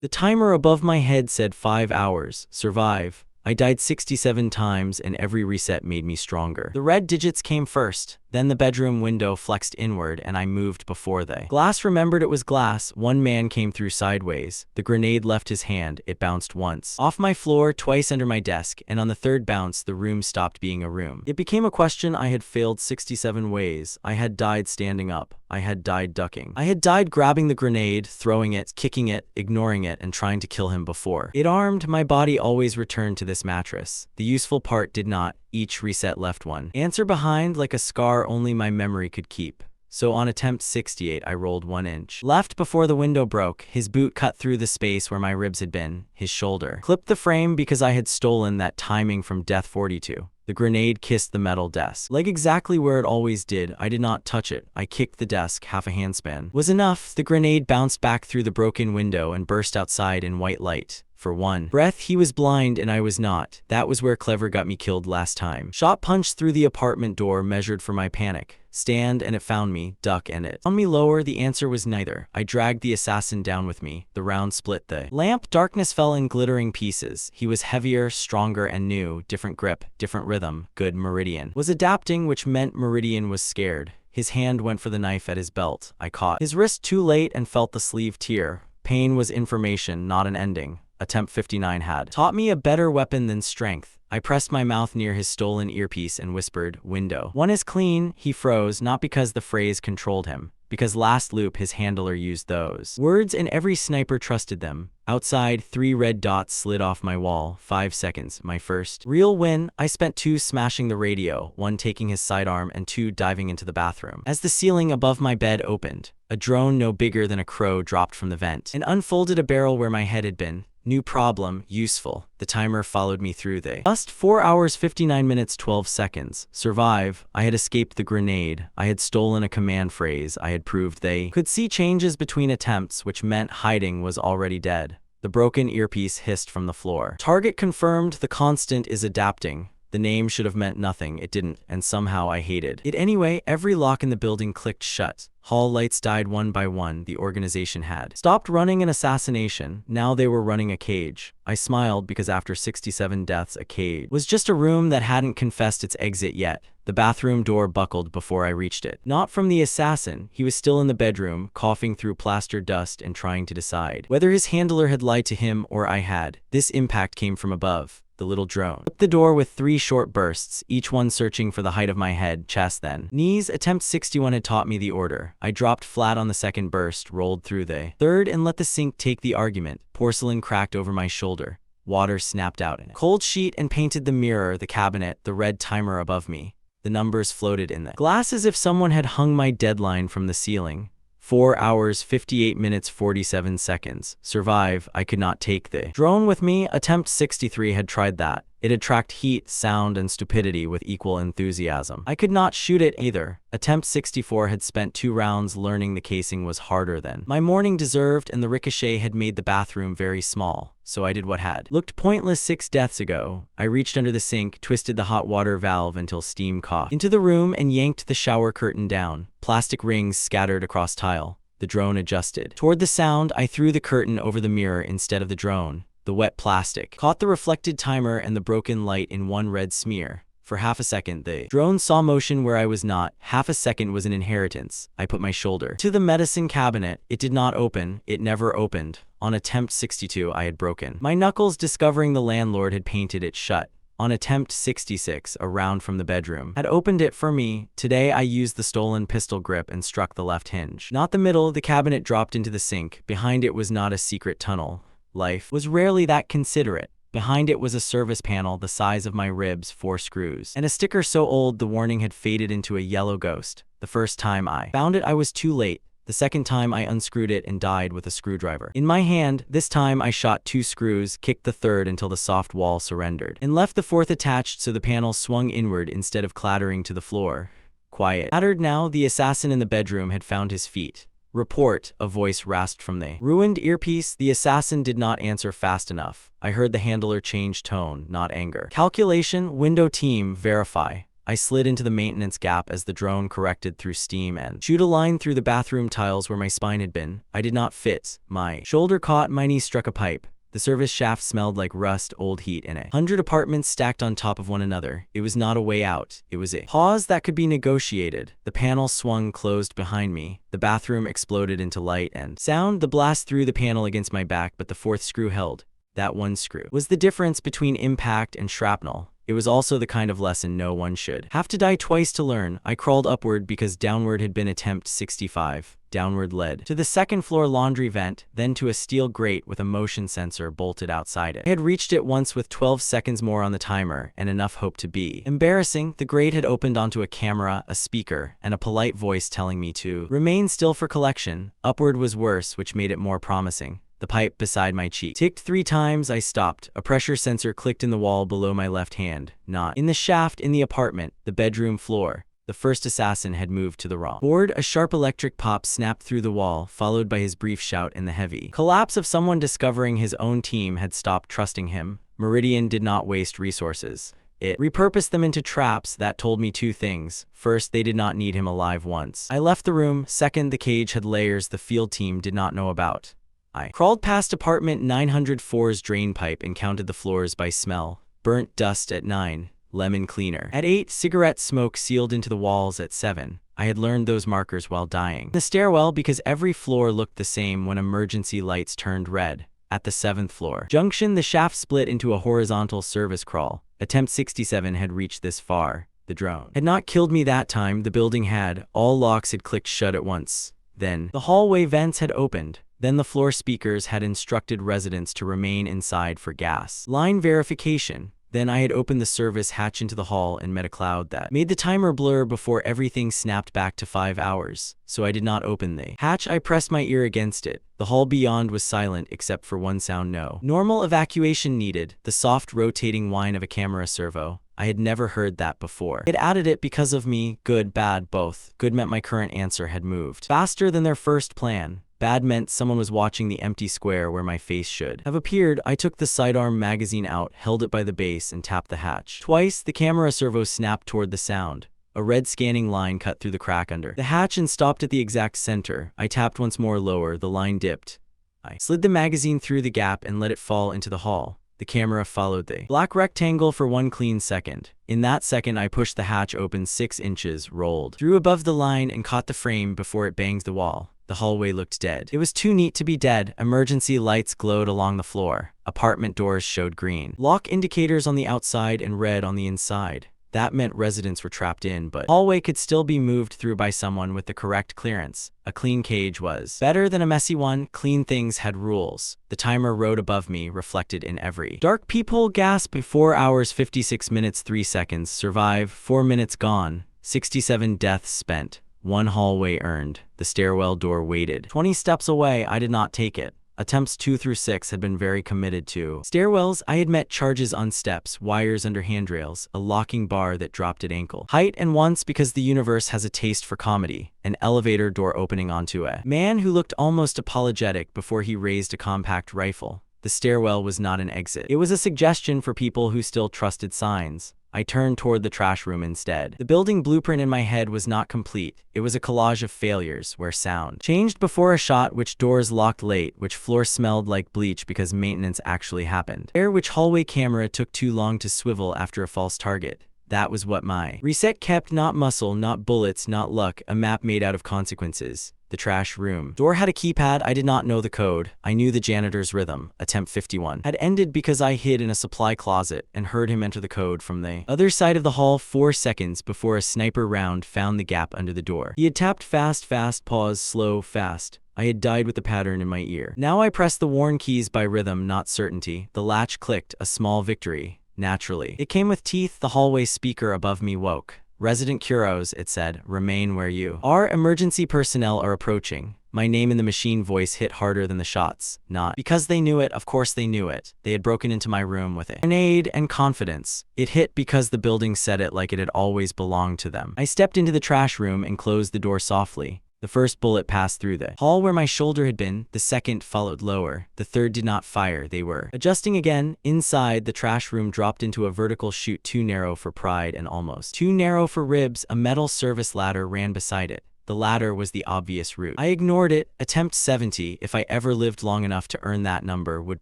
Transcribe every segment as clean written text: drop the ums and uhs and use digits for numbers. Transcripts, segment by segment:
The timer above my head said 5 hours. Survive. I died 67 times and every reset made me stronger. The red digits came first, then the bedroom window flexed inward and I moved before they. Glass remembered it was glass. One man came through sideways. The grenade left his hand. It bounced once off my floor, twice under my desk, and on the third bounce the room stopped being a room. It became a question. I had failed 67 ways. I had died standing up. I had died ducking. I had died grabbing the grenade, throwing it, kicking it, ignoring it, and trying to kill him before. It armed. My body always returned to this mattress. The useful part did not. Each reset left one answer behind, like a scar only my memory could keep. So on attempt 68 I rolled 1 inch left before the window broke. His boot cut through the space where my ribs had been. His shoulder clipped the frame because I had stolen that timing from Death 42. The grenade kissed the metal desk. Leg exactly where it always did. I did not touch it. I kicked the desk. Half a handspan was enough. The grenade bounced back through the broken window and burst outside in white light. For one breath he was blind and I was not. That was where Clever got me killed last time. Shot punched through the apartment door, measured for my panic. Stand and it found me. Duck and it found me lower. The answer was neither. I dragged the assassin down with me. The round split the lamp. Darkness fell in glittering pieces. He was heavier, stronger, and new. Different grip, different rhythm. Good. Meridian was adapting, which meant Meridian was scared. His hand went for the knife at his belt. I caught his wrist too late and felt the sleeve tear. Pain was information, not an ending. Attempt 59 had taught me a better weapon than strength. I pressed my mouth near his stolen earpiece and whispered, "Window 1 is clean." He froze, not because the phrase controlled him, because last loop his handler used those words and every sniper trusted them. Outside, 3 red dots slid off my wall. 5 seconds, my first real win. I spent 2 smashing the radio, 1 taking his sidearm and 2 diving into the bathroom. As the ceiling above my bed opened, a drone no bigger than a crow dropped from the vent and unfolded a barrel where my head had been. New problem, useful. The timer followed me through the just 4 hours 59 minutes 12 seconds. Survive. I had escaped the grenade. I had stolen a command phrase. I had proved they could see changes between attempts, which meant hiding was already dead. The broken earpiece hissed from the floor. Target confirmed. The constant is adapting. The name should have meant nothing. It didn't, and somehow I hated it anyway. Every lock in the building clicked shut. Hall lights died one by one. The organization had stopped running an assassination. Now they were running a cage. I smiled because after 67 deaths, a cage was just a room that hadn't confessed its exit yet. The bathroom door buckled before I reached it. Not from the assassin. He was still in the bedroom, coughing through plaster dust and trying to decide whether his handler had lied to him or I had. This impact came from above. The little drone flipped the door with 3 short bursts, each one searching for the height of my head, chest, then knees. Attempt 61 had taught me the order. I dropped flat on the second burst, rolled through the third, and let the sink take the argument. Porcelain cracked over my shoulder. Water snapped out in a cold sheet and painted the mirror, the cabinet, the red timer above me. The numbers floated in the glass as if someone had hung my deadline from the ceiling. 4 hours, 58 minutes, 47 seconds. Survive. I could not take the drone with me. Attempt 63 had tried that. It had tracked heat, sound, and stupidity with equal enthusiasm. I could not shoot it either. Attempt 64 had spent 2 rounds learning the casing was harder than my morning deserved, and the ricochet had made the bathroom very small. So I did what had looked pointless 6 deaths ago. I reached under the sink, twisted the hot water valve until steam coughed into the room, and yanked the shower curtain down. Plastic rings scattered across tile. The drone adjusted toward the sound. I threw the curtain over the mirror instead of the drone. The wet plastic caught the reflected timer and the broken light in one red smear. For half a second, the drone saw motion where I was not. Half a second was an inheritance. I put my shoulder to the medicine cabinet. It did not open. It never opened. On attempt 62, I had broken my knuckles, discovering the landlord had painted it shut. On attempt 66, a round from the bedroom had opened it for me. Today, I used the stolen pistol grip and struck the left hinge. Not the middle. The cabinet dropped into the sink. Behind it was not a secret tunnel. Life was rarely that considerate. Behind it was a service panel the size of my ribs, 4 screws, and a sticker so old the warning had faded into a yellow ghost. The first time I found it, I was too late. The second time I unscrewed it and died with a screwdriver in my hand. This time I shot 2 screws, kicked the third until the soft wall surrendered, and left the fourth attached so the panel swung inward instead of clattering to the floor. Quiet. Battered now, the assassin in the bedroom had found his feet. Report, a voice rasped from the ruined earpiece. The assassin did not answer fast enough. I heard the handler change tone, not anger. Calculation, window team, verify. I slid into the maintenance gap as the drone corrected through steam and chewed a line through the bathroom tiles where my spine had been. I did not fit. My shoulder caught, my knee struck a pipe. The service shaft smelled like rust, old heat in it. 100 apartments stacked on top of one another. It was not a way out. It was a pause that could be negotiated. The panel swung closed behind me. The bathroom exploded into light and sound. The blast threw the panel against my back, but the fourth screw held. That one screw was the difference between impact and shrapnel. It was also the kind of lesson no one should have to die twice to learn. I crawled upward because downward had been attempt 65. Downward led to the second floor laundry vent, then to a steel grate with a motion sensor bolted outside it. I had reached it once with 12 seconds more on the timer and enough hope to be embarrassing. The grate had opened onto a camera, a speaker, and a polite voice telling me to remain still for collection. Upward was worse, which made it more promising. The pipe beside my cheek ticked 3 times. I stopped. A pressure sensor clicked in the wall below my left hand. Not in the shaft, in the apartment, the bedroom floor. The first assassin had moved to the wrong board. A sharp electric pop snapped through the wall, followed by his brief shout and the heavy collapse of someone discovering his own team had stopped trusting him. Meridian did not waste resources. It repurposed them into traps. That told me 2 things. First, they did not need him alive once I left the room. Second, the cage had layers the field team did not know about. I crawled past apartment 904's drain pipe and counted the floors by smell. Burnt dust at 9. Lemon cleaner at 8. Cigarette smoke sealed into the walls at 7. I had learned those markers while dying. The stairwell, because every floor looked the same when emergency lights turned red. At the 7th floor junction, the shaft split into a horizontal service crawl. Attempt 67 had reached this far. The drone had not killed me that time. The building had. All locks had clicked shut at once. Then the hallway vents had opened. Then the floor speakers had instructed residents to remain inside for gas line verification. Then I had opened the service hatch into the hall and met a cloud that made the timer blur before everything snapped back to 5 hours. So I did not open the hatch. I pressed my ear against it. The hall beyond was silent except for one sound. No normal evacuation needed. The soft rotating whine of a camera servo. I had never heard that before. It added it because of me. Good, bad, both. Good meant my current answer had moved faster than their first plan. Bad meant someone was watching the empty square where my face should have appeared. I took the sidearm magazine out, held it by the base, and tapped the hatch. Twice, the camera servo snapped toward the sound. A red scanning line cut through the crack under the hatch and stopped at the exact center. I tapped once more lower. The line dipped. I slid the magazine through the gap and let it fall into the hall. The camera followed the black rectangle for 1 clean second. In that second, I pushed the hatch open 6 inches, rolled through above the line, and caught the frame before it banged the wall. The hallway looked dead. It was too neat to be dead. Emergency lights glowed along the floor. Apartment doors showed green lock indicators on the outside and red on the inside. That meant residents were trapped in, but hallway could still be moved through by someone with the correct clearance. A clean cage was better than a messy one. Clean things had rules. The timer rode above me, reflected in every dark peephole. Gasp. 4 hours 56 minutes 3 seconds. Survive. 4 minutes gone. 67 deaths spent. 1 hallway earned. The stairwell door waited 20 steps away. I did not take it. Attempts 2 through 6 had been very committed to stairwells. I had met charges on steps, wires under handrails, a locking bar that dropped at ankle height, and once, because the universe has a taste for comedy, an elevator door opening onto a man who looked almost apologetic before he raised a compact rifle. The stairwell was not an exit. It was a suggestion for people who still trusted signs. I turned toward the trash room instead. The building blueprint in my head was not complete. It was a collage of failures, where sound changed before a shot, which doors locked late, which floor smelled like bleach because maintenance actually happened, which hallway camera took too long to swivel after a false target. That was what my reset kept. Not muscle, not bullets, not luck, a map made out of consequences. The trash room door had a keypad. I did not know the code. I knew the janitor's rhythm. Attempt 51 had ended because I hid in a supply closet and heard him enter the code from the other side of the hall 4 seconds before a sniper round found the gap under the door. He had tapped fast, fast, pause, slow, fast. I had died with the pattern in my ear. Now I pressed the worn keys by rhythm, not certainty. The latch clicked, a small victory. Naturally, it came with teeth. The hallway speaker above me woke. Resident Kurose, it said, remain where you are. Emergency personnel are approaching. My name in the machine voice hit harder than the shots. Not because they knew it, of course they knew it. They had broken into my room with a grenade and confidence. It hit because the building said it like it had always belonged to them. I stepped into the trash room and closed the door softly. The first bullet passed through the hall where my shoulder had been, the second followed lower, the third did not fire. They were adjusting again. Inside, the trash room dropped into a vertical chute too narrow for pride and almost too narrow for ribs. A metal service ladder ran beside it. The ladder was the obvious route. I ignored it. Attempt 70, if I ever lived long enough to earn that number, would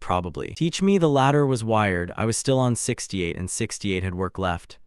probably teach me the ladder was wired. I was still on 68 and 68 had work left.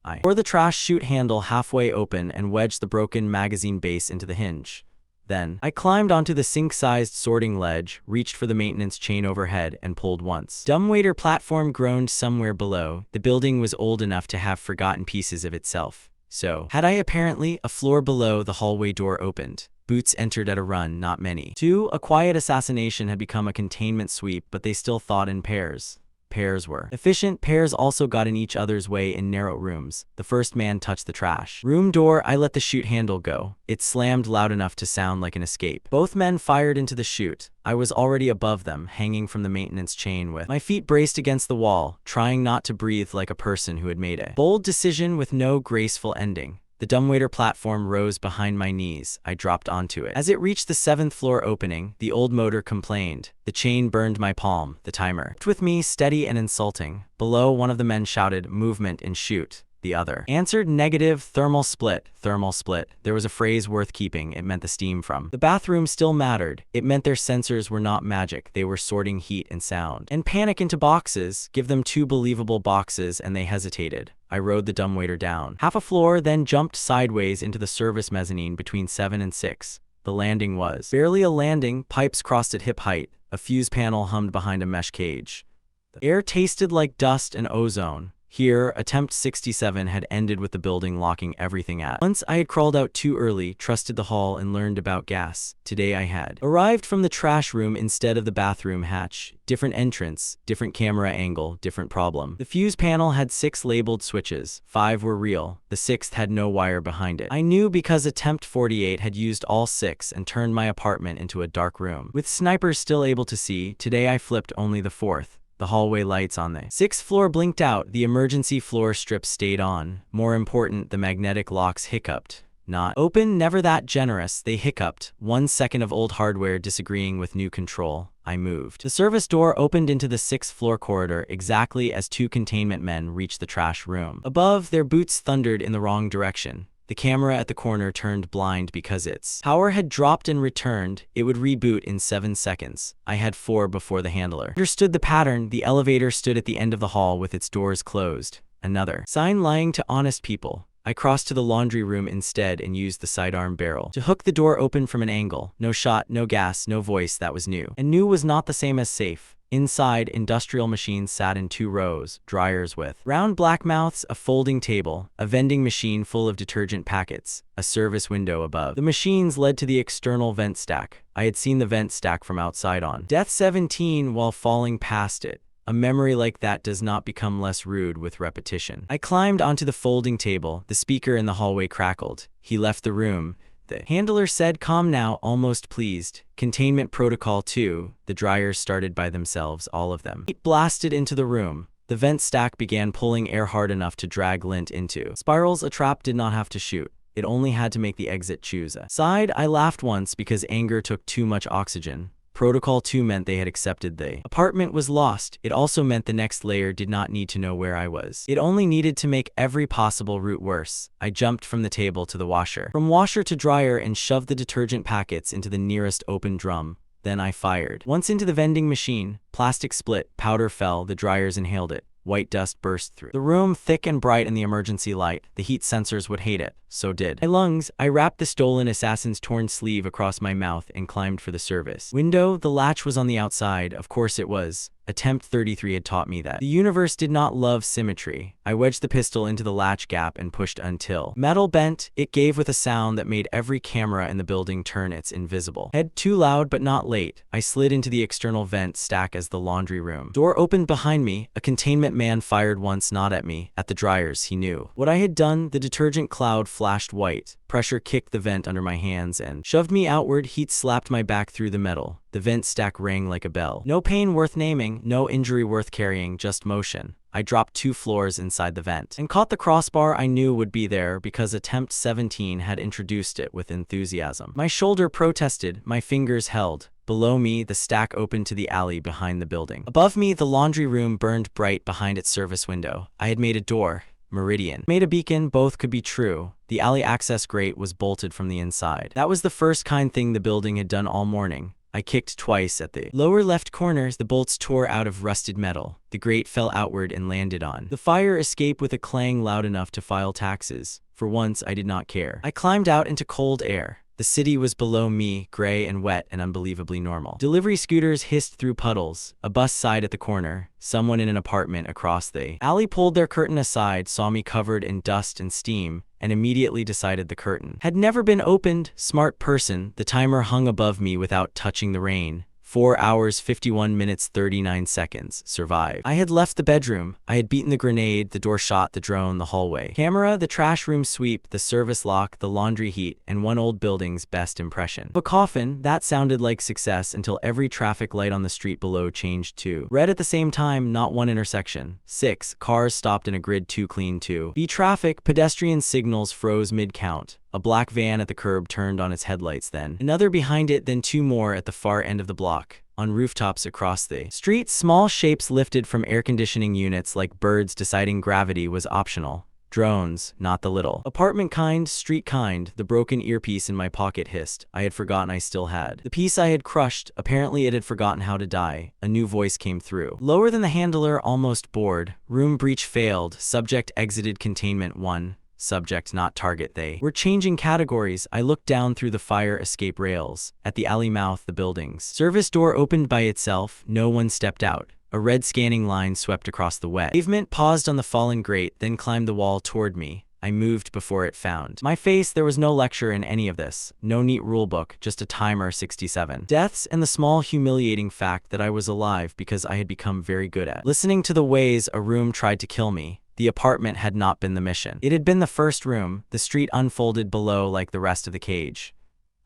I tore the trash chute handle halfway open and wedged the broken magazine base into the hinge. Then, I climbed onto the sink-sized sorting ledge, reached for the maintenance chain overhead, and pulled once. Dumbwaiter platform groaned somewhere below. The building was old enough to have forgotten pieces of itself. So, had I apparently, a floor below, the hallway door opened. Boots entered at a run, not many. 2. A quiet assassination had become a containment sweep, but they still thought in pairs. Pairs were efficient. Pairs also got in each other's way in narrow rooms. The first man touched the trash room door. I let the chute handle go. It slammed loud enough to sound like an escape. Both men fired into the chute. I was already above them, hanging from the maintenance chain with my feet braced against the wall, trying not to breathe like a person who had made a bold decision with no graceful ending. The dumbwaiter platform rose behind my knees. I dropped onto it. As it reached the 7th floor opening, the old motor complained. The chain burned my palm. The timer with me, steady and insulting. Below, one of the men shouted, "Movement and shoot." The other answered, "Negative, thermal split, thermal split." There was a phrase worth keeping. It meant the steam from the bathroom still mattered. It meant their sensors were not magic. They were sorting heat and sound. And panic into boxes. Give them 2 believable boxes, and they hesitated. I rode the dumbwaiter down half a floor, then jumped sideways into the service mezzanine between 7 and 6. The landing was barely a landing. Pipes crossed at hip height. A fuse panel hummed behind a mesh cage. The air tasted like dust and ozone. Here, attempt 67 had ended with the building locking everything at once. I had crawled out too early, trusted the hall, and learned about gas. Today I had arrived from the trash room instead of the bathroom hatch. Different entrance, different camera angle, different problem. The fuse panel had 6 labeled switches. 5 were real. The 6th had no wire behind it. I knew because attempt 48 had used all 6 and turned my apartment into a dark room. With snipers still able to see, today I flipped only the 4th. The hallway lights on the 6th floor blinked out. The emergency floor strips stayed on. More important, the magnetic locks hiccuped. Not open, never that generous. They hiccuped. 1 second of old hardware disagreeing with new control. I moved. The service door opened into the 6th floor corridor exactly as 2 containment men reached the trash room. Above, their boots thundered in the wrong direction. The camera at the corner turned blind because its power had dropped and returned. It would reboot in 7 seconds. I had 4 before the handler understood the pattern. The elevator stood at the end of the hall with its doors closed. Another sign lying to honest people. I crossed to the laundry room instead and used the sidearm barrel to hook the door open from an angle. No shot, no gas, no voice. That was new. And new was not the same as safe. Inside, industrial machines sat in 2 rows, dryers with round black mouths, a folding table, a vending machine full of detergent packets, a service window above. The machines led to the external vent stack. I had seen the vent stack from outside on Death 17 while falling past it. A memory like that does not become less rude with repetition. I climbed onto the folding table. The speaker in the hallway crackled. He left the room. The handler said, "Calm now," almost pleased. Containment protocol 2. The dryers started by themselves, all of them. Heat blasted into the room. The vent stack began pulling air hard enough to drag lint into spirals. A trap did not have to shoot. It only had to make the exit choose a side. I laughed once because anger took too much oxygen. Protocol 2 meant they had accepted the apartment was lost. It also meant the next layer did not need to know where I was. It only needed to make every possible route worse. I jumped from the table to the washer, from washer to dryer, and shoved the detergent packets into the nearest open drum. Then I fired. Once into the vending machine, plastic split, powder fell, the dryers inhaled it. White dust burst through the room, thick and bright in the emergency light. The heat sensors would hate it. So did my lungs. I wrapped the stolen assassin's torn sleeve across my mouth and climbed for the service window. The latch was on the outside. Of course it was. Attempt 33 had taught me that the universe did not love symmetry. I wedged the pistol into the latch gap and pushed until metal bent. It gave with a sound that made every camera in the building turn its invisible head. Too loud but not late. I slid into the external vent stack as the laundry room door opened behind me. A containment man fired once, not at me, at the dryers. He knew what I had done. The detergent cloud flashed white. Pressure kicked the vent under my hands and shoved me outward. Heat slapped my back through the metal. The vent stack rang like a bell. No pain worth naming, no injury worth carrying, just motion. I dropped 2 floors inside the vent and caught the crossbar I knew would be there because attempt 17 had introduced it with enthusiasm. My shoulder protested, my fingers held. Below me, the stack opened to the alley behind the building. Above me, the laundry room burned bright behind its service window. I had made a door. Meridian. Made a beacon, both could be true. The alley access grate was bolted from the inside. That was the first kind thing the building had done all morning. I kicked twice at the lower left corners. The bolts tore out of rusted metal. The grate fell outward and landed on the fire escape with a clang loud enough to file taxes. For once, I did not care. I climbed out into cold air. The city was below me, gray and wet and unbelievably normal. Delivery scooters hissed through puddles. A bus sighed at the corner. Someone in an apartment across the alley pulled their curtain aside, saw me covered in dust and steam, and immediately decided the curtain had never been opened. Smart person, the timer hung above me without touching the rain. 4 hours, 51 minutes, 39 seconds. Survive. I had left the bedroom. I had beaten the grenade, the door shot, the drone, the hallway camera, the trash room sweep, the service lock, the laundry heat, and one old building's best impression. A coffin, that sounded like success until every traffic light on the street below changed to red at the same time, not one intersection. 6 cars stopped in a grid too clean to be traffic. Pedestrian signals froze mid-count. A black van at the curb turned on its headlights, then another behind it, then 2 more at the far end of the block. On rooftops across the street, small shapes lifted from air conditioning units like birds deciding gravity was optional. Drones, not the little apartment kind, street kind. The broken earpiece in my pocket hissed. I had forgotten I still had the piece I had crushed. Apparently it had forgotten how to die. A new voice came through. Lower than the handler, almost bored. Room breach failed. Subject exited containment 1. Subject not target. They were changing categories. I looked down through the fire escape rails. At the alley mouth, the building's service door opened by itself. No one stepped out. A red scanning line swept across the wet pavement, paused on the fallen grate, then climbed the wall toward me. I moved before it found my face. There was no lecture in any of this. No neat rulebook, just a timer. 67 deaths and the small humiliating fact that I was alive because I had become very good at listening to the ways a room tried to kill me. The apartment had not been the mission. It had been the first room. The street unfolded below like the rest of the cage.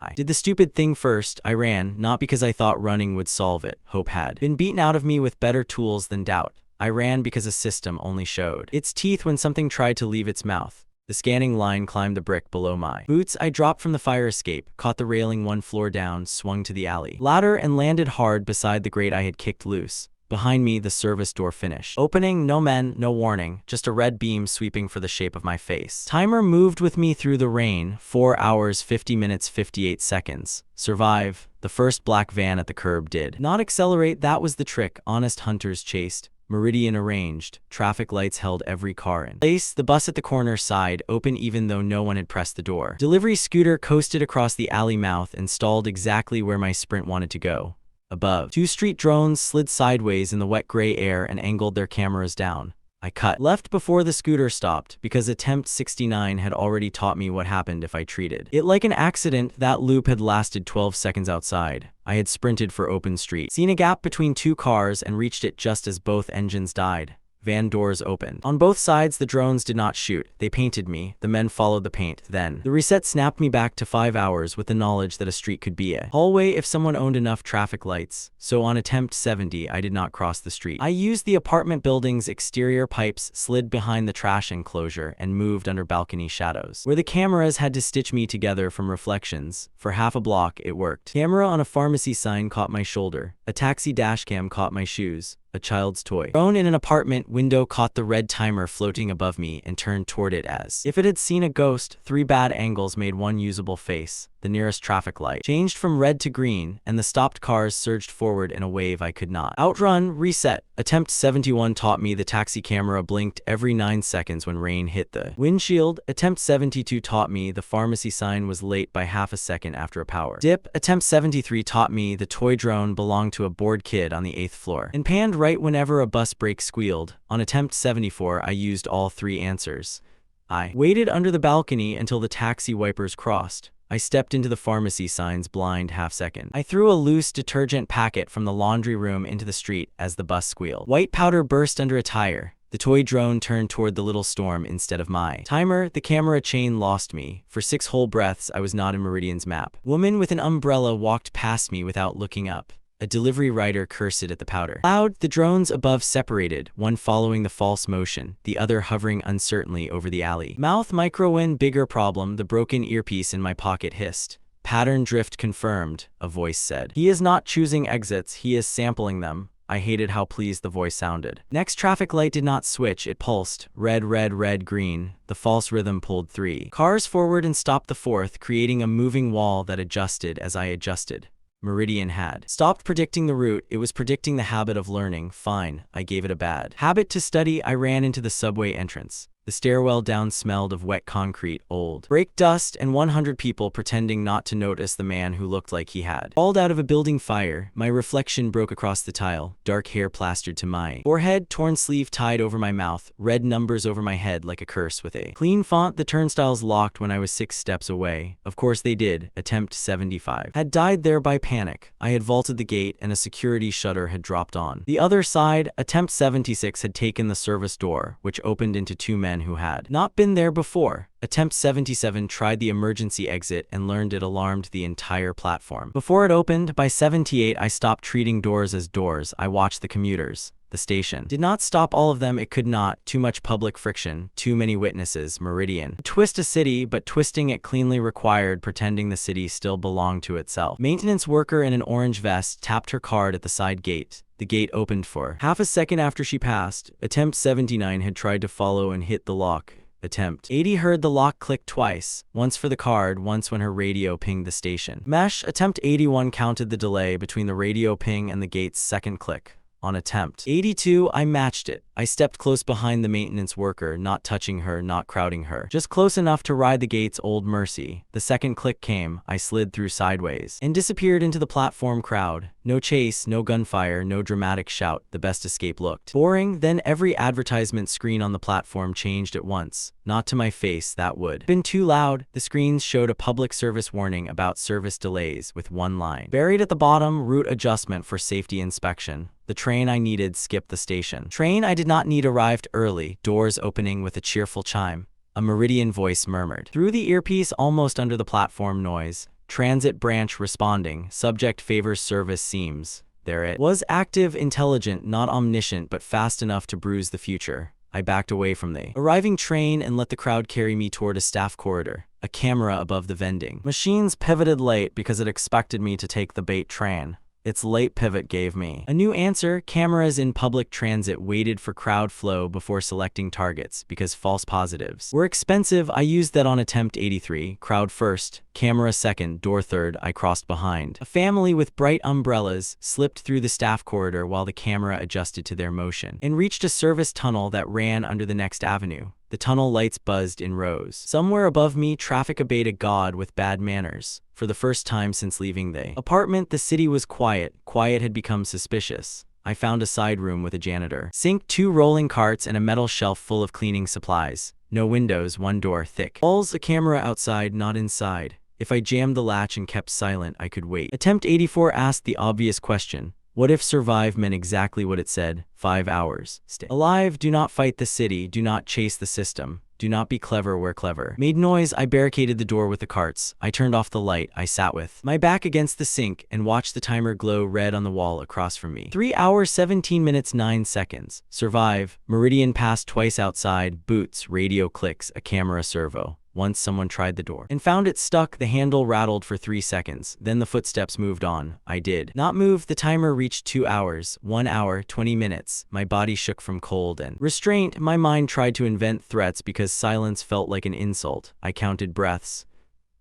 I did the stupid thing first. I ran, not because I thought running would solve it. Hope had been beaten out of me with better tools than doubt. I ran because a system only showed its teeth when something tried to leave its mouth. The scanning line climbed the brick below my boots. I dropped from the fire escape, caught the railing 1 floor down, swung to the alley ladder, and landed hard beside the grate I had kicked loose. Behind me, the service door finished opening. No men, no warning, just a red beam sweeping for the shape of my face. Timer moved with me through the rain. 4 hours, 50 minutes, 58 seconds. Survive. The first black van at the curb did not accelerate. That was the trick. Honest hunters chased. Meridian arranged. Traffic lights held every car in place. The bus at the corner sighed, open even though no one had pressed the door. Delivery scooter coasted across the alley mouth and stalled exactly where my sprint wanted to go. Above, 2 street drones slid sideways in the wet gray air and angled their cameras down. I cut left before the scooter stopped, because attempt 69 had already taught me what happened if I treated it like an accident. That loop had lasted 12 seconds outside. I had sprinted for open street, seen a gap between 2 cars, and reached it just as both engines died. Van doors opened. On both sides, the drones did not shoot. They painted me. The men followed the paint. Then, the reset snapped me back to 5 hours with the knowledge that a street could be a hallway if someone owned enough traffic lights. So on attempt 70, I did not cross the street. I used the apartment building's exterior pipes, slid behind the trash enclosure, and moved under balcony shadows, where the cameras had to stitch me together from reflections. For half a block, it worked. Camera on a pharmacy sign caught my shoulder. A taxi dashcam caught my shoes. A child's toy thrown in an apartment window caught the red timer floating above me and turned toward it as if it had seen a ghost. 3 bad angles made one usable face. The nearest traffic light changed from red to green, and the stopped cars surged forward in a wave I could not outrun. Reset. Attempt 71 taught me the taxi camera blinked every 9 seconds when rain hit the windshield. Attempt 72 taught me the pharmacy sign was late by half a second after a power dip. Attempt 73 taught me the toy drone belonged to a bored kid on the 8th floor and panned right whenever a bus brake squealed. On attempt 74, I used all 3 answers. I waited under the balcony until the taxi wipers crossed. I stepped into the pharmacy sign's blind half-second. I threw a loose detergent packet from the laundry room into the street as the bus squealed. White powder burst under a tire. The toy drone turned toward the little storm instead of my timer. The camera chain lost me. For 6 whole breaths, I was not in Meridian's map. Woman with an umbrella walked past me without looking up. A delivery rider cursed at the powder cloud. The drones above separated, one following the false motion, the other hovering uncertainly over the alley. Mouth microwin bigger problem. The broken earpiece in my pocket hissed. Pattern drift confirmed, a voice said. He is not choosing exits, he is sampling them. I hated how pleased the voice sounded. Next traffic light did not switch, it pulsed. Red, red, red, green. The false rhythm pulled 3 cars forward and stopped the 4th, creating a moving wall that adjusted as I adjusted. Meridian had stopped predicting the route, it was predicting the habit of learning. Fine, I gave it a bad habit to study. I ran into the subway entrance. The stairwell down smelled of wet concrete, old brake dust, and 100 people pretending not to notice the man who looked like he had crawled out of a building fire. My reflection broke across the tile, dark hair plastered to my forehead, torn sleeve tied over my mouth, red numbers over my head like a curse with a clean font. The turnstiles locked when I was 6 steps away. Of course they did. Attempt 75 had died there by panic. I had vaulted the gate and a security shutter had dropped on the other side. Attempt 76 had taken the service door, which opened into 2 men who had not been there before. Attempt 77 tried the emergency exit and learned it alarmed the entire platform before it opened. By 78 I stopped treating doors as doors. I watched the commuters. The station did not stop all of them, it could not. Too much public friction, too many witnesses. Meridian twist a city, but twisting it cleanly required pretending the city still belonged to itself. Maintenance worker in an orange vest tapped her card at the side gate. The gate opened for half a second after she passed. Attempt 79 had tried to follow and hit the lock. Attempt 80 heard the lock click twice, once for the card, once when her radio pinged the station mesh. Attempt 81 counted the delay between the radio ping and the gate's second click. On attempt 82, I matched it. I stepped close behind the maintenance worker, not touching her, not crowding her, just close enough to ride the gate's old mercy. The second click came, I slid through sideways and disappeared into the platform crowd. No chase, no gunfire, no dramatic shout. The best escape looked boring. Then every advertisement screen on the platform changed at once. Not to my face, that would been too loud. The screens showed a public service warning about service delays with one line buried at the bottom: route adjustment for safety inspection. The train I needed skipped the station. Train I did not need arrived early, doors opening with a cheerful chime. A Meridian voice murmured through the earpiece almost under the platform noise. Transit branch responding, subject favors service seems. There it was, active, intelligent, not omniscient, but fast enough to bruise the future. I backed away from the arriving train and let the crowd carry me toward a staff corridor. A camera above the vending machines pivoted late because it expected me to take the bait train. Its late pivot gave me a new answer. Cameras in public transit waited for crowd flow before selecting targets because false positives were expensive. I used that on attempt 83. Crowd first, camera second, door third. I crossed behind a family with bright umbrellas, slipped through the staff corridor while the camera adjusted to their motion, and reached a service tunnel that ran under the next avenue. The tunnel lights buzzed in rows. Somewhere above me, traffic obeyed a god with bad manners. For the first time since leaving the apartment, the city was quiet. Quiet had become suspicious. I found a side room with a janitor sink, 2 rolling carts, and a metal shelf full of cleaning supplies. No windows, 1 door, thick walls, a camera outside, not inside. If I jammed the latch and kept silent, I could wait. Attempt 84 asked the obvious question. What if survive meant exactly what it said? 5 hours. Stay alive, do not fight the city, do not chase the system, do not be clever where clever made noise. I barricaded the door with the carts. I turned off the light. I sat with my back against the sink and watched the timer glow red on the wall across from me. 3 hours, 17 minutes, 9 seconds. Survive. Meridian passed twice outside. Boots, radio clicks, a camera servo. Once someone tried the door and found it stuck. The handle rattled for 3 seconds. Then the footsteps moved on. I did not move. The timer reached 2 hours, 1 hour, 20 minutes. My body shook from cold and restraint. My mind tried to invent threats because silence felt like an insult. I counted breaths.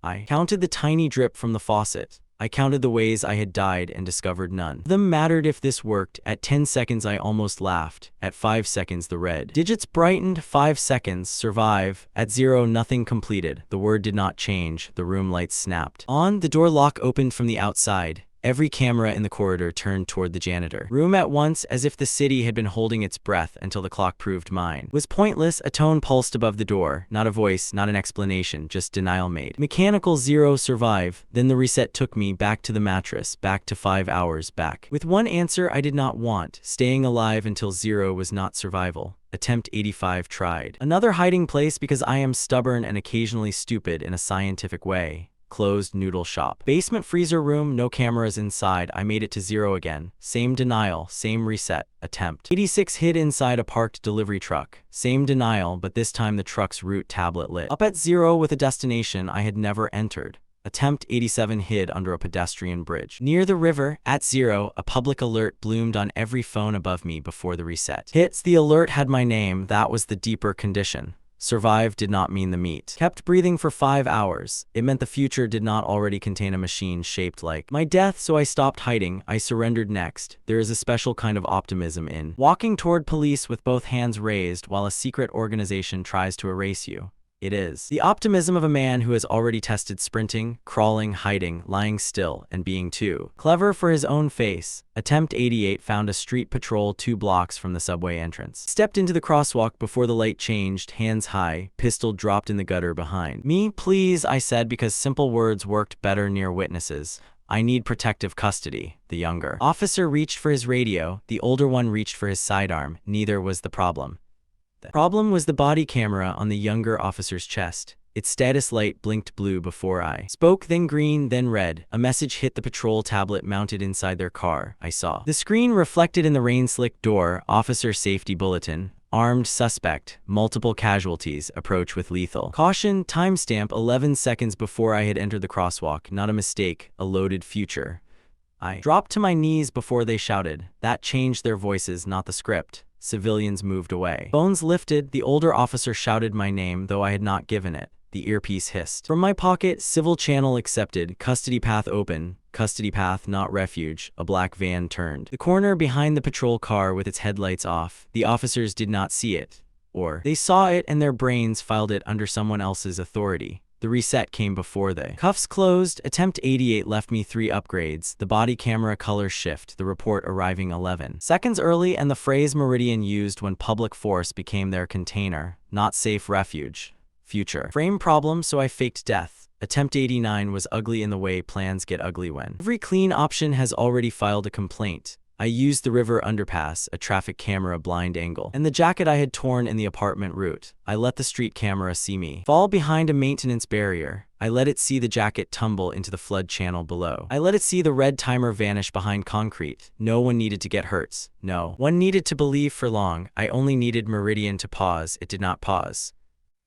I counted the tiny drip from the faucet. I counted the ways I had died and discovered none of them mattered if this worked. At 10 seconds I almost laughed. At 5 seconds the red digits brightened. 5 seconds, survive. At 0 nothing completed. The word did not change. The room lights snapped on. The door lock opened from the outside. Every camera in the corridor turned toward the janitor room at once, as if the city had been holding its breath until the clock proved mine was pointless. A tone pulsed above the door. Not a voice, not an explanation, just denial made. Mechanical. 0 survive. Then the reset took me back to the mattress, back to 5 hours, back with one answer I did not want. Staying alive until 0 was not survival. Attempt 85 tried another hiding place because I am stubborn and occasionally stupid in a scientific way. Closed noodle shop. Basement freezer room, no cameras inside. I made it to 0 again. Same denial, same reset. Attempt. 86 hid inside a parked delivery truck. Same denial, but this time the truck's route tablet lit up at 0 with a destination I had never entered. Attempt 87 hid under a pedestrian bridge. Near the river, at 0, a public alert bloomed on every phone above me before the reset. Hits. The alert had my name. That was the deeper condition. Survive did not mean the meat. Kept breathing for 5 hours. It meant the future did not already contain a machine shaped like my death, so I stopped hiding. I surrendered next. There is a special kind of optimism in walking toward police with both hands raised while a secret organization tries to erase you. It is the optimism of a man who has already tested sprinting, crawling, hiding, lying still, and being too clever for his own face. Attempt 88 found a street patrol 2 blocks from the subway entrance. Stepped into the crosswalk before the light changed, hands high, pistol dropped in the gutter behind me. Please, I said, because simple words worked better near witnesses. I need protective custody. The younger officer reached for his radio. The older one reached for his sidearm. Neither was the problem. The problem was the body camera on the younger officer's chest. Its status light blinked blue before I spoke, then green, then red. A message hit the patrol tablet mounted inside their car. I saw the screen reflected in the rain-slicked door. Officer safety bulletin. Armed suspect. Multiple casualties. Approach with lethal caution. Timestamp 11 seconds before I had entered the crosswalk. Not a mistake. A loaded future. I dropped to my knees before they shouted. That changed their voices, not the script. Civilians moved away. Phones lifted. The older officer shouted my name, though I had not given it. The earpiece hissed. From my pocket, civil channel accepted. Custody path open. Custody path not refuge. A black van turned the corner behind the patrol car with its headlights off. The officers did not see it. Or they saw it and their brains filed it under someone else's authority. The reset came before the cuffs closed. Attempt 88 left me 3 upgrades. The body camera color shift. The report arriving 11 seconds early, and the phrase Meridian used when public force became their container. Not safe refuge. Future. Frame problem, so I faked death. Attempt 89 was ugly in the way plans get ugly when every clean option has already filed a complaint. I used the river underpass, a traffic camera blind angle, and the jacket I had torn in the apartment route. I let the street camera see me fall behind a maintenance barrier. I let it see the jacket tumble into the flood channel below. I let it see the red timer vanish behind concrete. No one needed to get hurt. No one needed to believe for long. I only needed Meridian to pause. It did not pause.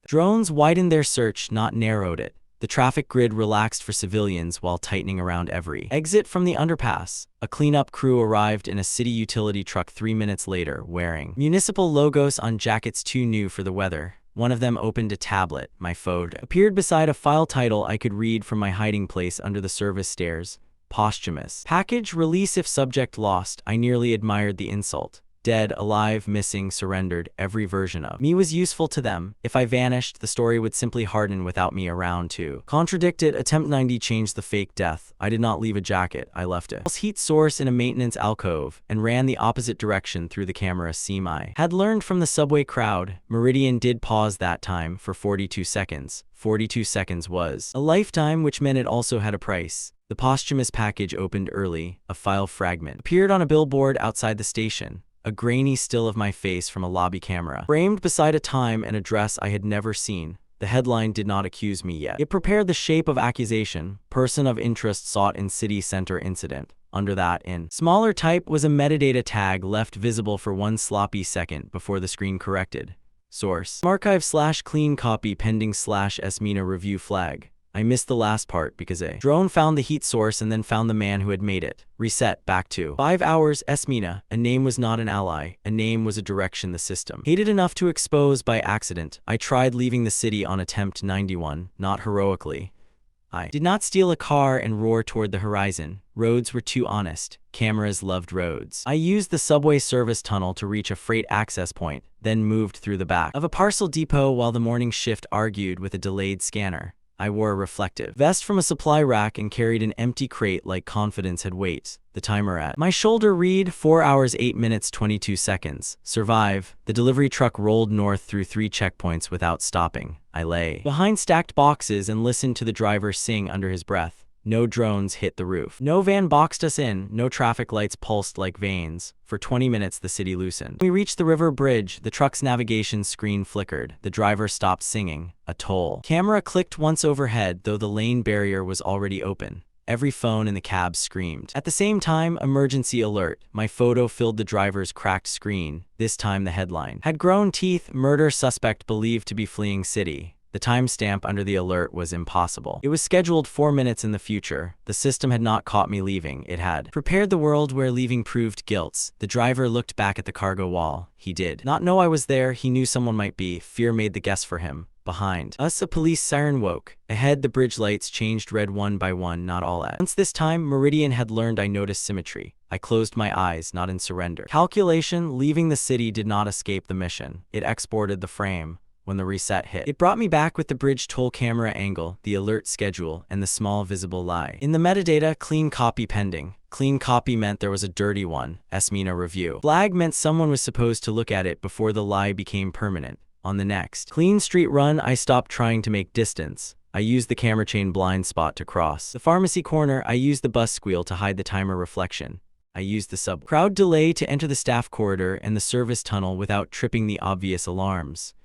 Drones widened their search, not narrowed it. The traffic grid relaxed for civilians while tightening around every exit from the underpass. A cleanup crew arrived in a city utility truck 3 minutes later, wearing municipal logos on jackets too new for the weather. One of them opened a tablet. My phone appeared beside a file title I could read from my hiding place under the service stairs. Posthumous. Package release if subject lost. I nearly admired the insult. Dead, alive, missing, surrendered, every version of me was useful to them. If I vanished, the story would simply harden without me around to contradict it. Attempt 90 changed the fake death. I did not leave a jacket, I left a heat source in a maintenance alcove, and ran the opposite direction through the camera seam. I had learned from the subway crowd. Meridian did pause that time for 42 seconds. 42 seconds was a lifetime, which meant it also had a price. The posthumous package opened early. A file fragment appeared on a billboard outside the station. A grainy still of my face from a lobby camera, framed beside a time and address I had never seen. The headline did not accuse me yet. It prepared the shape of accusation. Person of interest sought in city center incident. Under that, in smaller type, was a metadata tag left visible for 1 sloppy second before the screen corrected. Source. Archive/clean copy pending /Esmina review flag. I missed the last part because a drone found the heat source and then found the man who had made it. Reset back to 5 hours. Esmina. A name was not an ally. A name was a direction the system hated enough to expose by accident. I tried leaving the city on attempt 91, not heroically. I did not steal a car and roar toward the horizon. Roads were too honest. Cameras loved roads. I used the subway service tunnel to reach a freight access point, then moved through the back of a parcel depot while the morning shift argued with a delayed scanner. I wore a reflective vest from a supply rack and carried an empty crate like confidence had weight. The timer at my shoulder read 4 hours 8 minutes 22 seconds. Survive. The delivery truck rolled north through 3 checkpoints without stopping. I lay behind stacked boxes and listened to the driver sing under his breath. No drones hit the roof. No van boxed us in. No traffic lights pulsed like veins. For 20 minutes, the city loosened. When we reached the river bridge, the truck's navigation screen flickered. The driver stopped singing. A toll. Camera clicked once overhead, though the lane barrier was already open. Every phone in the cab screamed. At the same time, emergency alert. My photo filled the driver's cracked screen. This time the headline had grown teeth: murder suspect believed to be fleeing city. The timestamp under the alert was impossible. It was scheduled 4 minutes in the future. The system had not caught me leaving. It had prepared the world where leaving proved guilt. The driver looked back at the cargo wall. He did not know I was there. He knew someone might be. Fear made the guess for him. Behind us, a police siren woke. Ahead, the bridge lights changed red one by one, not all at once. This time, Meridian had learned. I noticed symmetry. I closed my eyes, not in surrender. Calculation: leaving the city did not escape the mission. It exported the frame. When the reset hit, it brought me back with the bridge toll camera angle, the alert schedule, and the small visible lie. In the metadata, clean copy pending. Clean copy meant there was a dirty one. Mina review. Flag meant someone was supposed to look at it before the lie became permanent. On the next clean street run, I stopped trying to make distance. I used the camera chain blind spot to cross the pharmacy corner. I used the bus squeal to hide the timer reflection. I used the sub crowd delay to enter the staff corridor and the service tunnel without tripping the obvious alarms.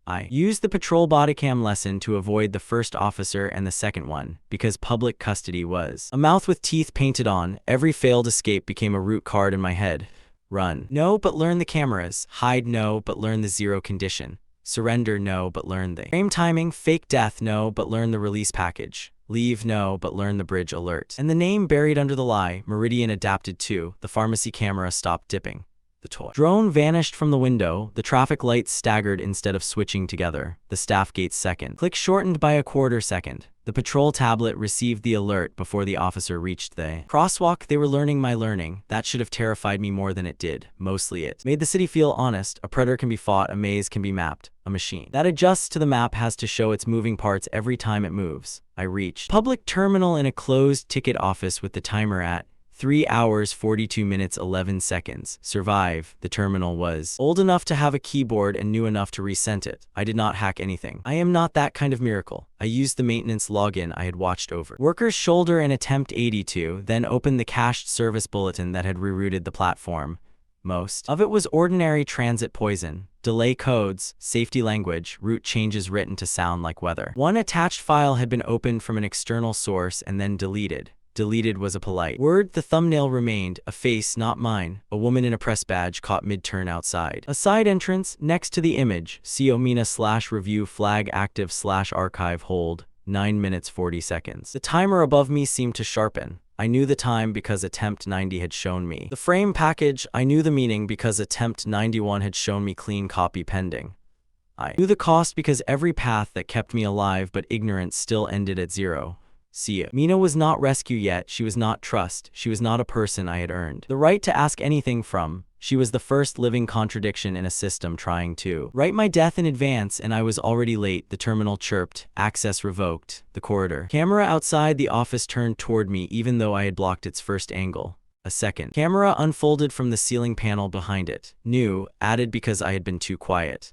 I used the patrol bodycam lesson to avoid the first officer and the second one, because public custody was a mouth with teeth painted on. Every failed escape became a root card in my head. Run. No, but learn the cameras. Hide. No, but learn the zero condition. Surrender. No, but learn the frame timing. Fake death. No, but learn the release package. Leave. No, but learn the bridge alert. And the name buried under the lie. Meridian adapted too. The pharmacy camera stopped dipping. The toy drone vanished from the window. The traffic lights staggered instead of switching together. The staff gate's second click shortened by a quarter second. The patrol tablet received the alert before the officer reached the crosswalk. They were learning my learning. That should have terrified me more than it did. Mostly it made the city feel honest. A predator can be fought. A maze can be mapped. A machine that adjusts to the map has to show its moving parts every time it moves. I reached public terminal in a closed ticket office with the timer at 3 hours 42 minutes 11 seconds. Survive. The terminal was old enough to have a keyboard and new enough to resend it. I did not hack anything. I am not that kind of miracle. I used the maintenance login I had watched over workers' shoulder and attempt 82, then opened the cached service bulletin that had rerouted the platform. Most of it was ordinary transit poison. Delay codes, safety language, route changes written to sound like weather. One attached file had been opened from an external source and then deleted. Deleted was a polite word. The thumbnail remained. A face, not mine. A woman in a press badge caught mid-turn outside. A side entrance next to the image. Mina/review flag active/archive hold. 9 minutes 40 seconds. The timer above me seemed to sharpen. I knew the time because attempt 90 had shown me the frame package. I knew the meaning because attempt 91 had shown me clean copy pending. I knew the cost because every path that kept me alive but ignorance still ended at 0. Mina was not rescue yet. She was not trust. She was not a person I had earned the right to ask anything from. She was the first living contradiction in a system trying to write my death in advance, and I was already late. The terminal chirped. Access revoked. The corridor camera outside the office turned toward me even though I had blocked its first angle. A second camera unfolded from the ceiling panel behind it. New, added because I had been too quiet.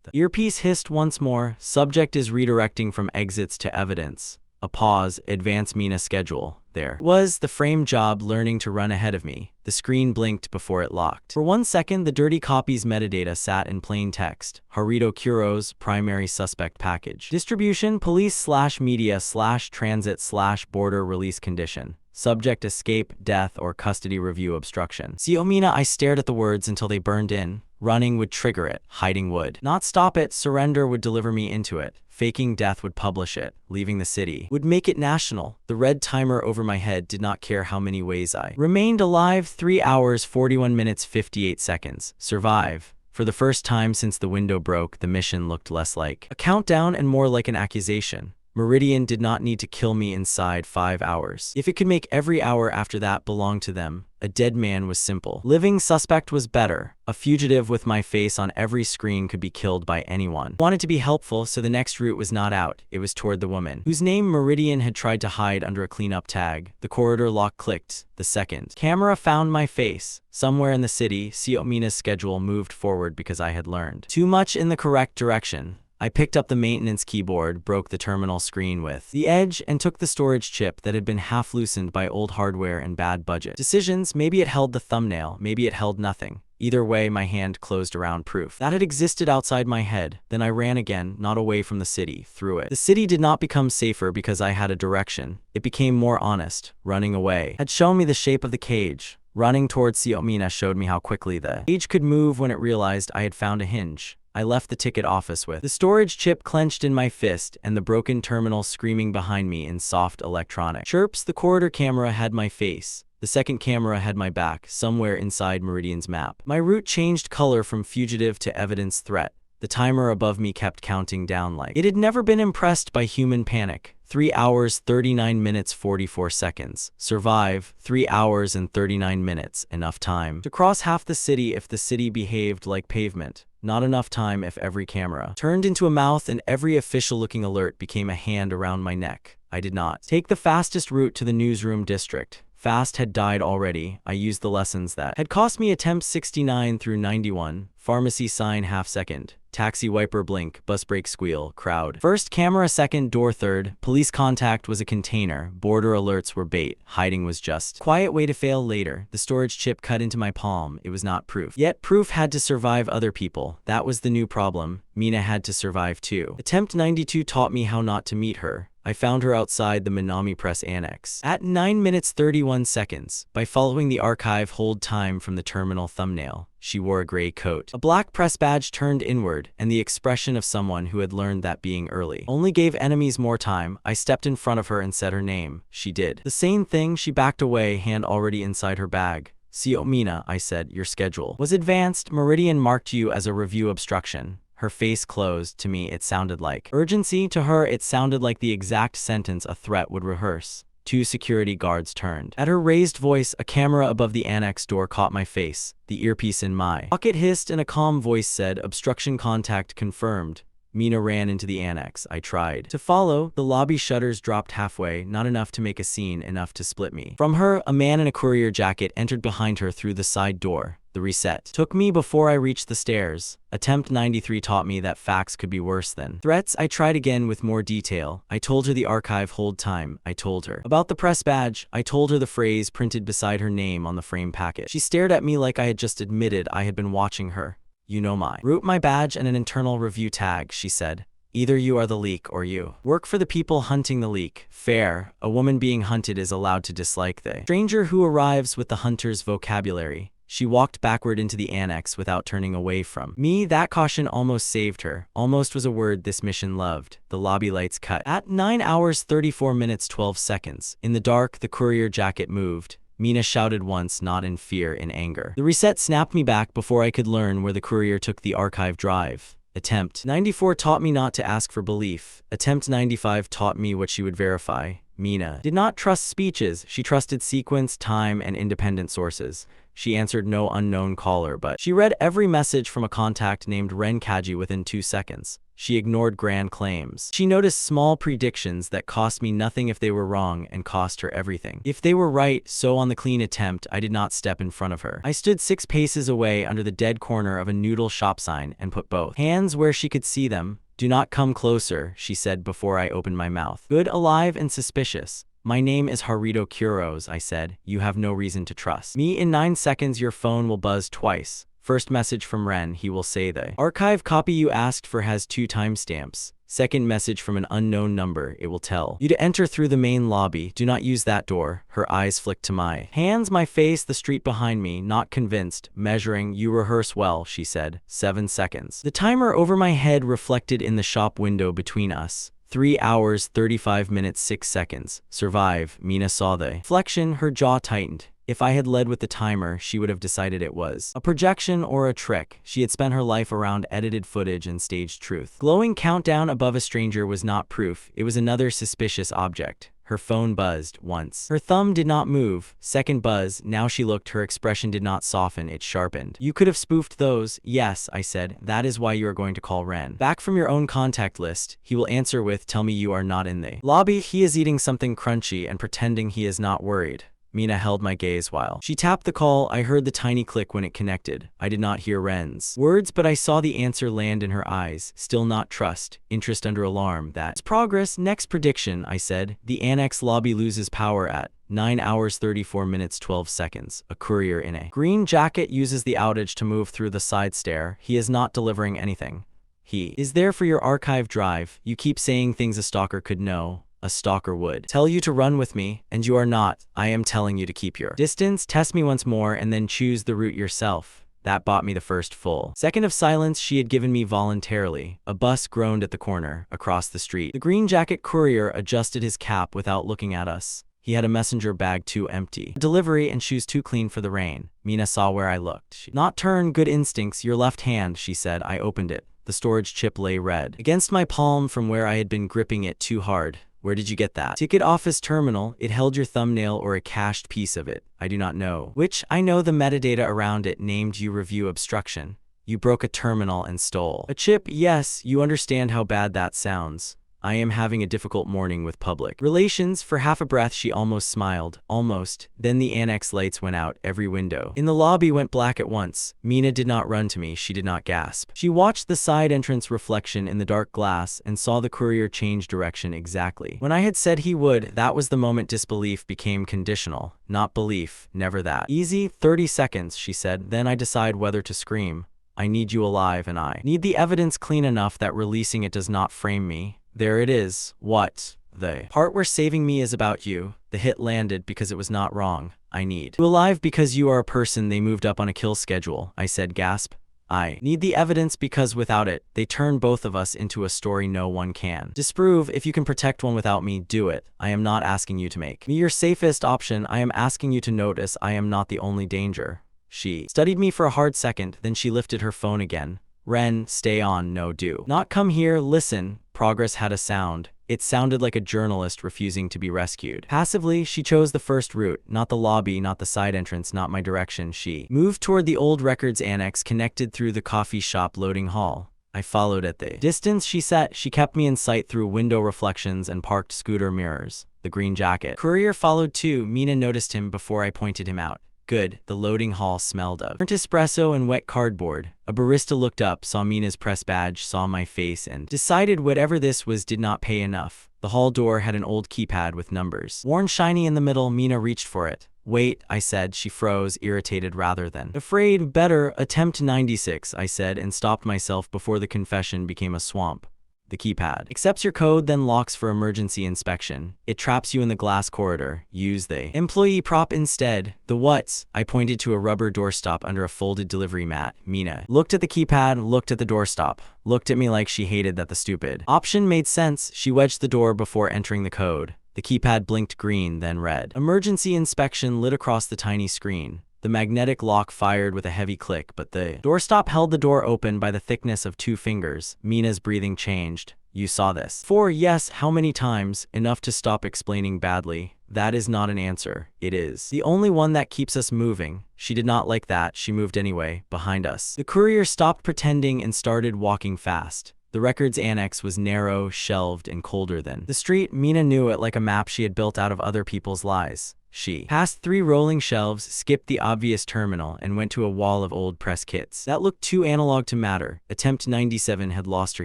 The earpiece hissed once more. Subject is redirecting from exits to evidence. A pause. Advance Mina schedule. There was the frame job learning to run ahead of me. The screen blinked before it locked. For 1 second, the dirty copy's metadata sat in plain text. Harito Kurose, primary suspect package. Distribution, police/media/transit/border release condition. Subject escape, death, or custody review obstruction. Mina, I stared at the words until they burned in. Running would trigger it. Hiding would not stop it. Surrender would deliver me into it. Faking death would publish it. Leaving the city would make it national. The red timer over my head did not care how many ways I remained alive. 3 hours 41 minutes 58 seconds. Survive. For the first time since the window broke, the mission looked less like a countdown and more like an accusation. Meridian did not need to kill me inside 5 hours. If it could make every hour after that belong to them, a dead man was simple. Living suspect was better. A fugitive with my face on every screen could be killed by anyone. Wanted to be helpful, so the next route was not out. It was toward the woman, whose name Meridian had tried to hide under a cleanup tag. The corridor lock clicked. The second camera found my face. Somewhere in the city, Mina's schedule moved forward because I had learned too much in the correct direction. I picked up the maintenance keyboard, broke the terminal screen with the edge, and took the storage chip that had been half loosened by old hardware and bad budget decisions. Maybe it held the thumbnail, maybe it held nothing. Either way, my hand closed around proof that had existed outside my head. Then I ran again, not away from the city, through it. The city did not become safer because I had a direction. It became more honest. Running away had shown me the shape of the cage. Running towards Siomina showed me how quickly the cage could move when it realized I had found a hinge. I left the ticket office with the storage chip clenched in my fist and the broken terminal screaming behind me in soft electronic chirps. The corridor camera had my face. The second camera had my back, somewhere inside Meridian's map. My route changed color from fugitive to evidence threat. The timer above me kept counting down like it had never been impressed by human panic. 3 hours, 39 minutes, 44 seconds. Survive. 3 hours and 39 minutes. Enough time to cross half the city if the city behaved like pavement. Not enough time if every camera turned into a mouth and every official-looking alert became a hand around my neck. I did not take the fastest route to the newsroom district. Fast had died already. I used the lessons that had cost me attempts 69 through 91. Pharmacy sign half second. Taxi wiper blink, bus brake squeal, crowd. First camera second, door third. Police contact was a container. Border alerts were bait. Hiding was just quiet way to fail later. The storage chip cut into my palm. It was not proof. Yet proof had to survive other people. That was the new problem. Mina had to survive too. Attempt 92 taught me how not to meet her. I found her outside the Minami Press Annex at 9 minutes 31 seconds. By following the archive hold time from the terminal thumbnail, she wore a gray coat. A black press badge turned inward, and the expression of someone who had learned that being early only gave enemies more time. I stepped in front of her and said her name. She did the same thing. She backed away, hand already inside her bag. Siomina, I said, your schedule was advanced. Meridian marked you as a review obstruction. Her face closed. To me, it sounded like urgency. To her, it sounded like the exact sentence a threat would rehearse. 2 security guards turned. At her raised voice, a camera above the annex door caught my face. The earpiece in my pocket hissed and a calm voice said, obstruction contact confirmed. Mina ran into the annex. I tried to follow. The lobby shutters dropped halfway, not enough to make a scene, enough to split me from her. A man in a courier jacket entered behind her through the side door. The reset took me before I reached the stairs. Attempt 93 taught me that facts could be worse than threats. I tried again with more detail. I told her the archive hold time. I told her about the press badge. I told her the phrase printed beside her name on the frame packet. She stared at me like I had just admitted I had been watching her. You know my route, my badge, and an internal review tag, she said. Either you are the leak or you work for the people hunting the leak. Fair. A woman being hunted is allowed to dislike the stranger who arrives with the hunter's vocabulary. She walked backward into the annex without turning away from me. That caution almost saved her. Almost was a word this mission loved. The lobby lights cut at 9 hours 34 minutes 12 seconds. In the dark, the courier jacket moved. Mina shouted once, not in fear, in anger. The reset snapped me back before I could learn where the courier took the archive drive. Attempt 94 taught me not to ask for belief. Attempt 95 taught me what she would verify. Mina did not trust speeches. She trusted sequence, time, and independent sources. She answered no unknown caller, but she read every message from a contact named Ren Kaji within 2 seconds. She ignored grand claims. She noticed small predictions that cost me nothing if they were wrong and cost her everything if they were right. So on the clean attempt, I did not step in front of her. I stood 6 paces away under the dead corner of a noodle shop sign and put both hands where she could see them. Do not come closer, she said before I opened my mouth. Good, alive, and suspicious. My name is Harito Kurose, I said. You have no reason to trust me. In 9 seconds, your phone will buzz twice. First message from Ren, he will say the archive copy you asked for has 2 timestamps. Second message from an unknown number, it will tell you to enter through the main lobby. Do not use that door. Her eyes flicked to my hands, my face, the street behind me, not convinced. Measuring, you rehearse well, she said. 7 seconds. The timer over my head reflected in the shop window between us. 3 hours, 35 minutes, 6 seconds. Survive. Mina saw the reflection, her jaw tightened. If I had led with the timer, she would have decided it was a projection or a trick. She had spent her life around edited footage and staged truth. Glowing countdown above a stranger was not proof. It was another suspicious object. Her phone buzzed once. Her thumb did not move. Second buzz. Now she looked. Her expression did not soften. It sharpened. You could have spoofed those. Yes, I said. That is why you are going to call Ren back from your own contact list. He will answer with, tell me you are not in the lobby. He is eating something crunchy and pretending he is not worried. Mina held my gaze while she tapped the call. I heard the tiny click when it connected. I did not hear Ren's words, but I saw the answer land in her eyes. Still not trust, interest under alarm. That's progress. Next prediction, I said. The annex lobby loses power at 9 hours 34 minutes 12 seconds. A courier in a green jacket uses the outage to move through the side stair. He is not delivering anything. He is there for your archive drive. You keep saying things a stalker could know. A stalker would tell you to run with me, and you are not. I am telling you to keep your distance. Test me once more and then choose the route yourself. That bought me the first full second of silence she had given me voluntarily. A bus groaned at the corner, across the street. The green jacket courier adjusted his cap without looking at us. He had a messenger bag too empty, delivery, and shoes too clean for the rain. Mina saw where I looked. She not turn, good instincts, your left hand, she said. I opened it. The storage chip lay red against my palm from where I had been gripping it too hard. Where did you get that? Ticket office terminal. It held your thumbnail or a cached piece of it. I do not know which. I know the metadata around it named you review obstruction. You broke a terminal and stole a chip. Yes, you understand how bad that sounds. I am having a difficult morning with public relations. For half a breath she almost smiled. Almost. Then the annex lights went out. Every window in the lobby went black at once. Mina did not run to me. She did not gasp. She watched the side entrance reflection in the dark glass and saw the courier change direction exactly when I had said he would. That was the moment disbelief became conditional. Not belief. Never that easy. 30 seconds, she said. Then I decide whether to scream. I need you alive, and I need the evidence clean enough that releasing it does not frame me. There it is. What? The part where saving me is about you. The hit landed because it was not wrong. I need you alive because you are a person they moved up on a kill schedule. I said, gasp. I need the evidence because without it, they turn both of us into a story no one can disprove. If you can protect one without me, do it. I am not asking you to make me your safest option. I am asking you to notice I am not the only danger. She studied me for a hard second, then she lifted her phone again. Ren, stay on. No, do not come here. Listen. Progress had a sound. It sounded like a journalist refusing to be rescued. Passively, she chose the first route, not the lobby, not the side entrance, not my direction. She moved toward the old records annex connected through the coffee shop loading hall. I followed at the distance she set. She kept me in sight through window reflections and parked scooter mirrors. The green jacket courier followed too. Mina noticed him before I pointed him out. Good. The loading hall smelled of burnt espresso and wet cardboard. A barista looked up, saw Mina's press badge, saw my face, and decided whatever this was did not pay enough. The hall door had an old keypad with numbers worn shiny in the middle. Mina reached for it. Wait, I said. She froze, irritated rather than afraid. Better. Attempt 96, I said, and stopped myself before the confession became a swamp. The keypad accepts your code, then locks for emergency inspection. It traps you in the glass corridor. Use the employee prop instead. The what's? I pointed to a rubber doorstop under a folded delivery mat. Mina looked at the keypad, looked at the doorstop, looked at me like she hated that the stupid option made sense. She wedged the door before entering the code. The keypad blinked green, then red. Emergency inspection lit across the tiny screen. The magnetic lock fired with a heavy click, but the doorstop held the door open by the thickness of 2 fingers. Mina's breathing changed. You saw this. 4, yes. How many times? Enough to stop explaining badly. That is not an answer. It is the only one that keeps us moving. She did not like that. She moved anyway, behind us. The courier stopped pretending and started walking fast. The records annex was narrow, shelved, and colder than the street. Mina knew it like a map she had built out of other people's lies. She passed 3 rolling shelves, skipped the obvious terminal, and went to a wall of old press kits that looked too analog to matter. Attempt 97 had lost her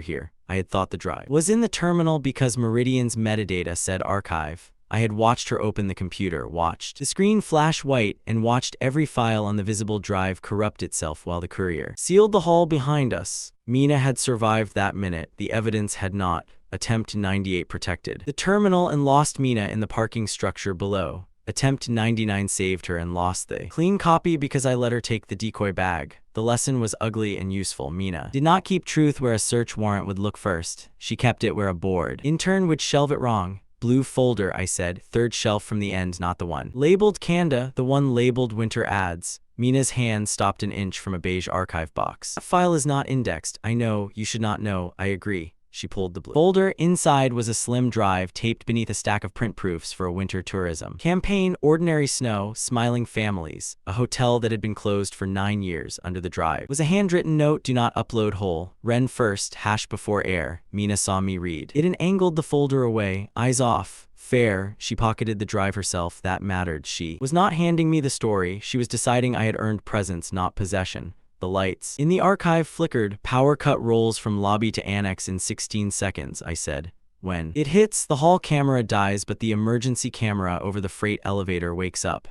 here. I had thought the drive was in the terminal because Meridian's metadata said archive. I had watched her open the computer, watched the screen flash white, and watched every file on the visible drive corrupt itself while the courier sealed the hall behind us. Mina had survived that minute. The evidence had not. Attempt 98 protected the terminal and lost Mina in the parking structure below. Attempt 99 saved her and lost the clean copy because I let her take the decoy bag. The lesson was ugly and useful. Mina did not keep truth where a search warrant would look first. She kept it where a bored intern would shelve it wrong. Blue folder, I said. 3rd shelf from the end, not the one labeled Kanda, the one labeled Winter Ads. Mina's hand stopped an inch from a beige archive box. That file is not indexed. I know, you should not know. I agree. She pulled the blue folder. Inside was a slim drive taped beneath a stack of print proofs for a winter tourism campaign. Ordinary snow, smiling families, a hotel that had been closed for 9 years. Under the drive was a handwritten note: do not upload whole. Ren first, hash before air. Mina saw me read it and angled the folder away, eyes off. Fair, she pocketed the drive herself, that mattered. She was not handing me the story, she was deciding I had earned presence, not possession. The lights in the archive flickered, power cut rolls from lobby to annex in 16 seconds, I said. When it hits, the hall camera dies, but the emergency camera over the freight elevator wakes up.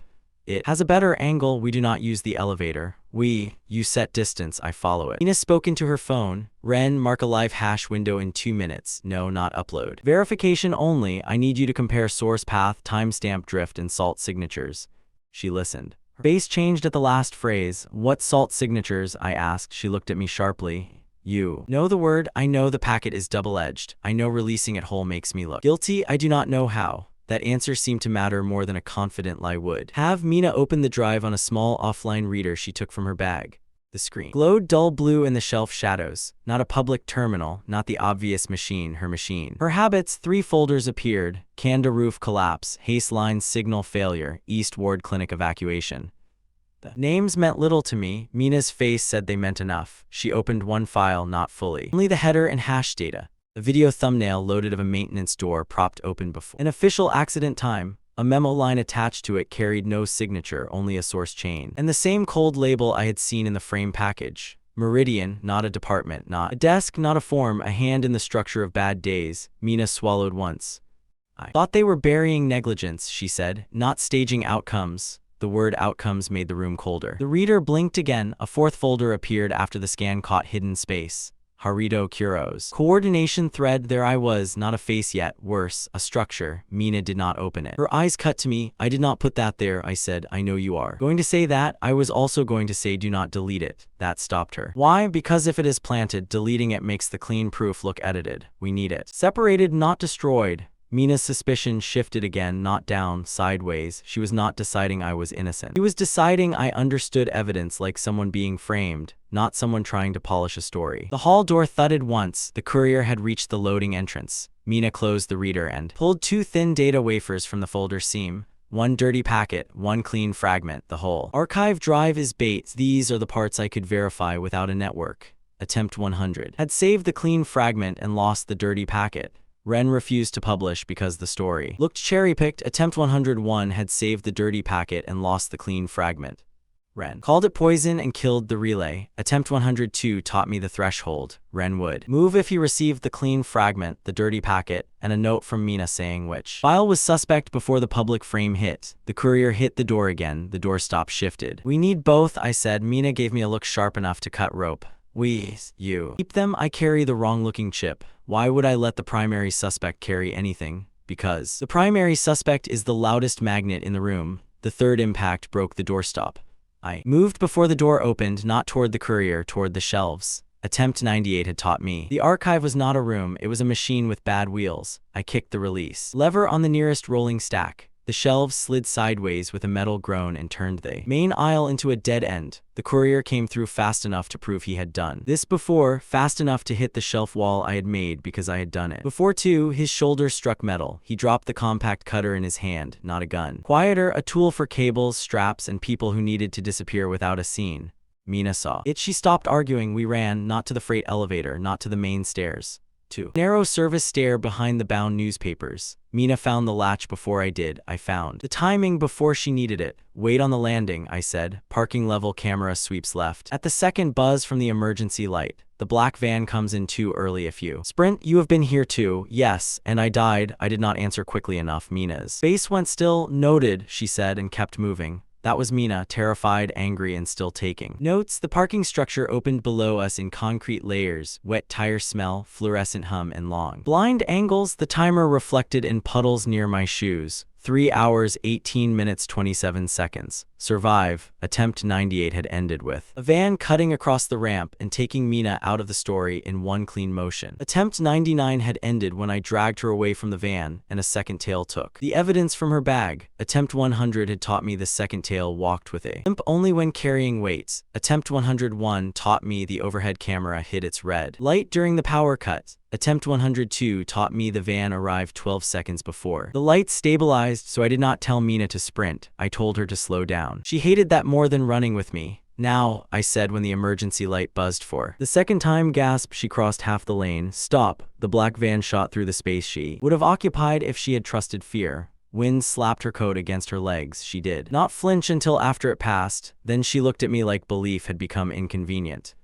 It has a better angle, we do not use the elevator. You set distance, I follow it. Mina spoke into her phone. Ren, mark a live hash window in 2 minutes. No, not upload. Verification only, I need you to compare source path, timestamp drift, and salt signatures. She listened. Her face changed at the last phrase. What salt signatures? I asked. She looked at me sharply. You know the word? I know the packet is double-edged. I know releasing it whole makes me look guilty. I do not know how. That answer seemed to matter more than a confident lie would. Have Mina open the drive on a small offline reader she took from her bag. The screen glowed dull blue in the shelf shadows. Not a public terminal, not the obvious machine, her machine. Her habits, 3 folders appeared. Kanda roof collapse, Haste line signal failure, East Ward clinic evacuation. The names meant little to me. Mina's face said they meant enough. She opened one file, not fully. Only the header and hash data. A video thumbnail loaded of a maintenance door propped open before an official accident time. A memo line attached to it carried no signature, only a source chain. And the same cold label I had seen in the frame package. Meridian, not a department, not a desk, not a form, a hand in the structure of bad days. Mina swallowed once. I thought they were burying negligence, she said, not staging outcomes. The word outcomes made the room colder. The reader blinked again. A 4th folder appeared after the scan caught hidden space. Harito Kurose. Coordination thread, there I was, not a face yet, worse, a structure. Mina did not open it. Her eyes cut to me. I did not put that there, I said. I know you are going to say that. I was also going to say do not delete it. That stopped her. Why? Because if it is planted, deleting it makes the clean proof look edited. We need it. Separated, not destroyed. Mina's suspicion shifted again, not down, sideways. She was not deciding I was innocent. She was deciding I understood evidence like someone being framed, not someone trying to polish a story. The hall door thudded once. The courier had reached the loading entrance. Mina closed the reader and pulled 2 thin data wafers from the folder seam. 1 dirty packet, 1 clean fragment, the whole. Archive drive is bait. These are the parts I could verify without a network. Attempt 100. Had saved the clean fragment and lost the dirty packet. Ren refused to publish because the story looked cherry-picked. Attempt 101 had saved the dirty packet and lost the clean fragment. Ren called it poison and killed the relay. Attempt 102 taught me the threshold. Ren would move if he received the clean fragment, the dirty packet, and a note from Mina saying which file was suspect before the public frame hit. The courier hit the door again. The doorstop shifted. We need both, I said. Mina gave me a look sharp enough to cut rope. You keep them. I carry the wrong-looking chip. Why would I let the primary suspect carry anything? Because the primary suspect is the loudest magnet in the room. The 3rd impact broke the doorstop. I moved before the door opened, not toward the courier, toward the shelves. Attempt 98 had taught me. The archive was not a room, it was a machine with bad wheels. I kicked the release lever on the nearest rolling stack. The shelves slid sideways with a metal groan and turned the main aisle into a dead end. The courier came through fast enough to prove he had done this before, fast enough to hit the shelf wall I had made because I had done it before too. His shoulder struck metal. He dropped the compact cutter in his hand, not a gun. Quieter, a tool for cables, straps, and people who needed to disappear without a scene. Mina saw it. She stopped arguing. We ran, not to the freight elevator, not to the main stairs. To narrow service stair behind the bound newspapers. Mina found the latch before I did. I found the timing before she needed it. Wait on the landing, I said. Parking level camera sweeps left. At the second buzz from the emergency light. The black van comes in too early if you sprint. You have been here too. Yes, and I died. I did not answer quickly enough. Mina's face went still. Noted, she said and kept moving. That was Mina, terrified, angry, and still taking notes. The parking structure opened below us in concrete layers, wet tire smell, fluorescent hum, and long blind angles. The timer reflected in puddles near my shoes. 3 hours, 18 minutes, 27 seconds. Survive. Attempt 98 had ended with a van cutting across the ramp and taking Mina out of the story in one clean motion. Attempt 99 had ended when I dragged her away from the van and a second tail took the evidence from her bag. Attempt 100 had taught me the second tail walked with a limp only when carrying weights. Attempt 101 taught me the overhead camera hid its red light during the power cut. Attempt 102 taught me the van arrived 12 seconds before. The lights stabilized, so I did not tell Mina to sprint. I told her to slow down. She hated that more than running with me. Now, I said when the emergency light buzzed for the second time. Gasp, she crossed half the lane. Stop. The black van shot through the space she would have occupied if she had trusted fear. Wind slapped her coat against her legs. She did not flinch until after it passed. Then she looked at me like belief had become inconvenient.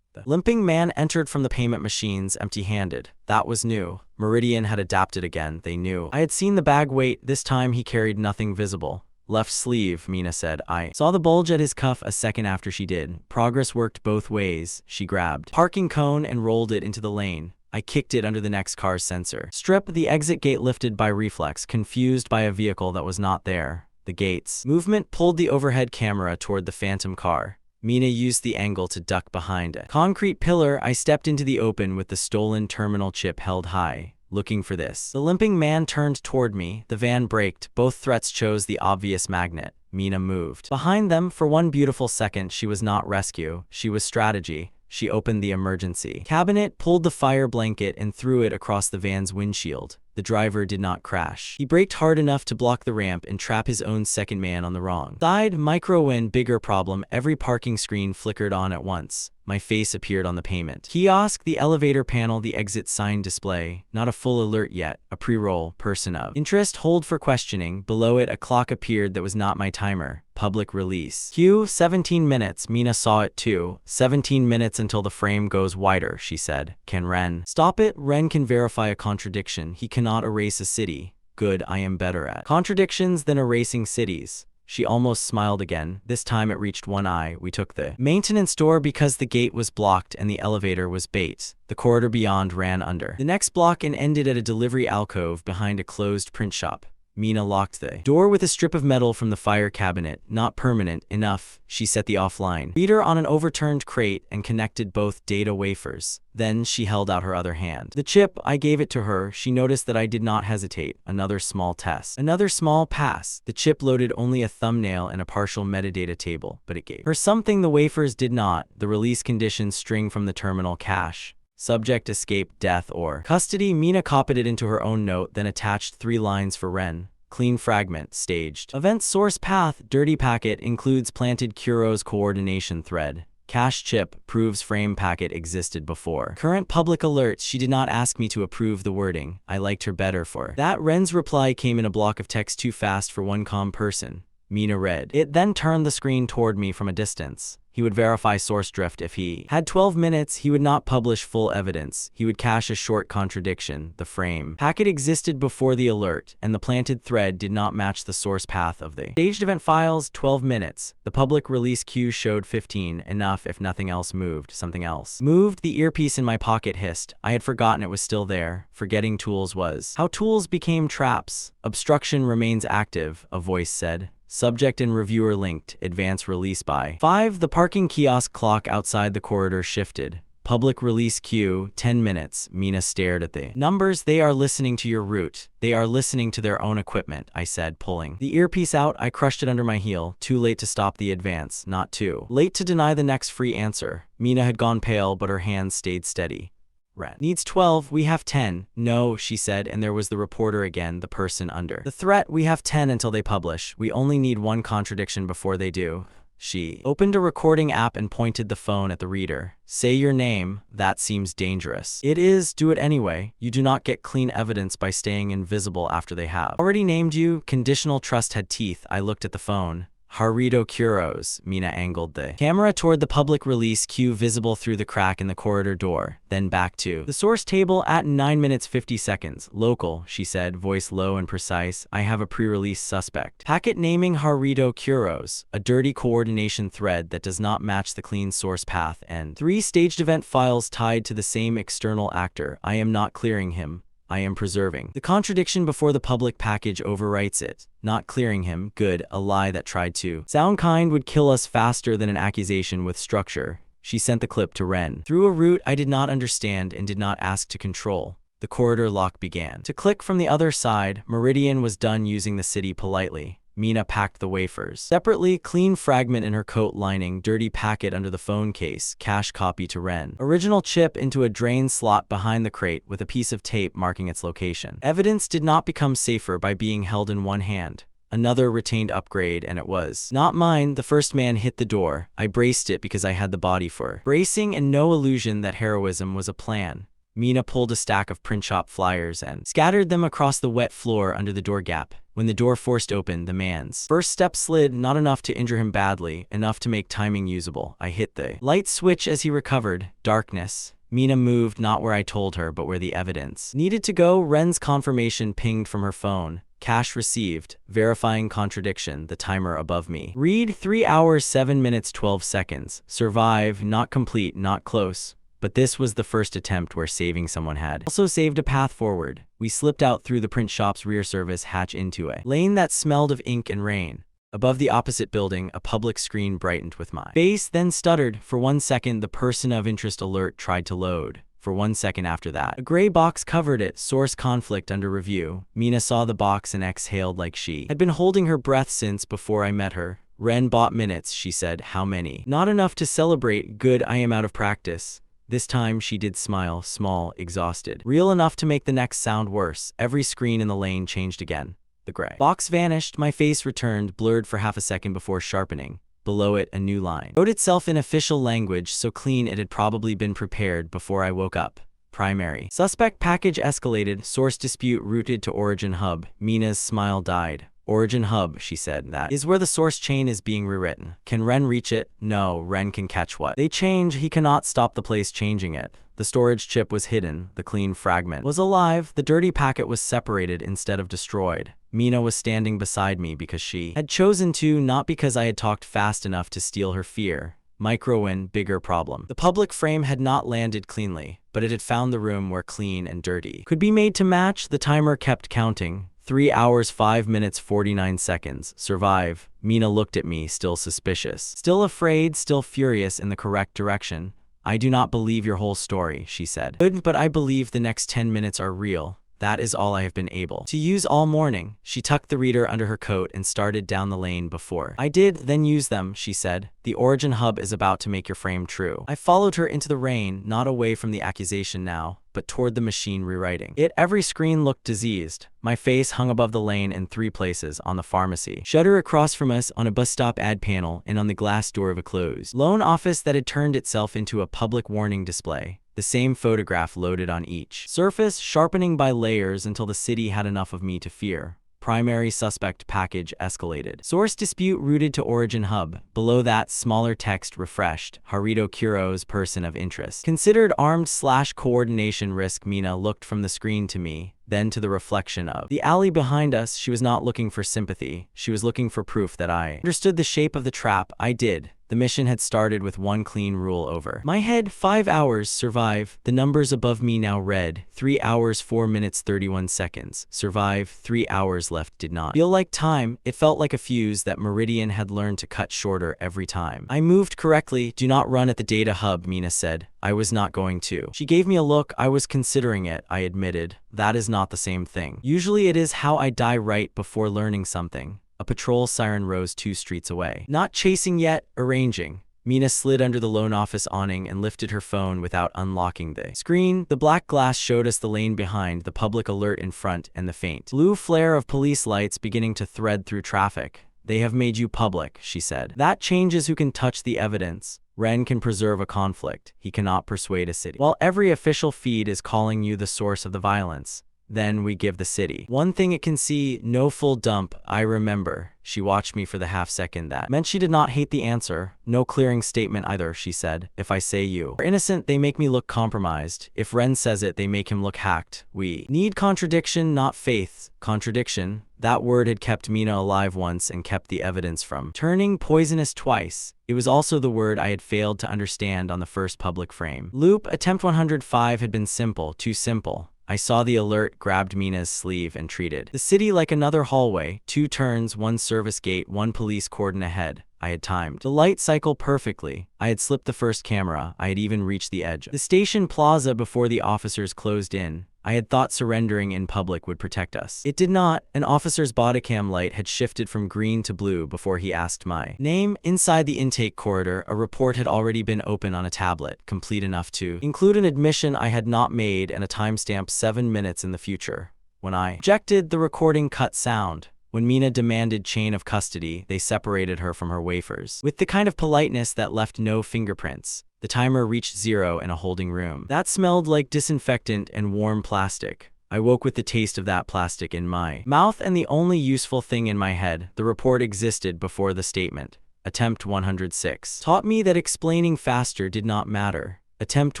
The limping man entered from the payment machines empty-handed. That was new. Meridian had adapted again, they knew. I had seen the bag weight. This time he carried nothing visible. Left sleeve, Mina said. I saw the bulge at his cuff a second after she did. Progress worked both ways. She grabbed parking cone and rolled it into the lane. I kicked it under the next car's sensor. Strip, the exit gate lifted by reflex, confused by a vehicle that was not there. The gate's movement pulled the overhead camera toward the phantom car. Mina used the angle to duck behind a concrete pillar. I stepped into the open with the stolen terminal chip held high, looking for this. The limping man turned toward me. The van braked. Both threats chose the obvious magnet. Mina moved behind them. For one beautiful second, she was not rescue. She was strategy. She opened the emergency cabinet, pulled the fire blanket, and threw it across the van's windshield. The driver did not crash. He braked hard enough to block the ramp and trap his own second man on the wrong side. Micro-win, bigger problem. Every parking screen flickered on at once. My face appeared on the payment kiosk, the elevator panel, the exit sign display. Not a full alert yet. A pre-roll. Person of interest. Hold for questioning. Below it, a clock appeared that was not my timer. Public release. Q. 17 minutes. Mina saw it too. 17 minutes until the frame goes wider, she said. Can Ren stop it? Ren can verify a contradiction. He cannot erase a city. Good, I am better at contradictions than erasing cities. She almost smiled again. This time it reached one eye. We took the maintenance door because the gate was blocked and the elevator was bait. The corridor beyond ran under the next block and ended at a delivery alcove behind a closed print shop. Mina locked the door with a strip of metal from the fire cabinet. Not permanent enough. She set the offline reader on an overturned crate and connected both data wafers. Then she held out her other hand. The chip, I gave it to her. She noticed that I did not hesitate. Another small test. Another small pass. The chip loaded only a thumbnail and a partial metadata table, but it gave her something the wafers did not. The release conditions string from the terminal cache. Subject escape, death, or custody. Mina copied it into her own note, then attached 3 lines for Ren. Clean fragment, staged. Event source path, dirty packet, includes planted Kurose coordination thread. Cache chip, proves frame packet existed before. Current public alerts. She did not ask me to approve the wording. I liked her better for that. Ren's reply came in a block of text too fast for one calm person. Mina read it, then turned the screen toward me from a distance. He would verify source drift if he had 12 minutes. He would not publish full evidence. He would cache a short contradiction. The frame packet existed before the alert, and the planted thread did not match the source path of the staged event files. 12 minutes. The public release queue showed 15. Enough if nothing else moved. Something else moved. The earpiece in my pocket hissed. I had forgotten it was still there. Forgetting tools was how tools became traps. Obstruction remains active, a voice said. Subject and reviewer linked. Advance release by 5. The parking kiosk clock outside the corridor shifted. Public release queue, 10 minutes. Mina stared at the numbers. They are listening to your route. They are listening to their own equipment, I said, pulling the earpiece out. I crushed it under my heel. Too late to stop the advance, not too late to deny the next free answer. Mina had gone pale, but her hands stayed steady. Ren needs 12, we have 10. No, she said, and there was the reporter again, the person under the threat. We have 10 until they publish. We only need one contradiction before they do. She opened a recording app and pointed the phone at the reader. Say your name. That seems dangerous. It is. Do it anyway. You do not get clean evidence by staying invisible after they have already named you. Conditional trust had teeth. I looked at the phone. Harito Kurose. Mina angled the camera toward the public release queue visible through the crack in the corridor door, then back to the source table at 9 minutes 50 seconds. Local, she said, voice low and precise. I have a pre-release suspect. Packet naming Harito Kurose. A dirty coordination thread that does not match the clean source path, and 3 staged event files tied to the same external actor. I am not clearing him. I am preserving the contradiction before the public package overwrites it. Not clearing him. Good. A lie that tried to sound kind would kill us faster than an accusation with structure. She sent the clip to Ren through a route I did not understand and did not ask to control. The corridor lock began to click from the other side. Meridian was done using the city politely. Mina packed the wafers separately. Clean fragment in her coat lining. Dirty packet under the phone case. Cache copy to Ren. Original chip into a drain slot behind the crate with a piece of tape marking its location. Evidence did not become safer by being held in one hand. another retained upgrade, and it was not mine. The first man hit the door. I braced it because I had the body for bracing and no illusion that heroism was a plan. Mina pulled a stack of print shop flyers and scattered them across the wet floor under the door gap. When the door forced open, the man's first step slid, not enough to injure him badly, enough to make timing usable. I hit the light switch as he recovered. Darkness. Mina moved not where I told her, but where the evidence needed to go. Ren's confirmation pinged from her phone. Cash received. Verifying contradiction. The timer above me. Read 3 hours 7 minutes 12 seconds. Survive. Not complete, not close. But this was the first attempt where saving someone had also saved a path forward. We slipped out through the print shop's rear service hatch into a lane that smelled of ink and rain. Above the opposite building, a public screen brightened with my face, then stuttered. For 1 second, the person of interest alert tried to load. For 1 second after that, a gray box covered it. Source conflict under review. Mina saw the box and exhaled like she had been holding her breath since before I met her. Ren bought minutes, she said. How many? Not enough to celebrate. Good, I am out of practice. This time she did smile, small, exhausted. Real enough to make the next sound worse. Every screen in the lane changed again. The gray box vanished. My face returned, blurred for half a second before sharpening. Below it, a new line wrote itself in official language, so clean it had probably been prepared before I woke up. Primary suspect package escalated. Source dispute routed to Origin Hub. Mina's smile died. Origin Hub, she said. That is where the source chain is being rewritten. Can Ren reach it? No, Ren can catch what they change. He cannot stop the place changing it. The storage chip was hidden. The clean fragment was alive. The dirty packet was separated instead of destroyed. Mina was standing beside me because she had chosen to, not because I had talked fast enough to steal her fear. Micro-win, bigger problem. The public frame had not landed cleanly, but it had found the room where clean and dirty could be made to match. The timer kept counting. 3 hours 5 minutes 49 seconds. Survive. Mina looked at me, still suspicious, still afraid, still furious in the correct direction. I do not believe your whole story, she said. Good, but I believe the next 10 minutes are real. That is all I have been able to use all morning. She tucked the reader under her coat and started down the lane before I did, then use them, she said. The Origin Hub is about to make your frame true. I followed her into the rain, not away from the accusation now, but toward the machine rewriting it. Every screen looked diseased. My face hung above the lane in 3 places: on the pharmacy shutter across from us, on a bus stop ad panel, and on the glass door of a closed loan office that had turned itself into a public warning display. The same photograph loaded on each surface, sharpening by layers until the city had enough of me to fear. Primary suspect package escalated. Source dispute routed to Origin Hub. Below that, smaller text refreshed. Harito Kurose, person of interest. Considered armed/coordination risk. Mina looked from the screen to me, then to the reflection of the alley behind us. She was not looking for sympathy. She was looking for proof that I understood the shape of the trap. I did. The mission had started with one clean rule over my head. 5 hours. Survive. The numbers above me now read 3 hours 4 minutes 31 seconds. Survive. 3 hours left. Did not feel like time. It felt like a fuse that Meridian had learned to cut shorter every time I moved correctly. Do not run at the data hub, Mina said. I was not going to. She gave me a look. I was considering it, I admitted. That is not the same thing. Usually it is how I die right before learning something. A patrol siren rose 2 streets away. Not chasing yet, arranging. Mina slid under the loan office awning and lifted her phone without unlocking the screen. The black glass showed us the lane behind, the public alert in front, and the faint blue flare of police lights beginning to thread through traffic. They have made you public, she said. That changes who can touch the evidence. Ren can preserve a conflict. He cannot persuade a city. While every official feed is calling you the source of the violence, then we give the city one thing it can see. No full dump. I remember. She watched me for the half second that meant she did not hate the answer. No clearing statement either, she said. If I say you are innocent, they make me look compromised. If Ren says it, they make him look hacked. We need contradiction, not faith. Contradiction. That word had kept Mina alive once and kept the evidence from turning poisonous twice. It was also the word I had failed to understand on the first public frame. Loop. Attempt 105 had been simple, too simple. I saw the alert, grabbed Mina's sleeve, and treated the city like another hallway. 2 turns, 1 service gate, 1 police cordon ahead. I had timed the light cycle perfectly. I had slipped the first camera. I had even reached the edge of the station plaza before the officers closed in. I had thought surrendering in public would protect us. It did not. An officer's bodycam light had shifted from green to blue before he asked my name. Inside the intake corridor, a report had already been open on a tablet, complete enough to include an admission I had not made and a timestamp 7 minutes in the future. When I ejected, the recording cut sound. When Mina demanded chain of custody, they separated her from her wafers. With the kind of politeness that left no fingerprints. The timer reached 0 in a holding room. That smelled like disinfectant and warm plastic. I woke with the taste of that plastic in my mouth and the only useful thing in my head, the report existed before the statement. Attempt 106 taught me that explaining faster did not matter. Attempt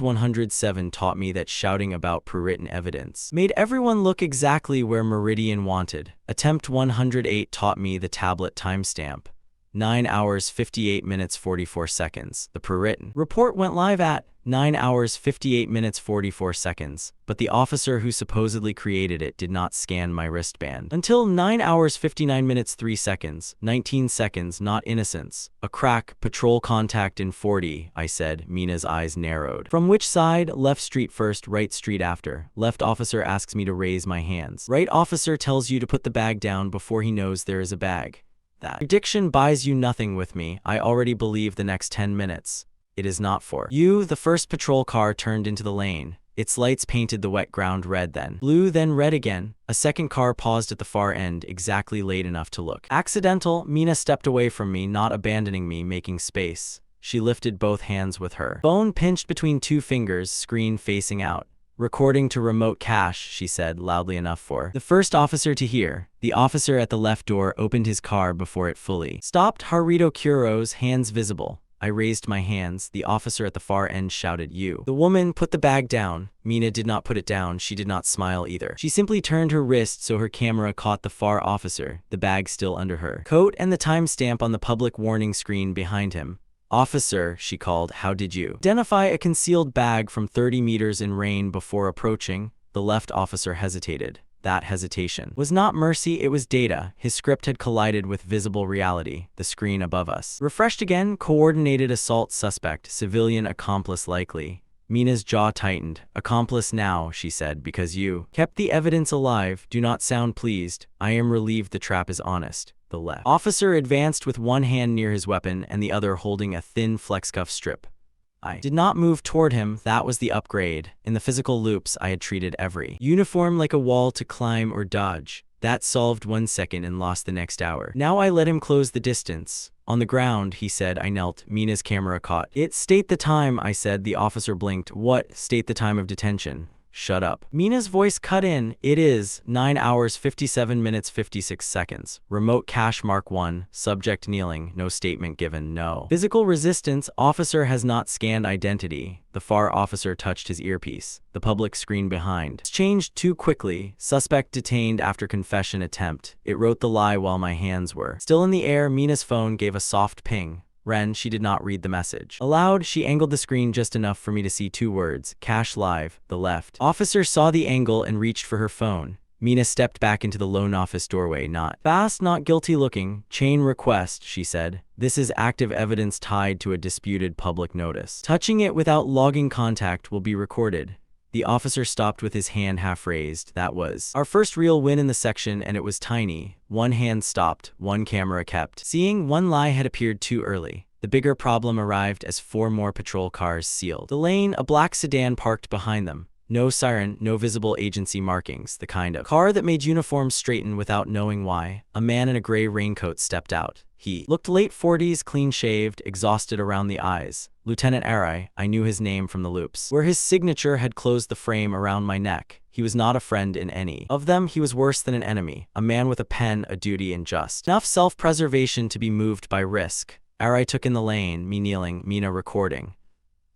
107 taught me that shouting about pre-written evidence made everyone look exactly where Meridian wanted. Attempt 108 taught me the tablet timestamp. 9 hours 58 minutes 44 seconds. The pre-written report went live at 9 hours 58 minutes 44 seconds, but the officer who supposedly created it did not scan my wristband. Until 9 hours 59 minutes 3 seconds, 19 seconds, not innocence. A crack, patrol contact in 40, I said. Mina's eyes narrowed. From which side? Left street first, right street after. Left officer asks me to raise my hands. Right officer tells you to put the bag down before he knows there is a bag. That prediction buys you nothing with me. I already believe the next 10 minutes. It is not for you. The first patrol car turned into the lane. Its lights painted the wet ground red, then blue, then red again. A second car paused at the far end, exactly late enough to look accidental. Mina stepped away from me, not abandoning me, making space. She lifted both hands with her phone pinched between two fingers, screen facing out. Recording to remote cache, she said, loudly enough for the first officer to hear. The officer at the left door opened his car before it fully stopped. Harito Kurose, hands visible. I raised my hands. The officer at the far end shouted, "You." The woman put the bag down. Mina did not put it down. She did not smile either. She simply turned her wrist so her camera caught the far officer, the bag still under her coat and the timestamp on the public warning screen behind him. "Officer," she called, "how did you identify a concealed bag from 30 meters in rain before approaching?" The left officer hesitated. That hesitation was not mercy, it was data. His script had collided with visible reality, the screen above us. Refreshed again, coordinated assault suspect, civilian accomplice likely. Mina's jaw tightened. "Accomplice now," she said, "because you kept the evidence alive. Do not sound pleased. I am relieved the trap is honest." The left officer advanced with one hand near his weapon and the other holding a thin flexcuff strip. I did not move toward him. That was the upgrade. In the physical loops, I had treated every uniform like a wall to climb or dodge. That solved 1 second and lost the next hour. Now I let him close the distance. "On the ground," he said. I knelt. Mina's camera caught it. "State the time," I said. The officer blinked. "What? State the time of detention." "Shut up." Mina's voice cut in. "It is 9 hours 57 minutes 56 seconds. Remote cache mark 1. Subject kneeling. No statement given. No physical resistance. Officer has not scanned identity." The far officer touched his earpiece. The public screen behind changed too quickly. Suspect detained after confession attempt. It wrote the lie while my hands were still in the air. Mina's phone gave a soft ping. Ren, she did not read the message. Aloud, she angled the screen just enough for me to see 2 words. Cache live. The left officer saw the angle and reached for her phone. Mina stepped back into the lone office doorway. "Not fast, not guilty looking. Chain request," she said. "This is active evidence tied to a disputed public notice. Touching it without logging contact will be recorded." The officer stopped with his hand half raised. That was our first real win in the section, and it was tiny. One hand stopped, one camera kept. Seeing one lie had appeared too early. The bigger problem arrived as 4 more patrol cars sealed the lane, a black sedan parked behind them. No siren, no visible agency markings, the kind of car that made uniforms straighten without knowing why. A man in a gray raincoat stepped out. He looked late 40s, clean-shaved, exhausted around the eyes. Lieutenant Arai, I knew his name from the loops, where his signature had closed the frame around my neck. He was not a friend in any of them. He was worse than an enemy. A man with a pen, a duty, and just enough self-preservation to be moved by risk. Arai took in the lane, me kneeling, Mina recording.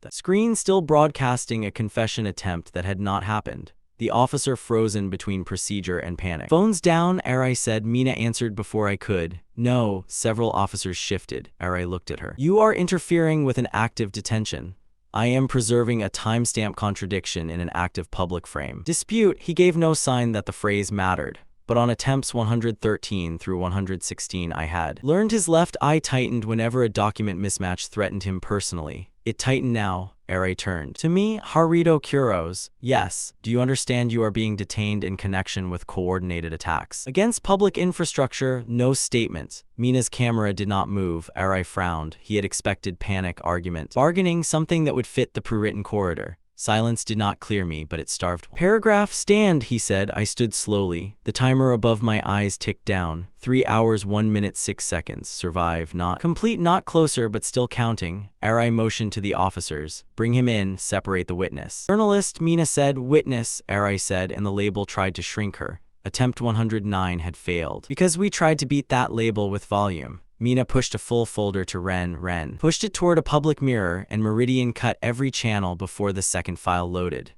The screen still broadcasting a confession attempt that had not happened. The officer frozen between procedure and panic. "Phones down," Arai said. Mina answered before I could. "No." Several officers shifted. Arai looked at her. "You are interfering with an active detention." "I am preserving a timestamp contradiction in an active public frame dispute." He gave no sign that the phrase mattered. But on attempts 113 through 116 I had learned his left eye tightened whenever a document mismatch threatened him personally. It tightened now. Arai turned to me. "Harito Kurose, yes. Do you understand you are being detained in connection with coordinated attacks against public infrastructure?" No statement. Mina's camera did not move. Arai frowned. He had expected panic, argument, bargaining, something that would fit the pre-written corridor. Silence did not clear me, but it starved. Paragraph stand, he said. I stood slowly. The timer above my eyes ticked down. 3 hours, 1 minute, 6 seconds. Survive, not complete, not closer, but still counting. I motioned to the officers. Bring him in, separate the witness. Journalist, Mina said. Witness, I said, and the label tried to shrink her. Attempt 109 had failed. Because we tried to beat that label with volume. Mina pushed a full folder to Ren pushed it toward a public mirror, and Meridian cut every channel before the second file loaded.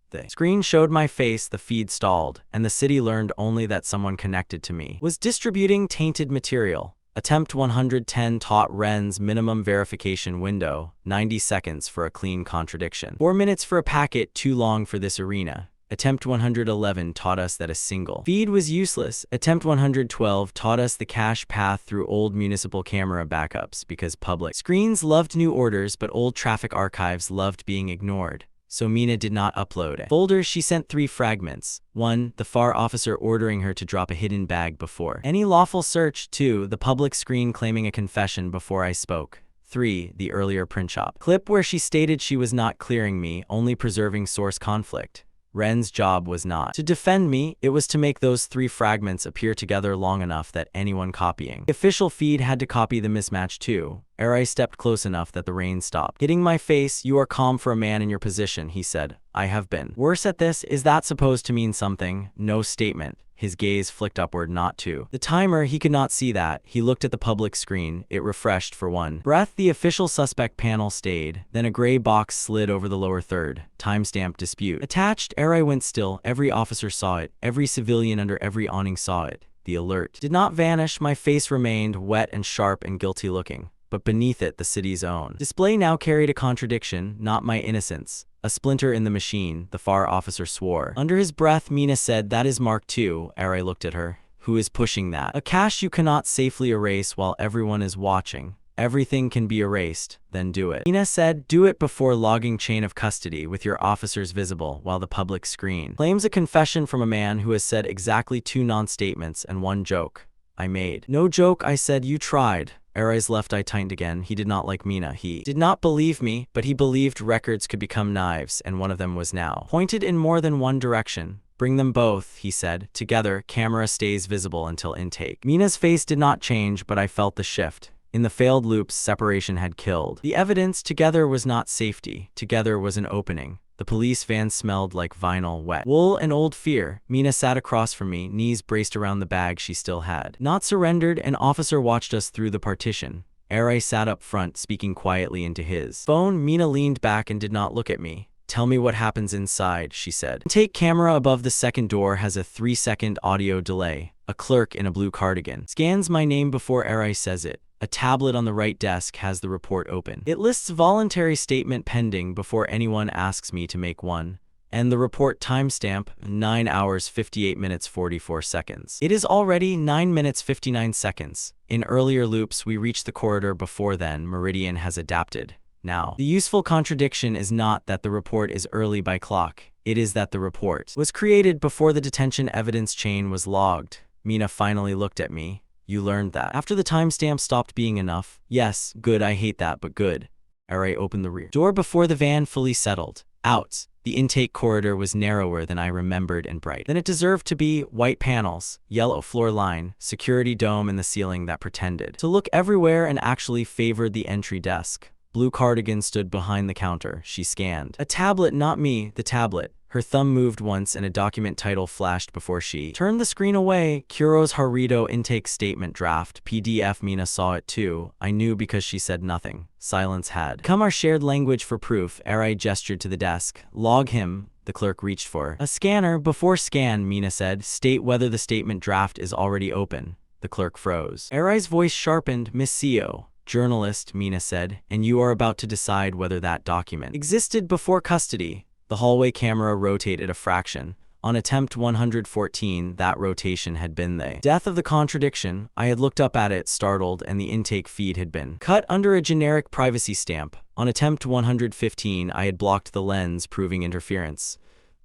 The screen showed my face, the feed stalled, and the city learned only that someone connected to me was distributing tainted material. Attempt 110 taught Ren's minimum verification window, 90 seconds for a clean contradiction. 4 minutes for a packet, too long for this arena. Attempt 111 taught us that a single feed was useless. Attempt 112 taught us the cache path through old municipal camera backups because public screens loved new orders but old traffic archives loved being ignored. So Mina did not upload a folder. She sent 3 fragments. 1. The FAR officer ordering her to drop a hidden bag before any lawful search. 2. The public screen claiming a confession before I spoke. 3. The earlier print shop clip where she stated she was not clearing me, only preserving source conflict. Ren's job was not to defend me, it was to make those 3 fragments appear together long enough that anyone copying the official feed had to copy the mismatch too. I stepped close enough that the rain stopped hitting my face. You are calm for a man in your position, he said. I have been worse at this. Is that supposed to mean something? No statement. His gaze flicked upward, not to the timer. He could not see that. He looked at the public screen. It refreshed for 1 breath. The official suspect panel stayed. Then a gray box slid over the lower third. Timestamp dispute attached. I went still. Every officer saw it. Every civilian under every awning saw it. The alert did not vanish. My face remained wet and sharp and guilty looking. But beneath it, the city's own display now carried a contradiction, not my innocence. A splinter in the machine, the FAR officer swore. Under his breath, Mina said, that is Mark II. I looked at her. Who is pushing that? A cache you cannot safely erase while everyone is watching. Everything can be erased, then do it. Mina said, do it before logging chain of custody with your officers visible while the public screen claims a confession from a man who has said exactly 2 non-statements and 1 joke. I made no joke. I said, you tried. Arai's left eye tightened again. He did not like Mina. He did not believe me, but he believed records could become knives, and one of them was now pointed in more than one direction. Bring them both, he said. Together, camera stays visible until intake. Mina's face did not change, but I felt the shift. In the failed loops, separation had killed. The evidence together was not safety. Together was an opening. The police van smelled like vinyl, wet wool, and old fear. Mina sat across from me, knees braced around the bag she still had not surrendered. An officer watched us through the partition. Arai sat up front, speaking quietly into his phone. Mina leaned back and did not look at me. Tell me what happens inside, she said. Intake camera above the second door has a 3-second audio delay. A clerk in a blue cardigan scans my name before Arai says it. A tablet on the right desk has the report open. It lists voluntary statement pending before anyone asks me to make one. And the report timestamp, 9 hours 58 minutes 44 seconds. It is already 9 minutes 59 seconds. In earlier loops, we reached the corridor before then. Meridian has adapted. Now, the useful contradiction is not that the report is early by clock. It is that the report was created before the detention evidence chain was logged. Mina finally looked at me. You learned that after the timestamp stopped being enough? Yes, good. I hate that, but good. Arai opened the rear door before the van fully settled. Out. The intake corridor was narrower than I remembered and bright than it deserved to be. White panels, yellow floor line, security dome in the ceiling that pretended to look everywhere and actually favored the entry desk. Blue cardigan stood behind the counter. She scanned a tablet, not me, the tablet. Her thumb moved once and a document title flashed before she turned the screen away. Kuro's Harito intake statement draft PDF. Mina saw it too. I knew because she said nothing. Silence had come our shared language for proof. Arai gestured to the desk. Log him. The clerk reached for a scanner. Before scan, Mina said, state whether the statement draft is already open. The clerk froze. Arai's voice sharpened. Miss CEO. Journalist, Mina said, and you are about to decide whether that document existed before custody. The hallway camera rotated a fraction. On attempt 114, that rotation had been the death of the contradiction. I had looked up at it, startled, and the intake feed had been cut under a generic privacy stamp. On attempt 115, I had blocked the lens, proving interference.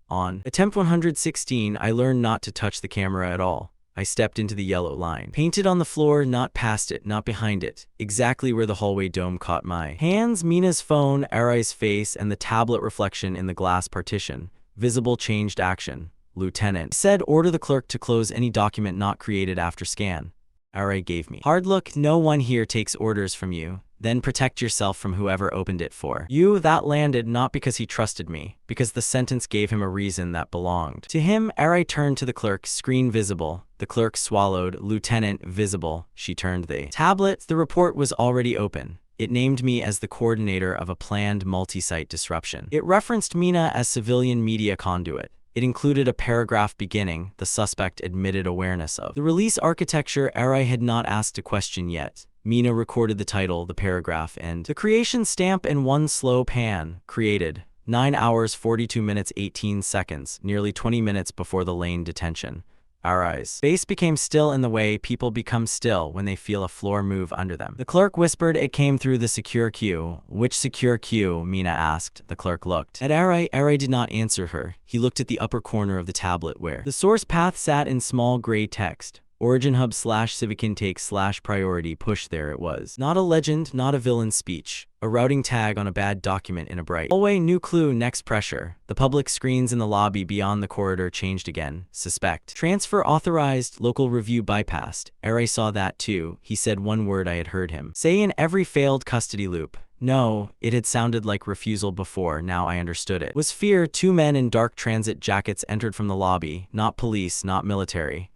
On attempt 116, I learned not to touch the camera at all. I stepped into the yellow line. Painted on the floor, not past it, not behind it. Exactly where the hallway dome caught my hands, Mina's phone, Arai's face, and the tablet reflection in the glass partition. Visible changed action. Lieutenant said, order the clerk to close any document not created after scan. Arai gave me hard look. No one here takes orders from you. Then protect yourself from whoever opened it for you. That landed not because he trusted me, because the sentence gave him a reason that belonged to him. Arai turned to the clerk, screen visible. The clerk swallowed. Lieutenant visible. She turned the tablet. The report was already open. It named me as the coordinator of a planned multi-site disruption. It referenced Mina as civilian media conduit. It included a paragraph beginning, the suspect admitted awareness of the release architecture. Arai had not asked a question yet. Mina recorded the title, the paragraph, and the creation stamp in one slow pan. Created. 9 hours 42 minutes 18 seconds, nearly 20 minutes before the lane detention. Arai's face became still in the way people become still when they feel a floor move under them. The clerk whispered it came through the secure queue. Which secure queue? Mina asked. The clerk looked at Arai. Arai did not answer her. He looked at the upper corner of the tablet where the source path sat in small gray text. Origin hub / civic intake / priority push. There it was. Not a legend, not a villain speech. A routing tag on a bad document in a bright hallway. New clue. Next pressure. The public screens in the lobby beyond the corridor changed again. Suspect. Transfer authorized. Local review bypassed. Arai saw that too. He said one word I had heard him say in every failed custody loop. No, it had sounded like refusal before. Now I understood it. Was fear. 2 men in dark transit jackets entered from the lobby. Not police, not military.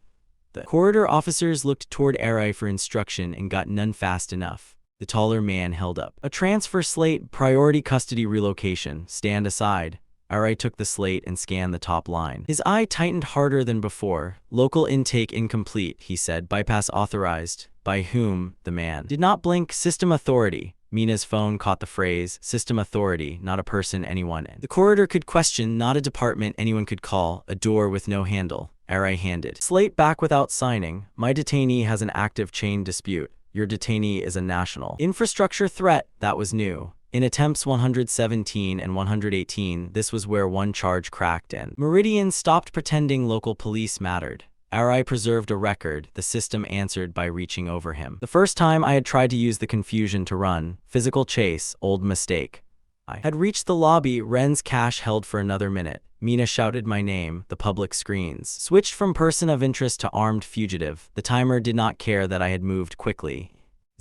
The corridor officers looked toward Arai for instruction and got none fast enough. The taller man held up a transfer slate. Priority custody relocation. Stand aside. Arai took the slate and scanned the top line. His eye tightened harder than before. Local intake incomplete, he said. Bypass authorized. By whom? The man did not blink. System authority. Mina's phone caught the phrase, system authority, not a person anyone in the corridor could question, not a department anyone could call, a door with no handle. Arai handed slate back without signing. My detainee has an active chain dispute. Your detainee is a national infrastructure threat. That was new. In attempts 117 and 118, this was where one charge cracked and Meridian stopped pretending local police mattered. Arai preserved a record. The system answered by reaching over him. The first time I had tried to use the confusion to run. Physical chase. Old mistake. I had reached the lobby. Ren's cache held for another minute. Mina shouted my name. The public screens switched from person of interest to armed fugitive. The timer did not care that I had moved quickly.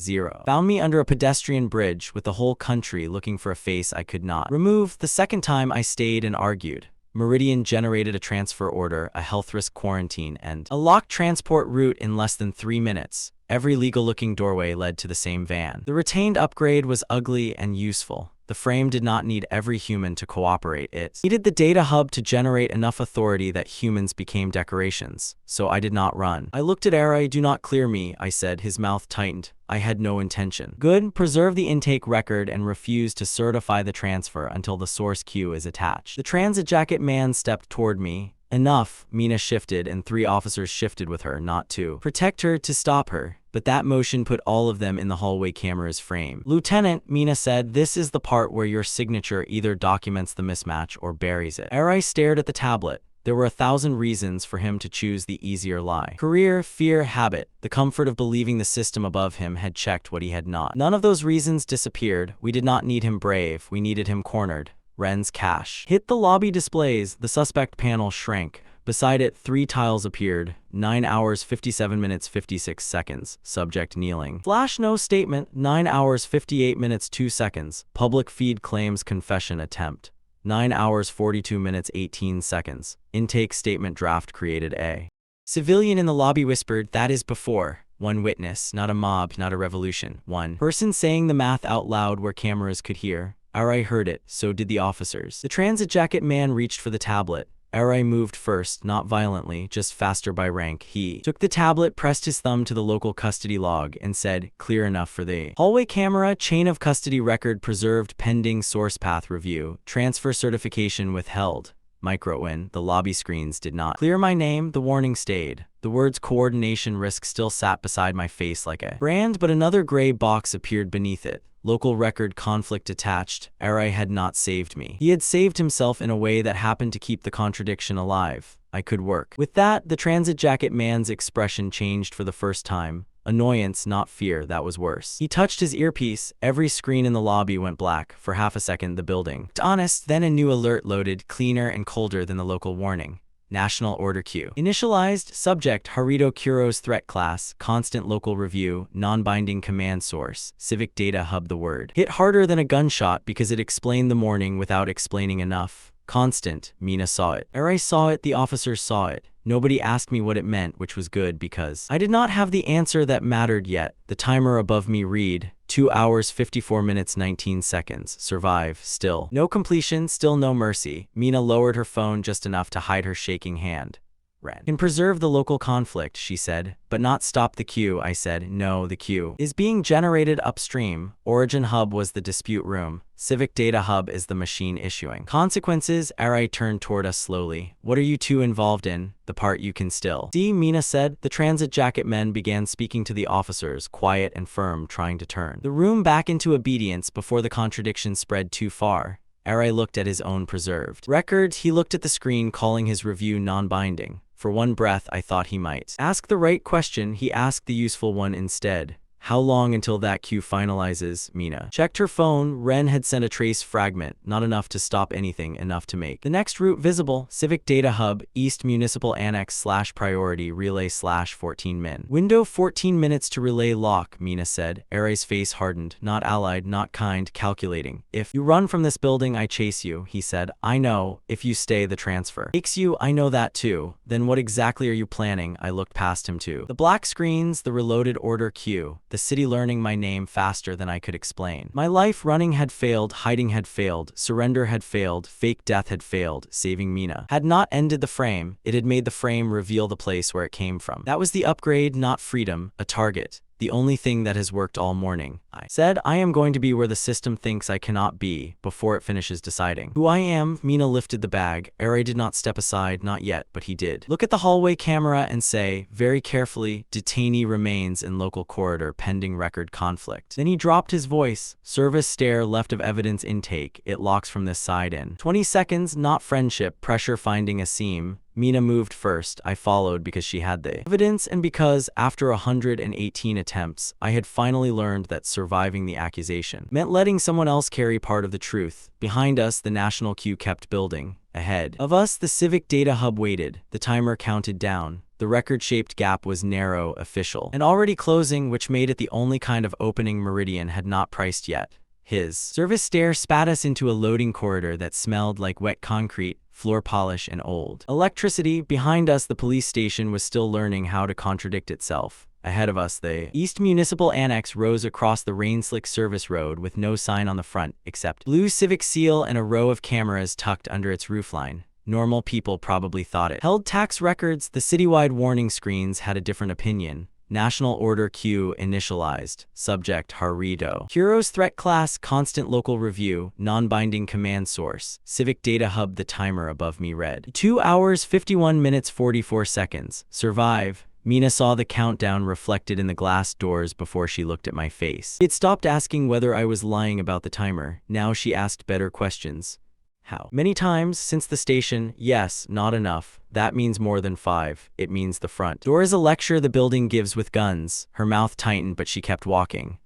0. Found me under a pedestrian bridge with the whole country looking for a face I could not remove. The second time I stayed and argued. Meridian generated a transfer order, a health risk quarantine, and a locked transport route in less than 3 minutes. Every legal-looking doorway led to the same van. The retained upgrade was ugly and useful. The frame did not need every human to cooperate. It needed the data hub to generate enough authority that humans became decorations. So I did not run. I looked at Arai. Do not clear me, I said. His mouth tightened. I had no intention. Good. Preserve the intake record and refuse to certify the transfer until the source queue is attached. The transit jacket man stepped toward me. Enough. Mina shifted and 3 officers shifted with her, not to protect her, to stop her. But that motion put all of them in the hallway camera's frame. Lieutenant, Mina said, this is the part where your signature either documents the mismatch or buries it. Arai stared at the tablet. There were 1,000 reasons for him to choose the easier lie. Career, fear, habit. The comfort of believing the system above him had checked what he had not. None of those reasons disappeared. We did not need him brave. We needed him cornered. Ren's cache hit the lobby displays. The suspect panel shrank. Beside it, 3 tiles appeared. 9 hours 57 minutes 56 seconds. Subject kneeling. Flash no statement. 9 hours 58 minutes 2 seconds. Public feed claims confession attempt. 9 hours 42 minutes 18 seconds. Intake statement draft created. A civilian in the lobby whispered, that is before. 1 witness, not a mob, not a revolution. 1 person saying the math out loud where cameras could hear. Arai heard it, so did the officers. The transit jacket man reached for the tablet. Arai moved first, not violently, just faster by rank. He took the tablet, pressed his thumb to the local custody log, and said, clear enough for the hallway camera. Chain of custody record preserved pending source path review. Transfer certification withheld. Micro-win, the lobby screens did not clear my name, the warning stayed. The words coordination risk still sat beside my face like a brand, but another gray box appeared beneath it. Local record conflict attached. Arai had not saved me. He had saved himself in a way that happened to keep the contradiction alive. I could work. With that, the transit jacket man's expression changed for the first time. Annoyance, not fear, that was worse. He touched his earpiece. Every screen in the lobby went black. For half a second, the building. Honest, then a new alert loaded, cleaner and colder than the local warning. National Order Q. Initialized, subject, Harito Kurose threat class, constant local review, non-binding command source, civic data hub. The word hit harder than a gunshot because it explained the morning without explaining enough. Constant, Mina saw it. Arai saw it, the officers saw it. Nobody asked me what it meant, which was good because I did not have the answer that mattered yet. The timer above me read, 2 hours 54 minutes 19 seconds. Survive, still. No completion, still no mercy. Mina lowered her phone just enough to hide her shaking hand. Ren can preserve the local conflict, she said, but not stop the queue. I said, no, the queue is being generated upstream. Origin hub was the dispute room. Civic data hub is the machine issuing consequences. Arai turned toward us slowly. What are you two involved in? The part you can still see, Mina said. The transit jacket men began speaking to the officers, quiet and firm, trying to turn the room back into obedience before the contradiction spread too far. Arai looked at his own preserved record. He looked at the screen, calling his review non-binding. For one breath, I thought he might ask the right question. He asked the useful one instead. How long until that queue finalizes? Mina checked her phone. Ren had sent a trace fragment, not enough to stop anything, enough to make the next route visible. Civic Data Hub, East Municipal Annex / Priority Relay / 14 min. Window 14 minutes to relay lock, Mina said. Arai's face hardened. Not allied, not kind, calculating. If you run from this building, I chase you, he said. I know. If you stay, the transfer takes you. I know that too. Then what exactly are you planning? I looked past him too. The black screens, the reloaded order queue. The city learning my name faster than I could explain. My life running had failed, hiding had failed, surrender had failed, fake death had failed, saving Mina had not ended the frame, it had made the frame reveal the place where it came from. That was the upgrade, not freedom, a target. The only thing that has worked all morning. I said, I am going to be where the system thinks I cannot be, before it finishes deciding who I am. Mina lifted the bag. Arai did not step aside, not yet, but he did. Look at the hallway camera and say, very carefully, detainee remains in local corridor pending record conflict. Then he dropped his voice. Service stair left of evidence intake. It locks from this side in 20 seconds, not friendship, pressure finding a seam. Mina moved first. I followed because she had the evidence and because, after 118 attempts, I had finally learned that surviving the accusation meant letting someone else carry part of the truth. Behind us, the national queue kept building. Ahead of us, the civic data hub waited. The timer counted down. The record-shaped gap was narrow, official, and already closing, which made it the only kind of opening Meridian had not priced yet. His service stair spat us into a loading corridor that smelled like wet concrete, floor polish, and old electricity. Behind us, the police station was still learning how to contradict itself. Ahead of us, the East Municipal Annex rose across the rain-slick service road with no sign on the front, except blue civic seal and a row of cameras tucked under its roofline. Normal people probably thought it held tax records. The citywide warning screens had a different opinion. National Order Q initialized. Subject Harito Kurose threat class, constant local review, non-binding command source. Civic data hub. The timer above me read 2 hours 51 minutes 44 seconds. Survive. Mina saw the countdown reflected in the glass doors before she looked at my face. She had stopped asking whether I was lying about the timer. Now she asked better questions. How many times since the station? Yes, not enough. That means more than 5. It means the front door is a lecture the building gives with guns. Her mouth tightened, but she kept walking.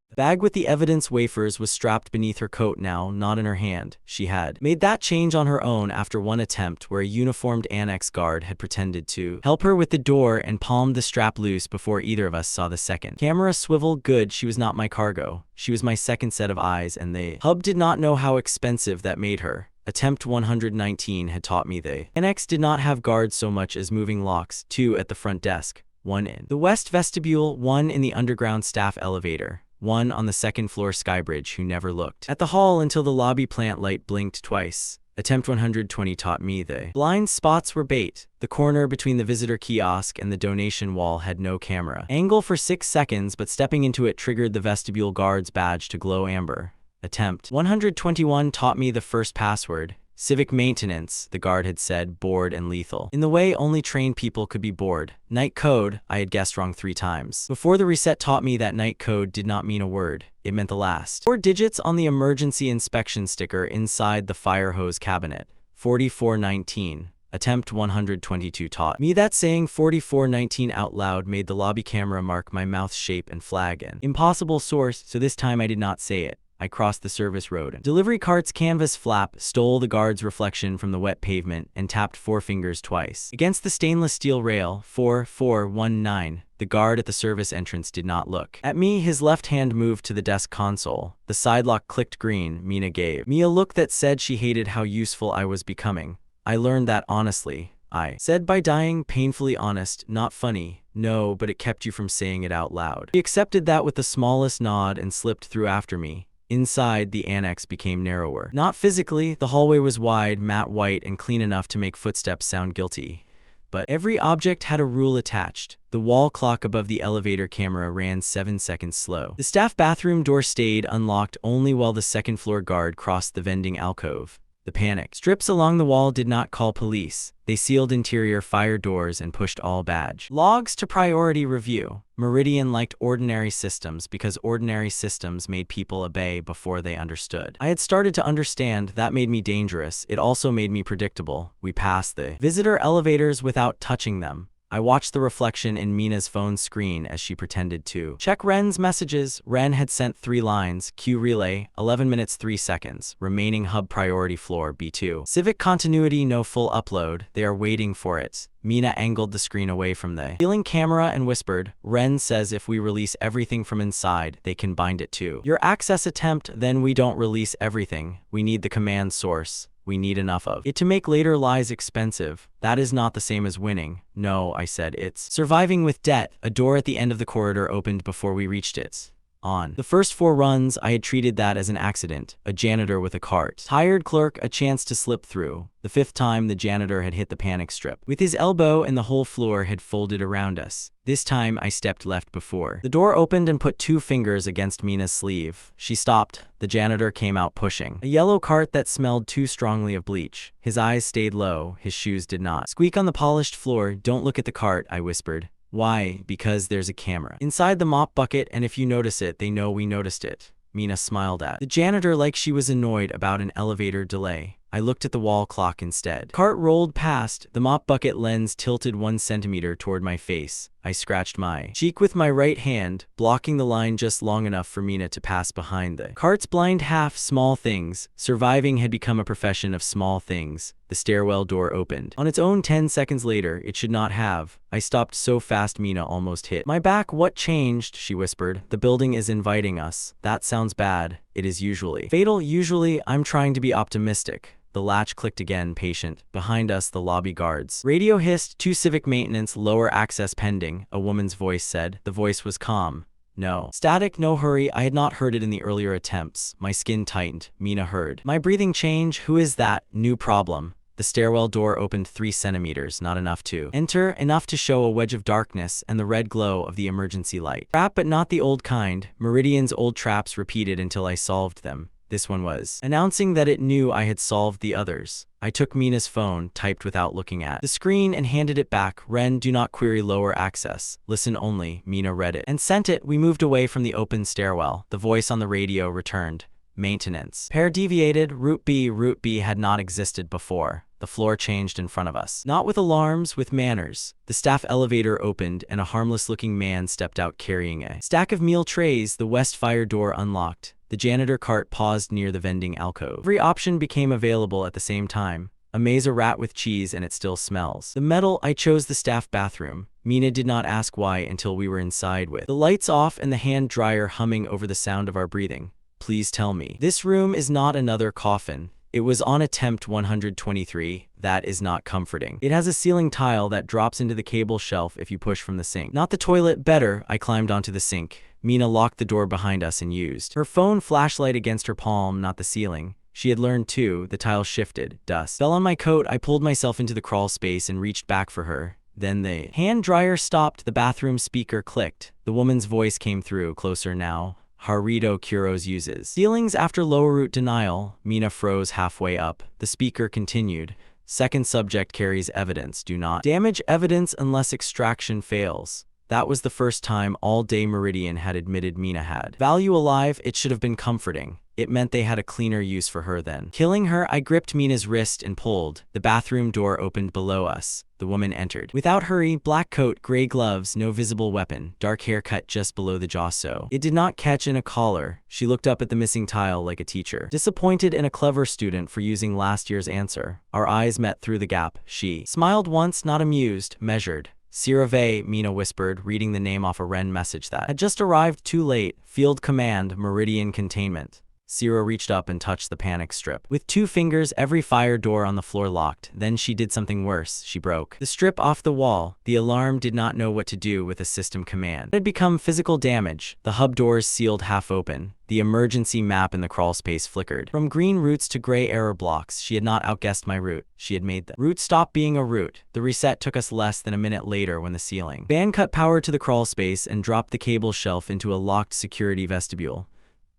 The bag with the evidence wafers was strapped beneath her coat now, not in her hand. She had made that change on her own after one attempt where a uniformed annex guard had pretended to help her with the door and palmed the strap loose before either of us saw the second camera swivel. Good, she was not my cargo. She was my second set of eyes, and the hub did not know how expensive that made her. Attempt 119 had taught me the annex did not have guards so much as moving locks, 2 at the front desk, 1 in the west vestibule, 1 in the underground staff elevator, 1 on the second floor skybridge who never looked at the hall until the lobby plant light blinked twice. Attempt 120 taught me the blind spots were bait. The corner between the visitor kiosk and the donation wall had no camera angle for 6 seconds, but stepping into it triggered the vestibule guard's badge to glow amber. Attempt 121 taught me the first password. Civic maintenance, the guard had said, bored and lethal. In the way only trained people could be bored. Night code, I had guessed wrong 3 times. Before the reset taught me that night code did not mean a word. It meant the last 4 digits on the emergency inspection sticker inside the fire hose cabinet. 4419. Attempt 122 taught me that saying 4419 out loud made the lobby camera mark my mouth's shape and flag an impossible source, so this time I did not say it. I crossed the service road. Delivery cart's canvas flap stole the guard's reflection from the wet pavement and tapped 4 fingers twice. Against the stainless steel rail, 4419, the guard at the service entrance did not look at me. His left hand moved to the desk console. The side lock clicked green. Mina gave me a look that said she hated how useful I was becoming. I learned that honestly, I said, by dying, painfully honest, not funny. No, but it kept you from saying it out loud. He accepted that with the smallest nod and slipped through after me. Inside, the annex became narrower. Not physically, the hallway was wide, matte white, and clean enough to make footsteps sound guilty. But every object had a rule attached. The wall clock above the elevator camera ran 7 seconds slow. The staff bathroom door stayed unlocked only while the second-floor guard crossed the vending alcove. The panic strips along the wall did not call police. They sealed interior fire doors and pushed all badge logs to priority review. Meridian liked ordinary systems because ordinary systems made people obey before they understood. I had started to understand. That made me dangerous. It also made me predictable. We passed the visitor elevators without touching them. I watched the reflection in Mina's phone screen as she pretended to check Ren's messages. Ren had sent 3 lines. Q relay, 11 minutes 3 seconds. Remaining hub priority floor B2. Civic continuity, no full upload. They are waiting for it. Mina angled the screen away from the ceiling camera and whispered, Ren says if we release everything from inside, they can bind it to your access attempt. Then we don't release everything. We need the command source. We need enough of it to make later lies expensive. That is not the same as winning. No, I said, it's surviving with debt. A door at the end of the corridor opened before we reached it. On the first 4 runs, I had treated that as an accident. A janitor with a cart. Tired clerk, a chance to slip through. The 5th time, the janitor had hit the panic strip with his elbow and the whole floor had folded around us. This time, I stepped left before the door opened and put 2 fingers against Mina's sleeve. She stopped. The janitor came out pushing a yellow cart that smelled too strongly of bleach. His eyes stayed low. His shoes did not squeak on the polished floor. Don't look at the cart, I whispered. Why? Because there's a camera inside the mop bucket, and if you notice it, they know we noticed it. Mina smiled at the janitor like she was annoyed about an elevator delay. I looked at the wall clock instead. Cart rolled past. The mop bucket lens tilted 1 centimeter toward my face. I scratched my cheek with my right hand, blocking the line just long enough for Mina to pass behind the cart's blind half. Small things. Surviving had become a profession of small things. The stairwell door opened on its own 10 seconds later. It should not have. I stopped so fast Mina almost hit my back. What changed? She whispered. The building is inviting us. That sounds bad. It is usually fatal. Usually, I'm trying to be optimistic. The latch clicked again, patient. Behind us, the lobby guards. Radio hissed, 2 civic maintenance, lower access pending, a woman's voice said. The voice was calm. No. Static, no hurry. I had not heard it in the earlier attempts. My skin tightened. Mina heard my breathing change. Who is that? New problem. The stairwell door opened 3 centimeters, not enough to enter, enough to show a wedge of darkness and the red glow of the emergency light. Trap, but not the old kind. Meridian's old traps repeated until I solved them. This one was announcing that it knew I had solved the others. I took Mina's phone, typed without looking at the screen, and handed it back. Ren, do not query lower access. Listen only. Mina read it and sent it. We moved away from the open stairwell. The voice on the radio returned. Maintenance. Pair deviated. Route B had not existed before. The floor changed in front of us. Not with alarms, with manners. The staff elevator opened and a harmless-looking man stepped out carrying a stack of meal trays. The west fire door unlocked. The janitor cart paused near the vending alcove. Every option became available at the same time. Amaze a rat with cheese and it still smells. The metal. I chose the staff bathroom. Mina did not ask why until we were inside with the lights off and the hand dryer humming over the sound of our breathing. Please tell me this room is not another coffin. It was on attempt 123. That is not comforting. It has a ceiling tile that drops into the cable shelf if you push from the sink. Not the toilet. Better. I climbed onto the sink. Mina locked the door behind us and used her phone flashlight against her palm, not the ceiling. She had learned too. The tile shifted. Dust fell on my coat. I pulled myself into the crawl space and reached back for her. Then the hand dryer stopped. The bathroom speaker clicked. The woman's voice came through, closer now. Harito Kurose uses. Feelings after lower root denial, Mina froze halfway up. The speaker continued. Second subject carries evidence. Do not damage evidence unless extraction fails. That was the first time all-day Meridian had admitted Mina had value alive. It should have been comforting. It meant they had a cleaner use for her then. Killing her, I gripped Mina's wrist and pulled. The bathroom door opened below us. The woman entered. Without hurry, black coat, gray gloves, no visible weapon, dark hair cut just below the jaw so it did not catch in a collar. She looked up at the missing tile like a teacher, disappointed in a clever student for using last year's answer. Our eyes met through the gap. She smiled once, not amused, measured. Sirave, Mina whispered, reading the name off a Ren message that had just arrived too late. Field command, Meridian containment. Sira reached up and touched the panic strip. With 2 fingers, every fire door on the floor locked. Then she did something worse. She broke the strip off the wall. The alarm did not know what to do with a system command. It had become physical damage. The hub doors sealed half open. The emergency map in the crawl space flickered. From green roots to gray error blocks, she had not outguessed my route. She had made the route stop being a route. The reset took us less than a minute later when the ceiling fan cut power to the crawl space and dropped the cable shelf into a locked security vestibule.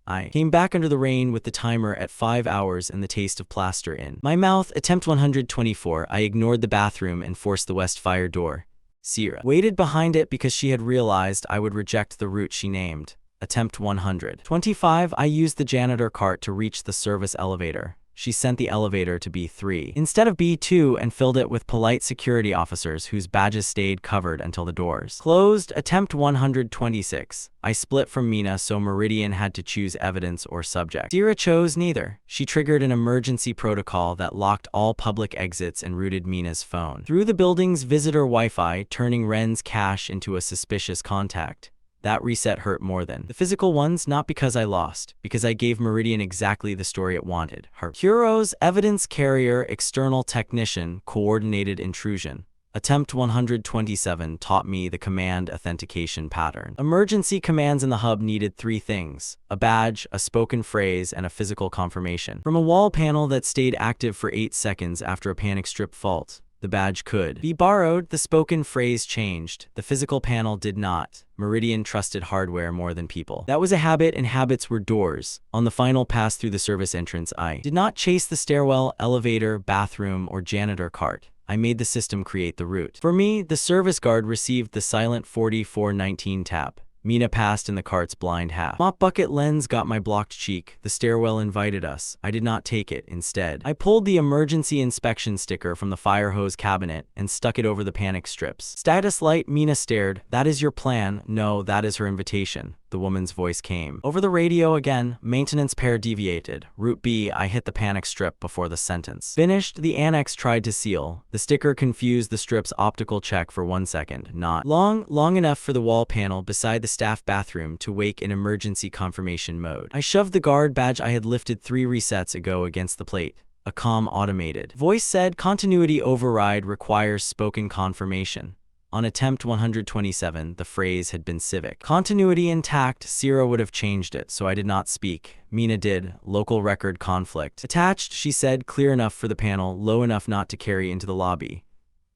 I came back under the rain with the timer at 5 hours and the taste of plaster in my mouth. Attempt 124. I ignored the bathroom and forced the west fire door. Sira waited behind it because she had realized I would reject the route she named. Attempt 125. I used the janitor cart to reach the service elevator. She sent the elevator to B3 instead of B2 and filled it with polite security officers whose badges stayed covered until the doors closed. Attempt 126. I split from Mina, so Meridian had to choose evidence or subject. Sira chose neither. She triggered an emergency protocol that locked all public exits and routed Mina's phone through the building's visitor Wi-Fi, turning Ren's cache into a suspicious contact. That reset hurt more than the physical ones, not because I lost, because I gave Meridian exactly the story it wanted. Her Kurose, evidence carrier, external technician, coordinated intrusion. Attempt 127 taught me the command authentication pattern. Emergency commands in the hub needed 3 things: a badge, a spoken phrase, and a physical confirmation. From a wall panel that stayed active for 8 seconds after a panic strip fault. The badge could be borrowed, the spoken phrase changed, the physical panel did not. Meridian trusted hardware more than people. That was a habit, and habits were doors. On the final pass through the service entrance, I did not chase the stairwell, elevator, bathroom, or janitor cart. I made the system create the route. For me, the service guard received the silent 4419 tap. Mina passed in the cart's blind half. Mop bucket lens got my blocked cheek. The stairwell invited us. I did not take it. Instead, I pulled the emergency inspection sticker from the fire hose cabinet and stuck it over the panic strips. Status light. Mina stared. That is your plan? No, that is her invitation. The woman's voice came over the radio again. Maintenance pair deviated. Route B. I hit the panic strip before the sentence finished. The annex tried to seal. The sticker confused the strip's optical check for 1 second. Not long enough for the wall panel beside the staff bathroom to wake in emergency confirmation mode. I shoved the guard badge I had lifted 3 resets ago against the plate. A calm automated voice said, "Continuity override requires spoken confirmation." On attempt 127, the phrase had been civic. Continuity intact. Sira would have changed it, so I did not speak. Mina did. Local record conflict. Attached, she said, clear enough for the panel, low enough not to carry into the lobby.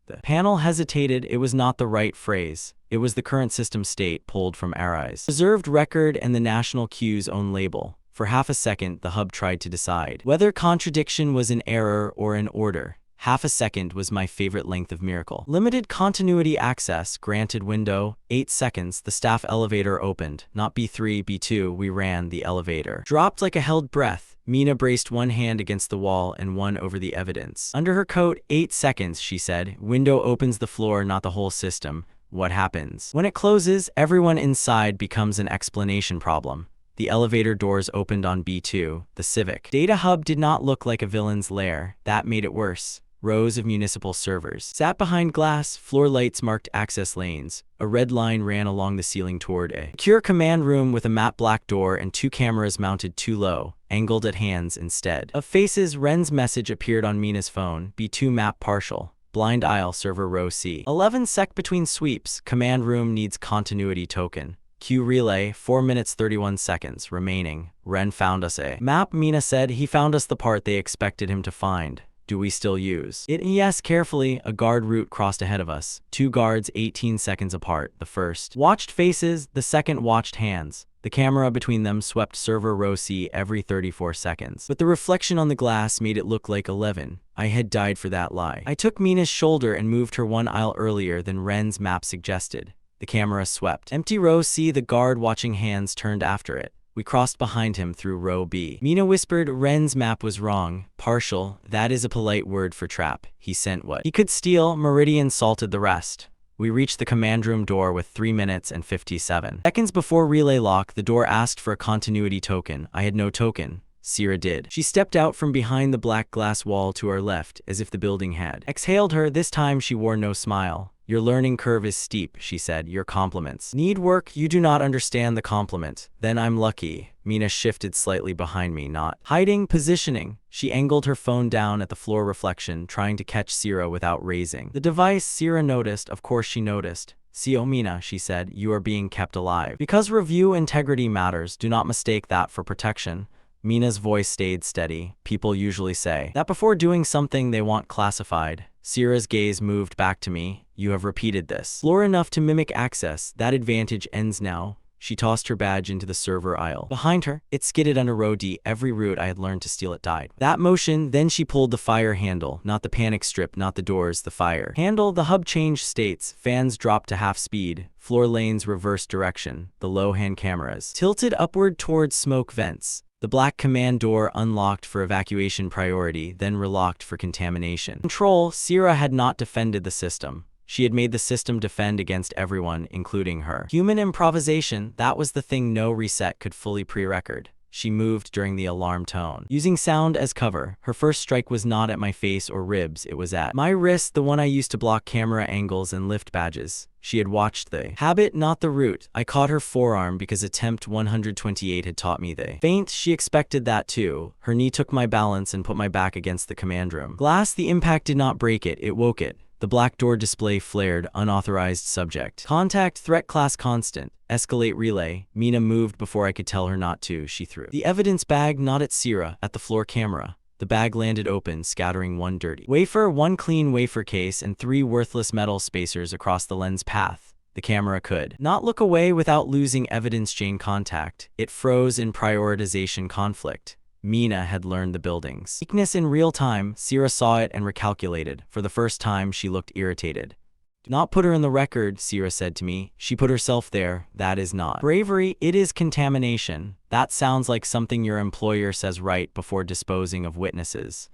The panel hesitated. It was not the right phrase. It was the current system state pulled from Arai's reserved record and the national queue's own label. For half a second, the hub tried to decide whether contradiction was an error or an order. Half a second was my favorite length of miracle. Limited continuity access, granted window, 8 seconds, the staff elevator opened. Not B3, B2, we ran, the elevator dropped like a held breath. Mina braced one hand against the wall and one over the evidence. Under her coat, 8 seconds, she said. Window opens the floor, not the whole system. What happens? When it closes, everyone inside becomes an explanation problem. The elevator doors opened on B2, the Civic Data Hub did not look like a villain's lair. That made it worse. Rows of municipal servers sat behind glass, floor lights marked access lanes. A red line ran along the ceiling toward a secure command room with a matte black door and 2 cameras mounted too low, angled at hands instead of faces. Ren's message appeared on Mina's phone. B2 map partial. Blind aisle server row C. 11 sec between sweeps. Command room needs continuity token. Queue relay, 4 minutes 31 seconds remaining. Ren found us a map. Mina said he found us the part they expected him to find. Do we still use it? Yes, carefully. A guard route crossed ahead of us. 2 guards 18 seconds apart. The first watched faces, the second watched hands. The camera between them swept server row C every 34 seconds. But the reflection on the glass made it look like 11. I had died for that lie. I took Mina's shoulder and moved her one aisle earlier than Ren's map suggested. The camera swept. Empty row C, the guard watching hands turned after it. We crossed behind him through row B. Mina whispered, Ren's map was wrong. Partial, that is a polite word for trap. He sent what he could steal, Meridian salted the rest. We reached the command room door with 3 minutes and 57 seconds before relay lock. The door asked for a continuity token. I had no token. Sierra did. She stepped out from behind the black glass wall to our left, as if the building had exhaled her. This time she wore no smile. Your learning curve is steep, she said. Your compliments need work. You do not understand the compliment. Then I'm lucky. Mina shifted slightly behind me, not hiding, positioning. She angled her phone down at the floor reflection, trying to catch Sierra without raising the device. Sierra noticed. Of course she noticed. "See, Mina," she said, "you are being kept alive. Because review integrity matters, do not mistake that for protection." Mina's voice stayed steady. People usually say that before doing something they want classified. Sierra's gaze moved back to me. You have repeated this lore enough to mimic access. That advantage ends now. She tossed her badge into the server aisle. Behind her, it skidded under row D. Every route I had learned to steal it died. That motion, then she pulled the fire handle. Not the panic strip, not the doors, the fire handle. The hub changed states. Fans dropped to half speed. Floor lanes reversed direction. The low-hand cameras tilted upward towards smoke vents. The black command door unlocked for evacuation priority, then relocked for contamination control. Sierra had not defended the system. She had made the system defend against everyone, including her. Human improvisation, that was the thing no reset could fully pre-record. She moved during the alarm tone, using sound as cover. Her first strike was not at my face or ribs, it was at my wrist, the one I used to block camera angles and lift badges. She had watched the habit, not the route. I caught her forearm because attempt 128 had taught me the feint. She expected that too. Her knee took my balance and put my back against the command room glass. The impact did not break it, it woke it. The black door display flared. Unauthorized subject. Contact threat class constant. Escalate relay. Mina moved before I could tell her not to. She threw the evidence bag, not at Sierra, at the floor camera. The bag landed open, scattering one dirty wafer, one clean wafer case, and 3 worthless metal spacers across the lens path. The camera could not look away without losing evidence chain contact. It froze in prioritization conflict. Mina had learned the building's weakness in real time. Sierra saw it and recalculated. For the first time, she looked irritated. Do not put her in the record, Sierra said to me. She put herself there. That is not bravery, it is contamination. That sounds like something your employer says right before disposing of witnesses.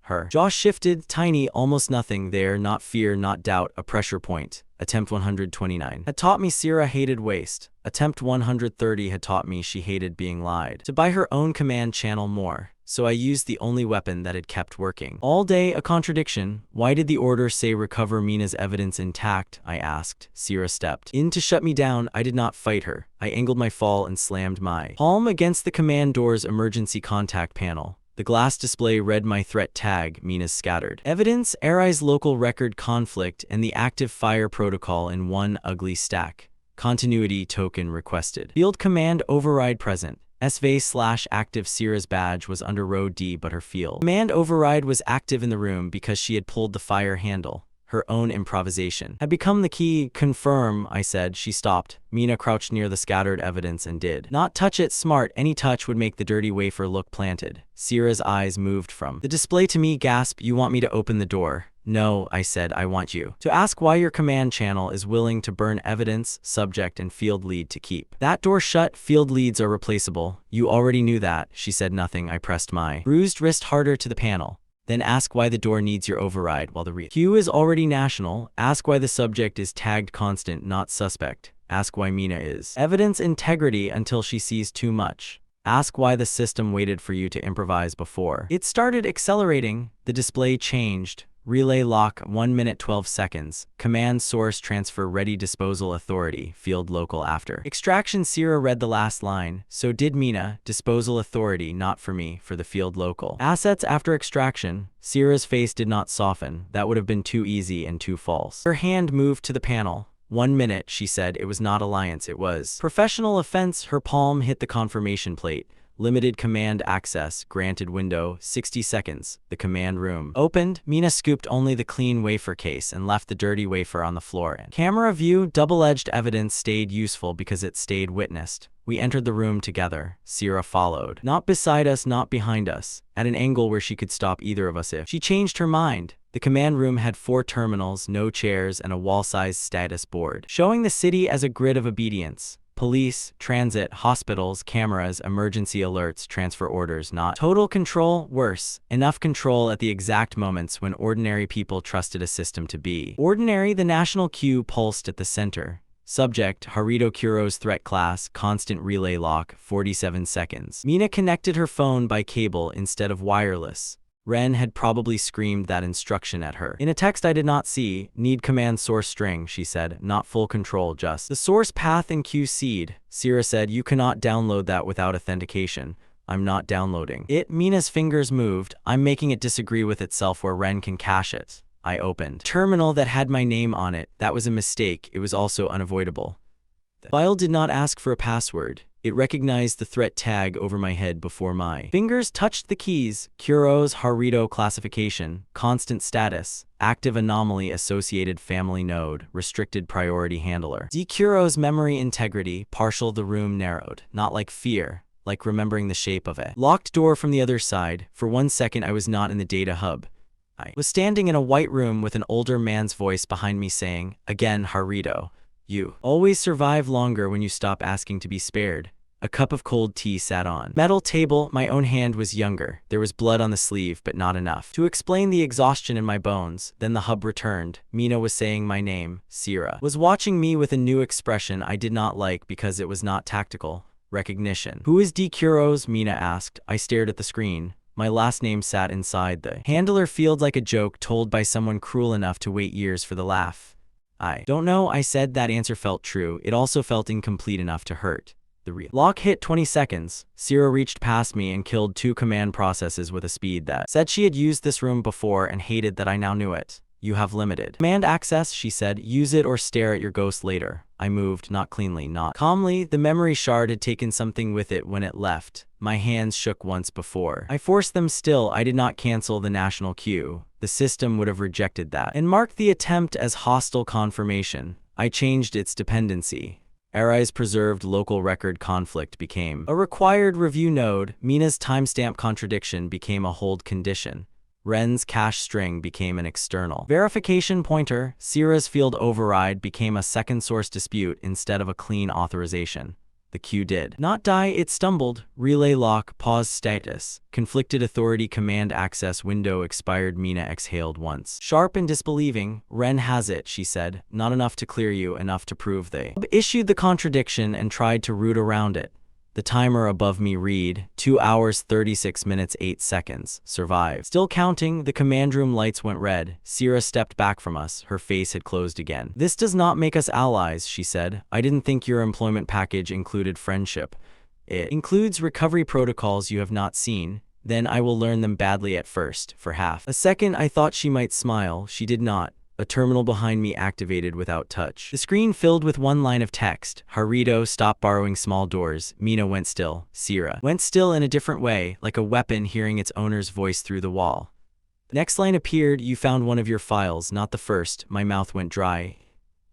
Her jaw shifted, tiny, almost nothing there, not fear, not doubt, a pressure point. Attempt 129 had taught me Sierra hated waste. Attempt 130 had taught me she hated being lied to by her own command channel more. So I used the only weapon that had kept working all day, a contradiction. Why did the order say recover Mina's evidence intact? I asked. Sierra stepped in to shut me down. I did not fight her. I angled my fall and slammed my palm against the command door's emergency contact panel. The glass display read my threat tag, Mina's scattered evidence, Arai's local record conflict, and the active fire protocol in one ugly stack. Continuity token requested. Field command override present. SV/active. Sierra's badge was under row D, but her field command override was active in the room because she had pulled the fire handle. Her own improvisation had become the key. Confirm, I said. She stopped. Mina crouched near the scattered evidence and did not touch it. Smart. Any touch would make the dirty wafer look planted. Sierra's eyes moved from the display to me. Gasp. You want me to open the door? No, I said. I want you to ask why your command channel is willing to burn evidence, subject, and field lead to keep that door shut. Field leads are replaceable. You already knew that. She said nothing. I pressed my bruised wrist harder to the panel. Then ask why the door needs your override while the queue is already national. Ask why the subject is tagged constant, not suspect. Ask why Mina is evidence integrity until she sees too much. Ask why the system waited for you to improvise before it started accelerating. The display changed. Relay lock 1 minute 12 seconds. Command source transfer ready. Disposal authority. Field local after extraction. Sierra read the last line. So did Mina. Disposal authority not for me, for the field local assets after extraction. Sierra's face did not soften. That would have been too easy and too false. Her hand moved to the panel. 1 minute, she said. It was not alliance, it was professional offense. Her palm hit the confirmation plate. Limited command access, granted window, 60 seconds. The command room opened. Mina scooped only the clean wafer case and left the dirty wafer on the floor. And camera view, double-edged evidence stayed useful because it stayed witnessed. We entered the room together. Sierra followed. Not beside us, not behind us, at an angle where she could stop either of us if she changed her mind. The command room had 4 terminals, no chairs, and a wall-sized status board, showing the city as a grid of obedience. Police, transit, hospitals, cameras, emergency alerts, transfer orders, not total control, worse, enough control at the exact moments when ordinary people trusted a system to be ordinary. The national queue pulsed at the center. Subject, Harito Kurose threat class, constant relay lock, 47 seconds. Mina connected her phone by cable instead of wireless. Ren had probably screamed that instruction at her. In a text I did not see, need command source string, she said, not full control, just the source path and queue seed. Sierra said, you cannot download that without authentication. I'm not downloading it. Mina's fingers moved. I'm making it disagree with itself where Ren can cache it. I opened terminal that had my name on it. That was a mistake. It was also unavoidable. The file did not ask for a password. It recognized the threat tag over my head before my fingers touched the keys. Kurose Harito classification, constant status, active anomaly associated family node, restricted priority handler. Kurose memory integrity, partial. The room narrowed, not like fear, like remembering the shape of a locked door from the other side. For 1 second I was not in the data hub. I was standing in a white room with an older man's voice behind me saying, again, Harito. You always survive longer when you stop asking to be spared. A cup of cold tea sat on metal table. My own hand was younger. There was blood on the sleeve, but not enough to explain the exhaustion in my bones. Then the hub returned. Mina was saying my name. Sierra was watching me with a new expression I did not like because it was not tactical. Recognition. Who is Kurose? Mina asked. I stared at the screen. My last name sat inside the handler field like a joke told by someone cruel enough to wait years for the laugh. I don't know, I said. That answer felt true. It also felt incomplete enough to hurt. The real lock hit 20 seconds. Sierra reached past me and killed 2 command processes with a speed that said she had used this room before and hated that I now knew it. You have limited command access, she said. Use it or stare at your ghost later. I moved, not cleanly, not calmly. The memory shard had taken something with it when it left. My hands shook once before I forced them still. I did not cancel the national queue. The system would have rejected that and marked the attempt as hostile confirmation. I changed its dependency. Arai's preserved local record conflict became a required review node. Mina's timestamp contradiction became a hold condition. Ren's cache string became an external verification pointer. Sierra's field override became a second source dispute instead of a clean authorization. The queue did not die, it stumbled. Relay lock, pause status, conflicted authority command access window expired. Mina exhaled once. Sharp and disbelieving. Ren has it, she said. Not enough to clear you, enough to prove they issued the contradiction and tried to root around it. The timer above me read, 2 hours 36 minutes 8 seconds. Survive. Still counting. The command room lights went red. Sierra stepped back from us. Her face had closed again. This does not make us allies, she said. I didn't think your employment package included friendship. It includes recovery protocols you have not seen. Then I will learn them badly at first. For half a second I thought she might smile. She did not. A terminal behind me activated without touch. The screen filled with one line of text. Harito, stop borrowing small doors. Mina went still. Sierra went still in a different way, like a weapon hearing its owner's voice through the wall. The next line appeared, you found one of your files, not the first. My mouth went dry.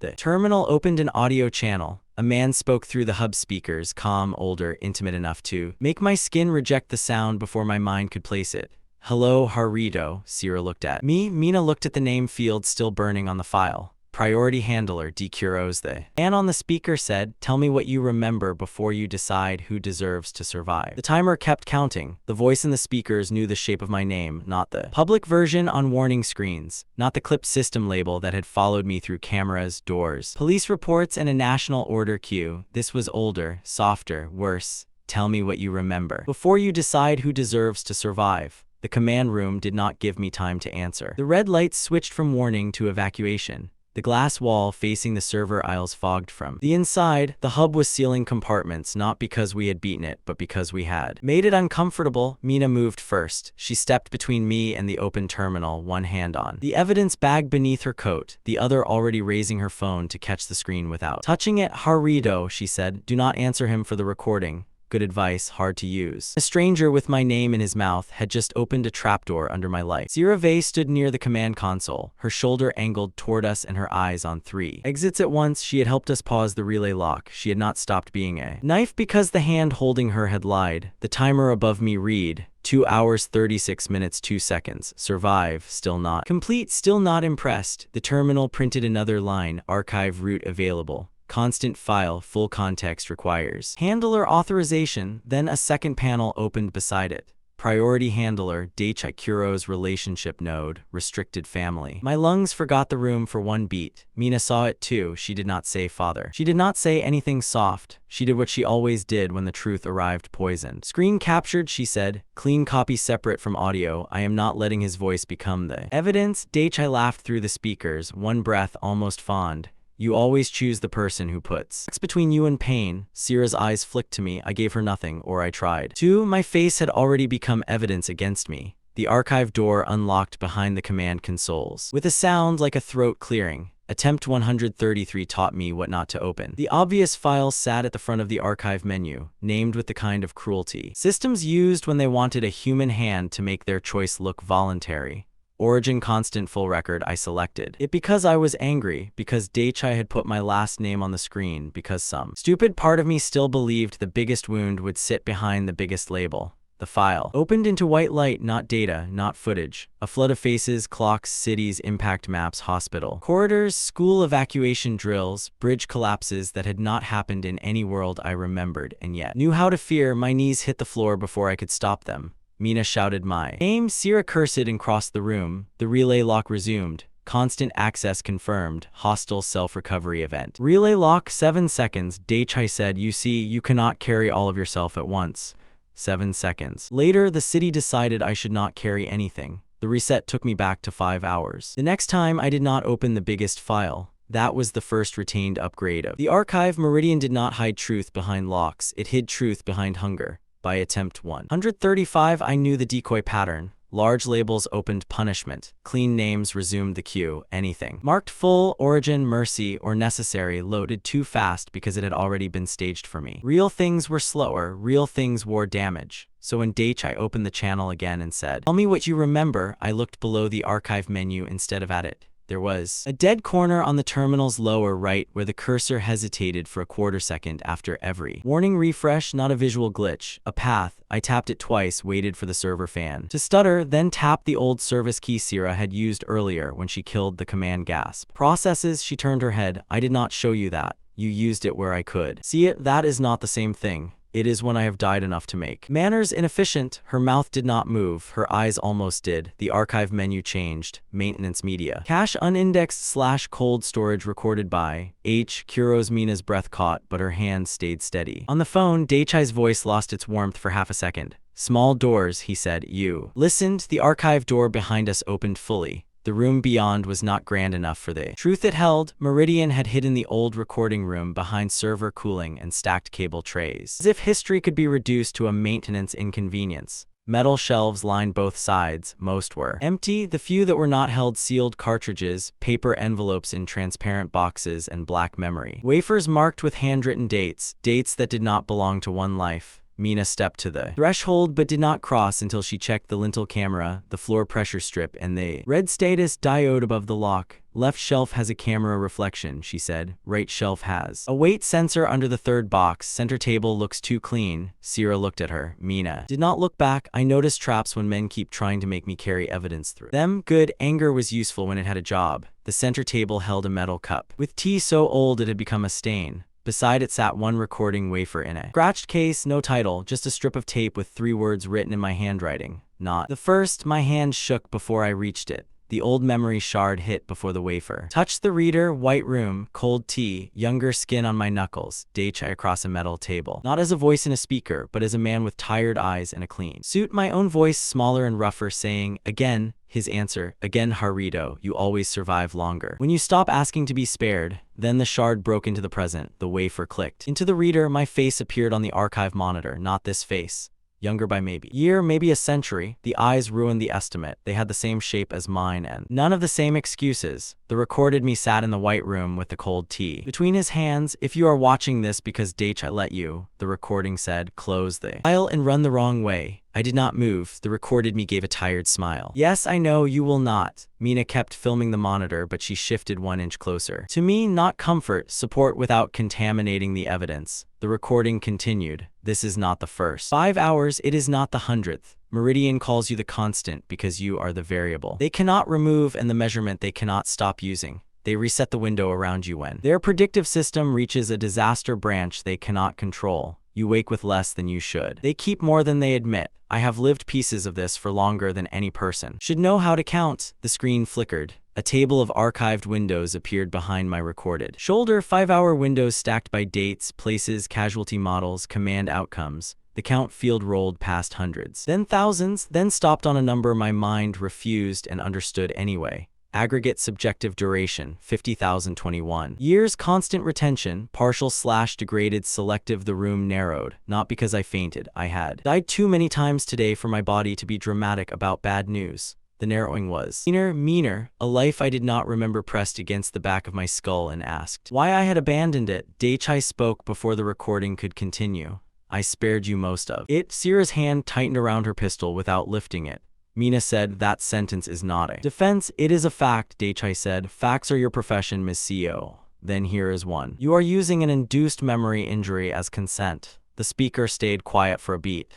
The terminal opened an audio channel. A man spoke through the hub speakers, calm, older, intimate enough to make my skin reject the sound before my mind could place it. Hello, Harito. Sierra looked at me. Mina looked at the name field still burning on the file. Priority handler, Kurose. The man on the speaker said, tell me what you remember before you decide who deserves to survive. The timer kept counting. The voice in the speakers knew the shape of my name, not the public version on warning screens, not the clipped system label that had followed me through cameras, doors, police reports, and a national order queue. This was older, softer, worse. Tell me what you remember before you decide who deserves to survive. The command room did not give me time to answer. The red lights switched from warning to evacuation. The glass wall facing the server aisles fogged from the inside. The hub was sealing compartments, not because we had beaten it, but because we had made it uncomfortable. Mina moved first. She stepped between me and the open terminal, one hand on the evidence bag beneath her coat, the other already raising her phone to catch the screen without touching it. Harito, she said, do not answer him for the recording. Good advice, hard to use. A stranger with my name in his mouth had just opened a trapdoor under my light. Sirave stood near the command console, her shoulder angled toward us and her eyes on 3 exits at once. She had helped us pause the relay lock. She had not stopped being a knife because the hand holding her had lied. The timer above me read 2 hours 36 minutes 2 seconds. Survive, still not complete, still not impressed. The terminal printed another line, archive route available. Constant file, full context requires handler authorization. Then a second panel opened beside it. Priority handler, Harito Kurose's relationship node, restricted family. My lungs forgot the room for one beat. Mina saw it too. She did not say father. She did not say anything soft. She did what she always did when the truth arrived, poisoned. Screen captured, she said. Clean copy separate from audio. I am not letting his voice become the evidence. Harito laughed through the speakers, one breath almost fond. You always choose the person who puts between you and pain. Sira's eyes flicked to me. I gave her nothing, or I tried. 2. My face had already become evidence against me. The archive door unlocked behind the command consoles. With a sound like a throat clearing, attempt 133 taught me what not to open. The obvious files sat at the front of the archive menu, named with the kind of cruelty systems used when they wanted a human hand to make their choice look voluntary. Origin constant full record. I selected it because I was angry, because Harito had put my last name on the screen, because some stupid part of me still believed the biggest wound would sit behind the biggest label. The file opened into white light, not data, not footage. A flood of faces, clocks, cities, impact maps, hospital corridors, school evacuation drills, bridge collapses that had not happened in any world I remembered and yet knew how to fear. My knees hit the floor before I could stop them. Mina shouted my name. Sira cursed and crossed the room. The relay lock resumed. Constant access confirmed. Hostile self-recovery event. Relay lock 7 seconds. Harito said, you see, you cannot carry all of yourself at once. 7 seconds. Later, the city decided I should not carry anything. The reset took me back to 5 hours. The next time, I did not open the biggest file. That was the first retained upgrade of the archive. Meridian did not hide truth behind locks. It hid truth behind hunger. By attempt 135, I knew the decoy pattern. Large labels opened punishment. Clean names resumed the queue. Anything marked full, origin, mercy, or necessary loaded too fast because it had already been staged for me. Real things were slower. Real things wore damage. So when Harito opened the channel again and said, tell me what you remember, I looked below the archive menu instead of at it. There was a dead corner on the terminal's lower right where the cursor hesitated for a quarter second after every warning refresh, not a visual glitch, a path. I tapped it twice, waited for the server fan to stutter, then tapped the old service key Sira had used earlier when she killed the command gasp. Processes, she turned her head. I did not show you that. You used it where I could see it. That is not the same thing. It is when I have died enough to make manners inefficient. Her mouth did not move. Her eyes almost did. The archive menu changed. Maintenance media. Cache unindexed / cold storage recorded by Kurose. Mina's breath caught, but her hand stayed steady. On the phone, Daichai's voice lost its warmth for half a second. Small doors, he said. You listened. The archive door behind us opened fully. The room beyond was not grand enough for the truth it held. Meridian had hidden the old recording room behind server cooling and stacked cable trays, as if history could be reduced to a maintenance inconvenience. Metal shelves lined both sides. Most were empty. The few that were not held sealed cartridges, paper envelopes in transparent boxes, and black memory wafers marked with handwritten dates that did not belong to one life. Mina stepped to the threshold but did not cross until she checked the lintel camera, the floor pressure strip, and the red status diode above the lock. Left shelf has a camera reflection, she said. Right shelf has a weight sensor under the third box. Center table looks too clean. Sira looked at her. Mina did not look back. I noticed traps when men keep trying to make me carry evidence through them. Good. Anger was useful when it had a job. The center table held a metal cup with tea so old it had become a stain. Beside it sat one recording wafer in a scratched case, no title, just a strip of tape with 3 words written in my handwriting. Not the first. My hand shook before I reached it. The old memory shard hit before the wafer touched the reader. White room, cold tea, younger skin on my knuckles. Harito across a metal table. Not as a voice in a speaker, but as a man with tired eyes and a clean suit. My own voice, smaller and rougher, saying, again. His answer, again Harito, you always survive longer when you stop asking to be spared. Then the shard broke into the present. The wafer clicked into the reader. My face appeared on the archive monitor. Not this face. Younger by maybe year, maybe a century. The eyes ruined the estimate. They had the same shape as mine and none of the same excuses. The recorded me sat in the white room with the cold tea between his hands. If you are watching this because Daichi let you, the recording said, close the file and run the wrong way. I did not move. The recorded me gave a tired smile. Yes, I know you will not. Mina kept filming the monitor, but she shifted 1 inch closer. To me, not comfort, support without contaminating the evidence. The recording continued. This is not the first 5 hours, it is not the 100th. Meridian calls you the constant because you are the variable. They cannot remove and the measurement they cannot stop using. They reset the window around you when their predictive system reaches a disaster branch they cannot control. You wake with less than you should. They keep more than they admit. I have lived pieces of this for longer than any person should know how to count. The screen flickered. A table of archived windows appeared behind my recorded shoulder. 5-hour windows stacked by dates, places, casualty models, command outcomes. The count field rolled past hundreds, then thousands, then stopped on a number my mind refused and understood anyway. Aggregate subjective duration, 50,021. Years constant retention, partial/degraded selective. The room narrowed, not because I fainted. I had died too many times today for my body to be dramatic about bad news. The narrowing was meaner, a life I did not remember pressed against the back of my skull and asked why I had abandoned it. Daichi spoke before the recording could continue. I spared you most of it. Sierra's hand tightened around her pistol without lifting it. Mina said, that sentence is not a defense, it is a fact. Daichi said, facts are your profession, Ms. CEO. Then here is one. You are using an induced memory injury as consent. The speaker stayed quiet for a beat.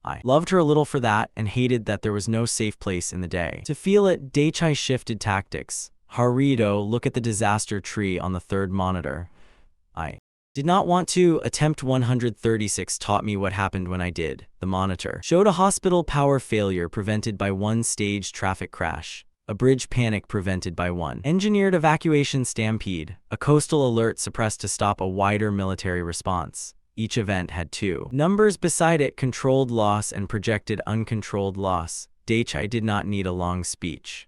I loved her a little for that and hated that there was no safe place in the day to feel it. Daichi shifted tactics. Harito, look at the disaster tree on the 3rd monitor. I did not want to. Attempt 136 taught me what happened when I did. The monitor showed a hospital power failure prevented by 1 staged traffic crash, a bridge panic prevented by 1 engineered evacuation stampede, a coastal alert suppressed to stop a wider military response. Each event had 2 numbers beside it, controlled loss and projected uncontrolled loss. Daichi did not need a long speech.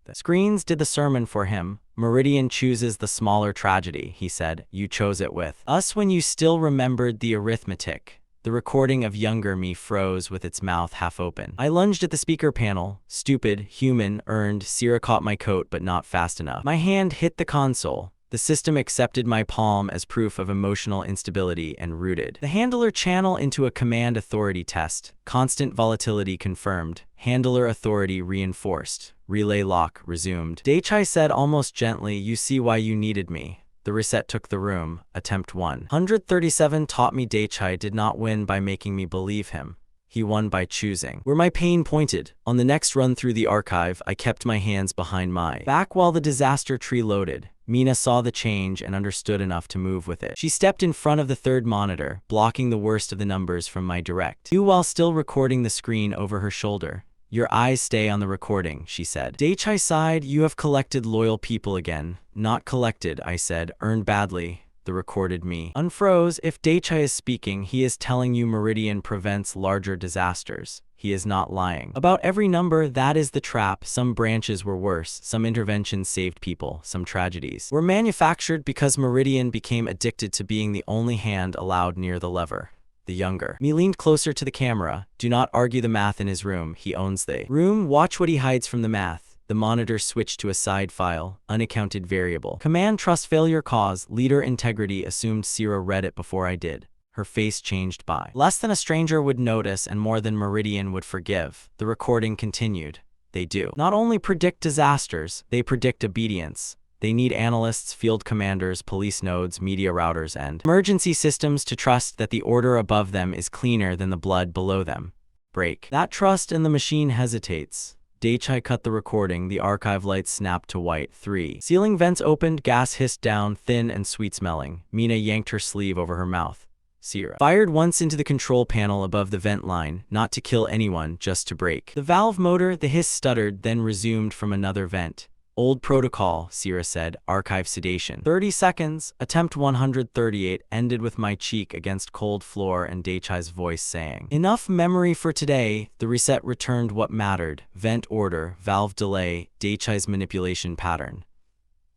The screens did the sermon for him. Meridian chooses the smaller tragedy, he said. You chose it with us when you still remembered the arithmetic. The recording of younger me froze with its mouth half open. I lunged at the speaker panel. Stupid, human, earned. Sierra caught my coat but not fast enough. My hand hit the console. The system accepted my palm as proof of emotional instability and routed the handler channel into a command authority test. Constant volatility confirmed. Handler authority reinforced. Relay lock resumed. Daichi said almost gently, you see why you needed me. The reset took the room. Attempt 137 taught me Daichi did not win by making me believe him. He won by choosing where my pain pointed. On the next run through the archive, I kept my hands behind my back while the disaster tree loaded. Mina saw the change and understood enough to move with it. She stepped in front of the 3rd monitor, blocking the worst of the numbers from my direct view while still recording the screen over her shoulder. Your eyes stay on the recording, she said. Daichi sighed. You have collected loyal people again. Not collected, I said. Earned badly. The recorded me unfroze. If Daichi is speaking, he is telling you Meridian prevents larger disasters. He is not lying about every number. That is the trap. Some branches were worse. Some interventions saved people. Some tragedies were manufactured because Meridian became addicted to being the only hand allowed near the lever. The younger me leaned closer to the camera. Do not argue the math in his room. He owns the room. Watch what he hides from the math. The monitor switched to a side file. Unaccounted variable. Command trust failure cause. Leader integrity assumed Sierra read it before I did. Her face changed by less than a stranger would notice and more than Meridian would forgive. The recording continued. They do not only predict disasters, they predict obedience. They need analysts, field commanders, police nodes, media routers, and emergency systems to trust that the order above them is cleaner than the blood below them. Break that trust and the machine hesitates. Daichi cut the recording. The archive lights snapped to white. 3 ceiling vents opened. Gas hissed down, thin and sweet-smelling. Mina yanked her sleeve over her mouth. Sierra fired once into the control panel above the vent line, not to kill anyone, just to break the valve motor. The hiss stuttered, then resumed from another vent. Old protocol, Sierra said. Archive sedation. 30 seconds. Attempt 138 ended with my cheek against cold floor and Daichi's voice saying, enough memory for today. The reset returned what mattered. Vent order, valve delay, Daichi's manipulation pattern.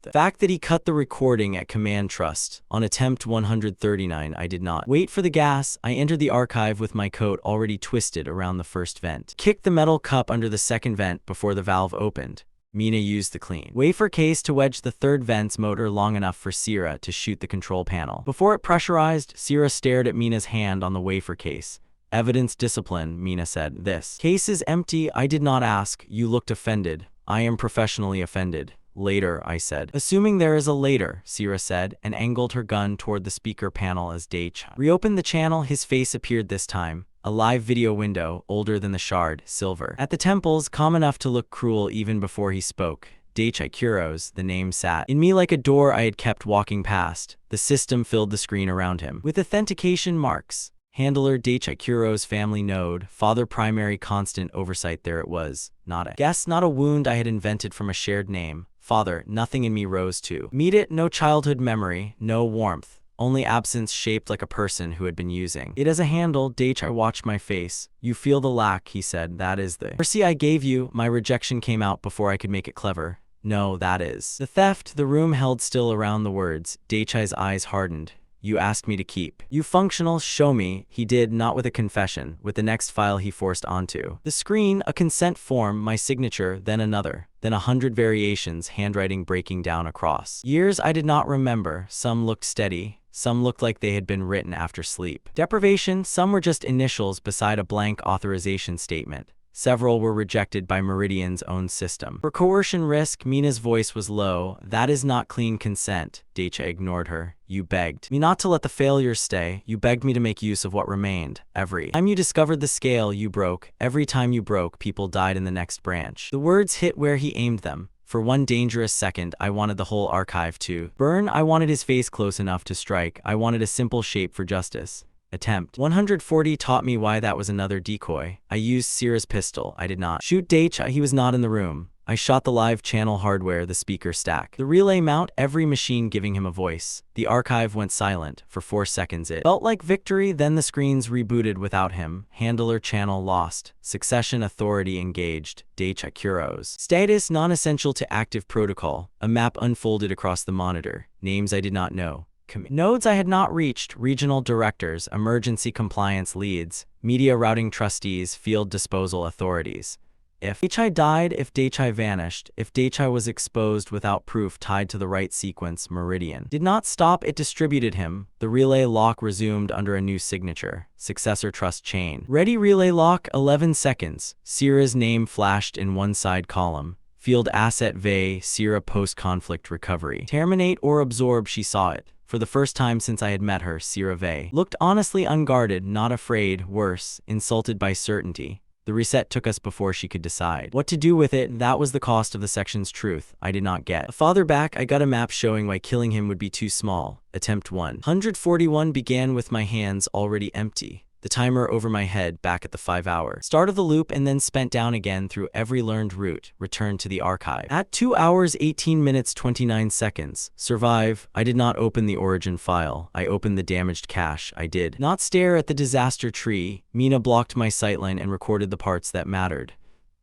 The fact that he cut the recording at command trust. On attempt 139, I did not wait for the gas. I entered the archive with my coat already twisted around the first vent. Kicked the metal cup under the second vent before the valve opened. Mina used the clean wafer case to wedge the third vent's motor long enough for Sierra to shoot the control panel. Before it pressurized, Sierra stared at Mina's hand on the wafer case. Evidence discipline, Mina said. This case is empty. I did not ask. You looked offended. I am professionally offended. Later, I said. Assuming there is a later, Sierra said, and angled her gun toward the speaker panel as Daichi reopened the channel. His face appeared this time. A live video window, older than the shard, silver. At the temples, calm enough to look cruel even before he spoke. Daichi Kurose, the name sat in me like a door I had kept walking past. The system filled the screen around him with authentication marks. Handler Daichi Kurose family node, father primary constant oversight. There it was. Not a guess, not a wound I had invented from a shared name. Father, nothing in me rose to meet it. No childhood memory, no warmth. Only absence shaped like a person who had been using it as a handle. Daichi watched my face. You feel the lack, he said. That is the mercy I gave you. My rejection came out before I could make it clever. No, that is the theft. The room held still around the words. Daichi's eyes hardened. You asked me to keep you functional. Show me. He did, not with a confession, with the next file he forced onto the screen, a consent form, my signature, then another, then 100 variations, handwriting breaking down across years I did not remember. Some looked steady, some looked like they had been written after sleep deprivation, some were just initials beside a blank authorization statement. Several were rejected by Meridian's own system. For coercion risk, Mina's voice was low. That is not clean consent. Daichi ignored her. You begged me not to let the failures stay. You begged me to make use of what remained. Every time you discovered the scale, you broke. Every time you broke, people died in the next branch. The words hit where he aimed them. For one dangerous second, I wanted the whole archive to burn. I wanted his face close enough to strike. I wanted a simple shape for justice. Attempt 140 taught me why that was another decoy. I used Sierra's pistol. I did not shoot Daichi. He was not in the room. I shot the live channel hardware, the speaker stack, the relay mount, every machine giving him a voice. The archive went silent. For 4 seconds it felt like victory, then the screens rebooted without him. Handler channel lost. Succession authority engaged. Daichi Kurose. Status non-essential to active protocol. A map unfolded across the monitor. Names I did not know. Nodes I had not reached, regional directors, emergency compliance leads, media routing trustees, field disposal authorities. If Daichi died, if Daichi vanished, if Daichi was exposed without proof tied to the right sequence, Meridian did not stop, it distributed him. The relay lock resumed under a new signature. Successor trust chain. Ready relay lock, 11 seconds. Sierra's name flashed in one side column. Field asset Vey, Sierra post-conflict recovery. Terminate or absorb, she saw it. For the first time since I had met her, Sierra Vey looked honestly unguarded, not afraid, worse, insulted by certainty. The reset took us before she could decide what to do with it. That was the cost of the section's truth. I did not get a father back. I got a map showing why killing him would be too small. Attempt 141 began with my hands already empty. The timer over my head back at the 5-hour start of the loop, and then spent down again through every learned route, returned to the archive. At 2 hours 18 minutes 29 seconds. Survive. I did not open the origin file. I opened the damaged cache. I did not stare at the disaster tree. Mina blocked my sightline and recorded the parts that mattered.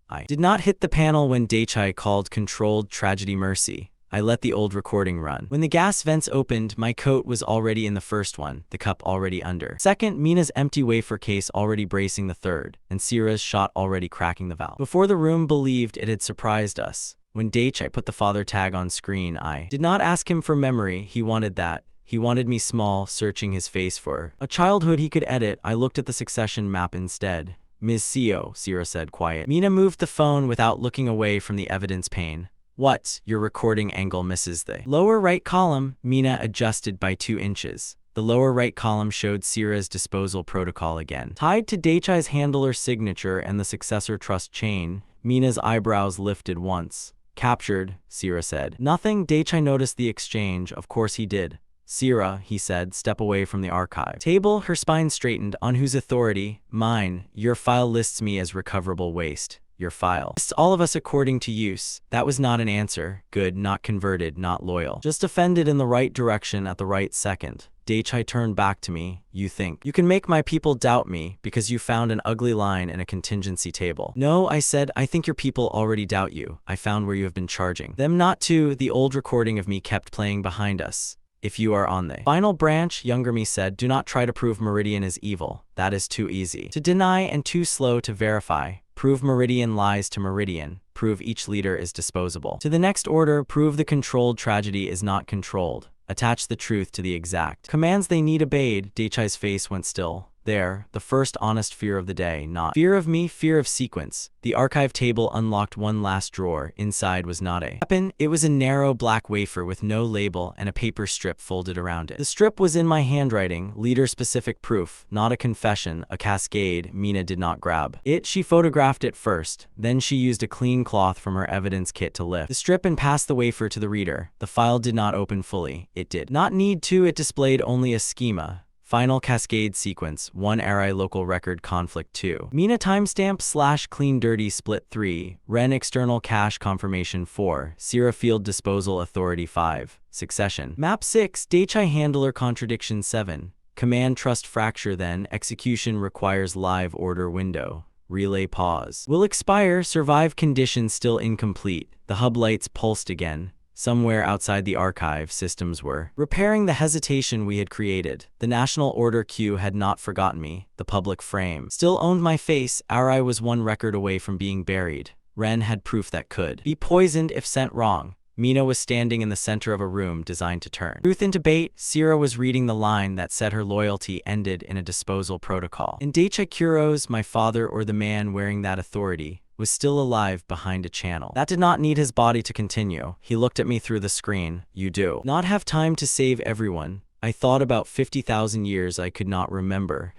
I did not hit the panel when Daichi called controlled tragedy mercy. I let the old recording run. When the gas vents opened, my coat was already in the first one, the cup already under. Second, Mina's empty wafer case already bracing the third, and Sierra's shot already cracking the valve. Before the room believed it had surprised us. When Daichi put the father tag on screen, I did not ask him for memory. He wanted that. He wanted me small, searching his face for a childhood he could edit. I looked at the succession map instead. Ms. CEO, Sierra said quiet. Mina moved the phone without looking away from the evidence pane. What? Your recording angle misses the lower right column. Mina adjusted by 2 inches. The lower right column showed Sierra's disposal protocol again. Tied to Daichi's handler signature and the successor trust chain. Mina's eyebrows lifted once. Captured, Sierra said. Nothing. Daichi noticed the exchange. Of course he did. Sierra, he said, step away from the archive table. Her spine straightened. On whose authority? Mine. Your file lists me as recoverable waste. Your file lists all of us according to use. That was not an answer. Good, not converted, not loyal. Just offended in the right direction at the right second. Daichi turned back to me. You think you can make my people doubt me because you found an ugly line in a contingency table? No, I said, I think your people already doubt you. I found where you have been charging them not to. The old recording of me kept playing behind us. If you are on the final branch, younger me said, do not try to prove Meridian is evil. That is too easy to deny and too slow to verify. Prove Meridian lies to Meridian. prove each leader is disposable. To the next order, prove the controlled tragedy is not controlled. Attach the truth to the exact commands they need obeyed. Daichai's face went still. There, the first honest fear of the day, not fear of me, fear of sequence. The archive table unlocked one last drawer. Inside was not a weapon. It was a narrow black wafer with no label and a paper strip folded around it. The strip was in my handwriting, leader-specific proof, not a confession, a cascade. Mina did not grab it. She photographed it first. Then she used a clean cloth from her evidence kit to lift the strip and pass the wafer to the reader. The file did not open fully. It did not need to. It displayed only a schema. Final cascade sequence, 1 Arai local record conflict 2. Mina timestamp / clean dirty split 3. Ren external cache confirmation 4. Sierra field disposal authority 5. Succession. Map 6. Daichai handler contradiction 7. Command trust fracture then. Execution requires live order window. Relay pause. Will expire. Survive condition still incomplete. The hub lights pulsed again. Somewhere outside the archive, systems were repairing the hesitation we had created. The national order queue had not forgotten me. The public frame still owned my face. Arai was 1 record away from being buried. Ren had proof that could be poisoned if sent wrong. Mina was standing in the center of a room designed to turn truth into bait. Sierra was reading the line that said her loyalty ended in a disposal protocol. And Daichai Kurose, my father or the man wearing that authority, was still alive behind a channel that did not need his body to continue. He looked at me through the screen. You do not have time to save everyone. I thought about 50,000 years I could not remember.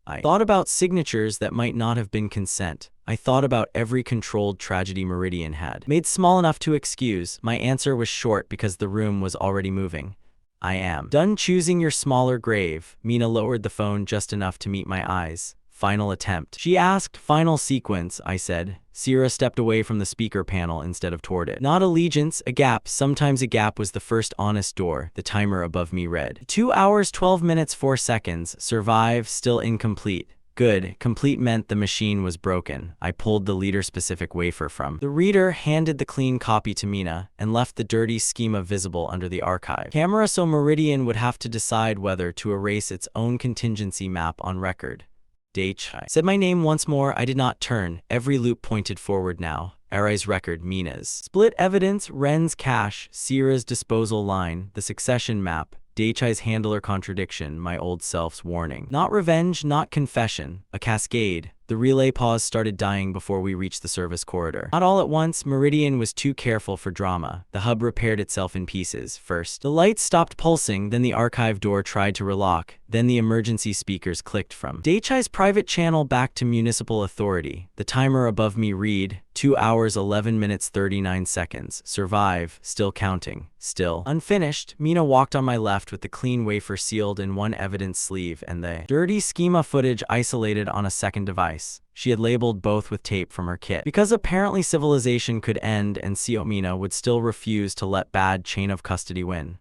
I thought about signatures that might not have been consent. I thought about every controlled tragedy Meridian had made small enough to excuse. My answer was short because the room was already moving. I am done choosing your smaller grave. Mina lowered the phone just enough to meet my eyes. Final attempt. She asked. Final sequence, I said. Sierra stepped away from the speaker panel instead of toward it. Not allegiance, a gap. Sometimes a gap was the first honest door. The timer above me read. 2 hours, 12 minutes, 4 seconds. Survive, still incomplete. Good. Complete meant the machine was broken. I pulled the leader-specific wafer from the reader, handed the clean copy to Mina, and left the dirty schema visible under the archive camera so Meridian would have to decide whether to erase its own contingency map on record. Daichai said my name once more. I did not turn. Every loop pointed forward now. Arai's record, Mina's split evidence, Ren's cache, Sierra's disposal line, the succession map, Daichai's handler contradiction, my old self's warning. Not revenge, not confession. A cascade. The relay pause started dying before we reached the service corridor. Not all at once. Meridian was too careful for drama. The hub repaired itself in pieces. First, the lights stopped pulsing, then the archive door tried to relock, then the emergency speakers clicked from Daichai's private channel back to municipal authority. The timer above me read, 2 hours 11 minutes 39 seconds. Survive, still counting. Still unfinished. Mina walked on my left with the clean wafer sealed in one evidence sleeve and the dirty schema footage isolated on a second device. She had labeled both with tape from her kit. Because apparently civilization could end and Mina would still refuse to let bad chain of custody win.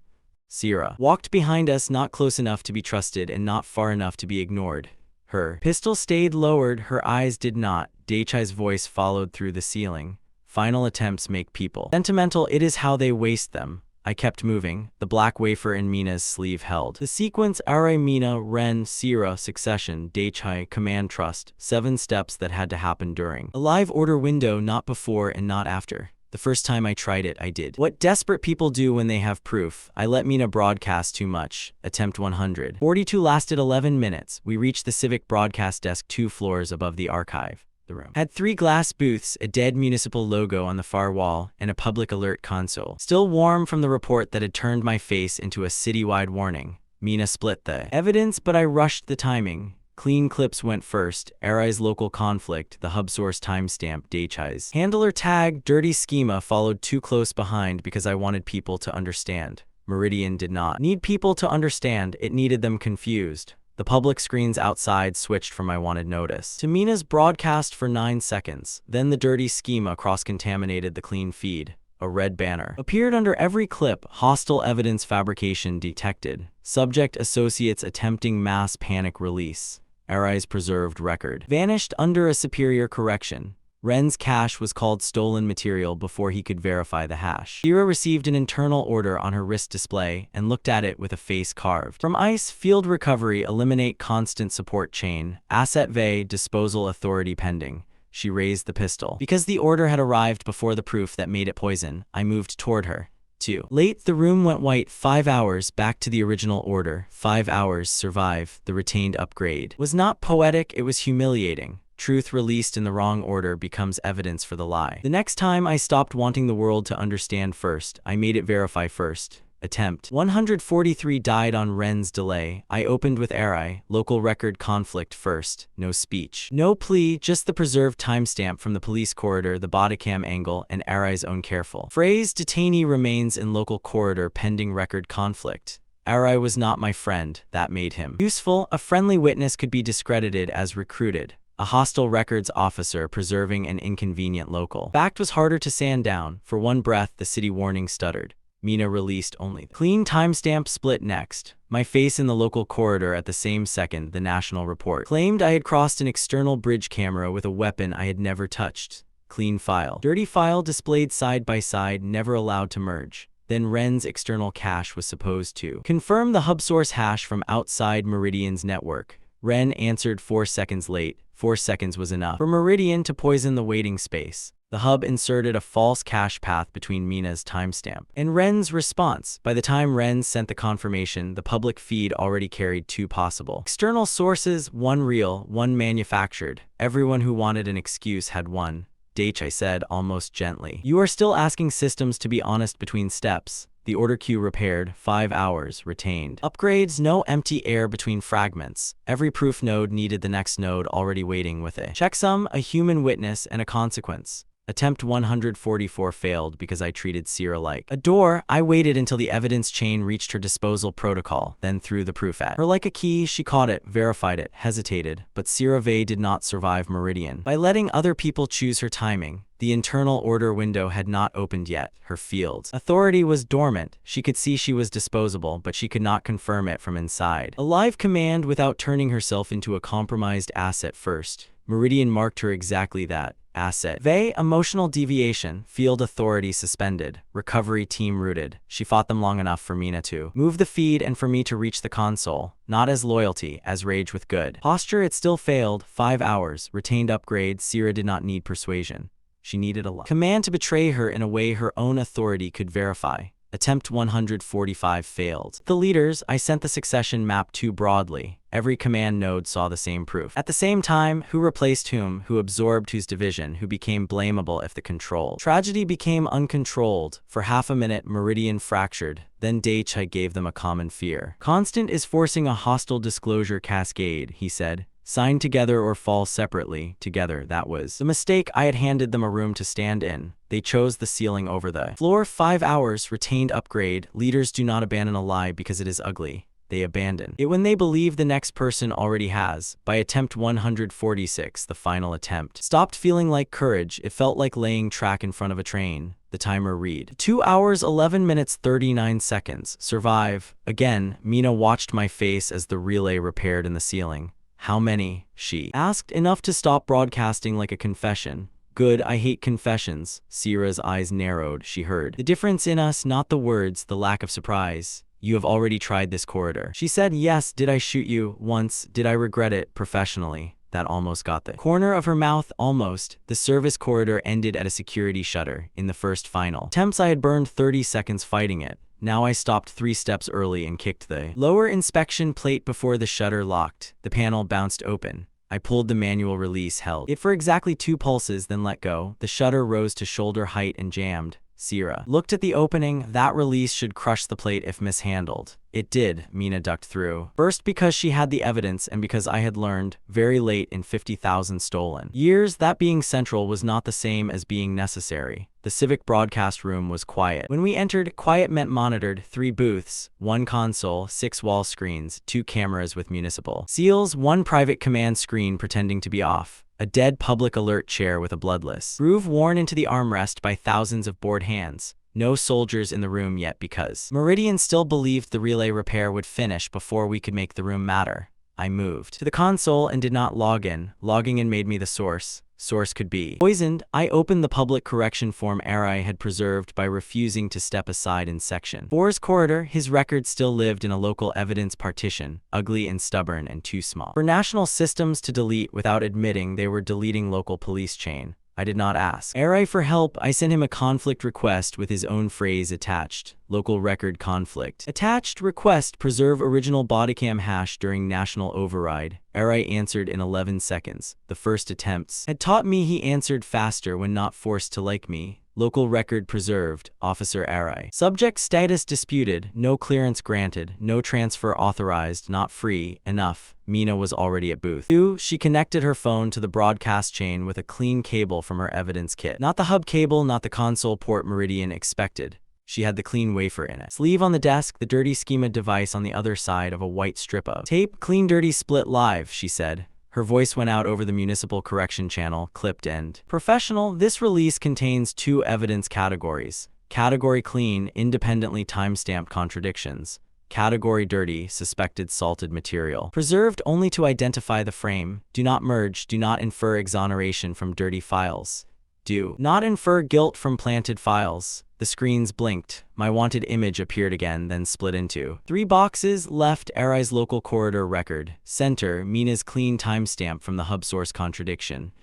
Sierra walked behind us, not close enough to be trusted and not far enough to be ignored. Her pistol stayed lowered, her eyes did not. Daichai's voice followed through the ceiling. Final attempts make people sentimental. It is how they waste them. I kept moving. The black wafer in Mina's sleeve held the sequence: Arai, Mina, Ren, Sierra, succession, Daichai, command trust. 7 steps that had to happen during a live order window, not before and not after. The first time I tried it, I did what desperate people do when they have proof. I let Mina broadcast too much. Attempt 142 lasted 11 minutes. We reached the civic broadcast desk 2 floors above the archive. The room had 3 glass booths, a dead municipal logo on the far wall, and a public alert console. Still warm from the report that had turned my face into a citywide warning. Mina split the evidence, but I rushed the timing. Clean clips went first. Arai's local conflict, the hub source timestamp, Daichai's handler tag, dirty schema followed too close behind because I wanted people to understand. Meridian did not need people to understand, it needed them confused. The public screens outside switched from my wanted notice to Mina's broadcast for 9 seconds. Then the dirty schema cross-contaminated the clean feed. A red banner appeared under every clip. Hostile evidence fabrication detected. Subject associates attempting mass panic release. Arai's preserved record vanished under a superior correction. Ren's cache was called stolen material before he could verify the hash. Sierra received an internal order on her wrist display and looked at it with a face carved from ice. Field recovery, eliminate constant support chain. Asset V, disposal authority pending. She raised the pistol. Because the order had arrived before the proof that made it poison, I moved toward her. 2. Late, the room went white. 5 hours, back to the original order. 5 hours, survive, the retained upgrade. Was not poetic, it was humiliating. Truth released in the wrong order becomes evidence for the lie. The next time I stopped wanting the world to understand first, I made it verify first. Attempt 143 died on Ren's delay. I opened with Arai, local record conflict first. No speech. No plea, just the preserved timestamp from the police corridor, the bodycam angle, and Arai's own careful phrase. Detainee remains in local corridor pending record conflict. Arai was not my friend, that made him useful. A friendly witness could be discredited as recruited. A hostile records officer preserving an inconvenient local fact was harder to sand down. For one breath, the city warning stuttered. Mina released only clean timestamp split next. My face in the local corridor at the same second. The national report claimed I had crossed an external bridge camera with a weapon I had never touched. Clean file. Dirty file displayed side by side, never allowed to merge. Then Ren's external cache was supposed to confirm the hub source hash from outside Meridian's network. Ren answered 4 seconds late. 4 seconds was enough for Meridian to poison the waiting space. The hub inserted a false cache path between Mina's timestamp and Ren's response. By the time Ren sent the confirmation, the public feed already carried 2 possible external sources, 1 real, 1 manufactured. Everyone who wanted an excuse had one. Daich, I said, almost gently. You are still asking systems to be honest between steps. The order queue repaired, 5 hours, retained. Upgrades, no empty air between fragments. Every proof node needed the next node already waiting with a checksum, a human witness, and a consequence. Attempt 144 failed because I treated Sierra like a door. I waited until the evidence chain reached her disposal protocol, then threw the proof at her like a key. She caught it, verified it, hesitated, but Sierra Vey did not survive Meridian. By letting other people choose her timing, the internal order window had not opened yet. Her field's authority was dormant. She could see she was disposable, but she could not confirm it from inside. A live command without turning herself into a compromised asset first. Meridian marked her exactly that. Asset. Vey, emotional deviation, field authority suspended, recovery team rooted. She fought them long enough for Mina to move the feed and for me to reach the console, not as loyalty, as rage with good posture. It still failed. 5 hours, retained upgrade. Sierra did not need persuasion. She needed a command to betray her in a way her own authority could verify. Attempt 145 failed. The leaders, I sent the succession map too broadly. Every command node saw the same proof. At the same time, who replaced whom, who absorbed whose division, who became blamable if the control tragedy became uncontrolled. For half a minute, Meridian fractured. Then Daichai gave them a common fear. Constant is forcing a hostile disclosure cascade, he said. Sign together or fall separately. Together, that was the mistake. I had handed them a room to stand in. They chose the ceiling over the floor. 5 hours, retained upgrade. Leaders do not abandon a lie because it is ugly. They abandon it when they believe the next person already has. By attempt 146, the final attempt stopped feeling like courage. It felt like laying track in front of a train. The timer read 2 hours 11 minutes 39 seconds. Survive. Again, Mina watched my face as the relay repaired in the ceiling. How many? She asked. Enough to stop broadcasting like a confession. Good, I hate confessions. Sierra's eyes narrowed. She heard the difference in us, not the words, the lack of surprise. You have already tried this corridor. She said, yes. Did I shoot you? Once. Did I regret it? Professionally. That almost got the corner of her mouth. Almost. The service corridor ended at a security shutter. In the first final attempts, I had burned 30 seconds fighting it. Now I stopped 3 steps early and kicked the lower inspection plate before the shutter locked. The panel bounced open. I pulled the manual release, held it for exactly 2 pulses, then let go. The shutter rose to shoulder height and jammed. Sierra looked at the opening. That release should crush the plate if mishandled. It did. Mina ducked through. First because she had the evidence and because I had learned, very late in 50,000 stolen years, that being central was not the same as being necessary. The civic broadcast room was quiet. When we entered, quiet meant monitored. 3 booths, 1 console, 6 wall screens, 2 cameras with municipal seals, 1 private command screen pretending to be off. A dead public alert chair with a bloodless groove worn into the armrest by thousands of bored hands. No soldiers in the room yet because Meridian still believed the relay repair would finish before we could make the room matter. I moved to the console and did not log in. Logging in made me the source. Source could be poisoned. I opened the public correction form Arai had preserved by refusing to step aside in Section 4's corridor. His record still lived in a local evidence partition, ugly and stubborn and too small for national systems to delete without admitting they were deleting local police chain. I did not ask Arai for help. I sent him a conflict request with his own phrase attached. Local record conflict. Attached request preserve original bodycam hash during national override. Arai answered in 11 seconds. The first attempts had taught me he answered faster when not forced to like me. Local record preserved. Officer Arai. Subject status disputed. No clearance granted. No transfer authorized. Not free. Enough. Mina was already at booth 2. She connected her phone to the broadcast chain with a clean cable from her evidence kit. Not the hub cable, not the console port Meridian expected. She had the clean wafer in it. Sleeve on the desk, the dirty schema device on the other side of a white strip of tape. Clean dirty split live, she said. Her voice went out over the municipal correction channel, clipped end. Professional, this release contains 2 evidence categories. Category clean, independently timestamped contradictions. Category dirty, suspected salted material. Preserved only to identify the frame. Do not merge, do not infer exoneration from dirty files. Do not infer guilt from planted files. The screens blinked. My wanted image appeared again, then split into 3 boxes. Left, Arai's local corridor record. Center, Mina's clean timestamp from the hub source contradiction.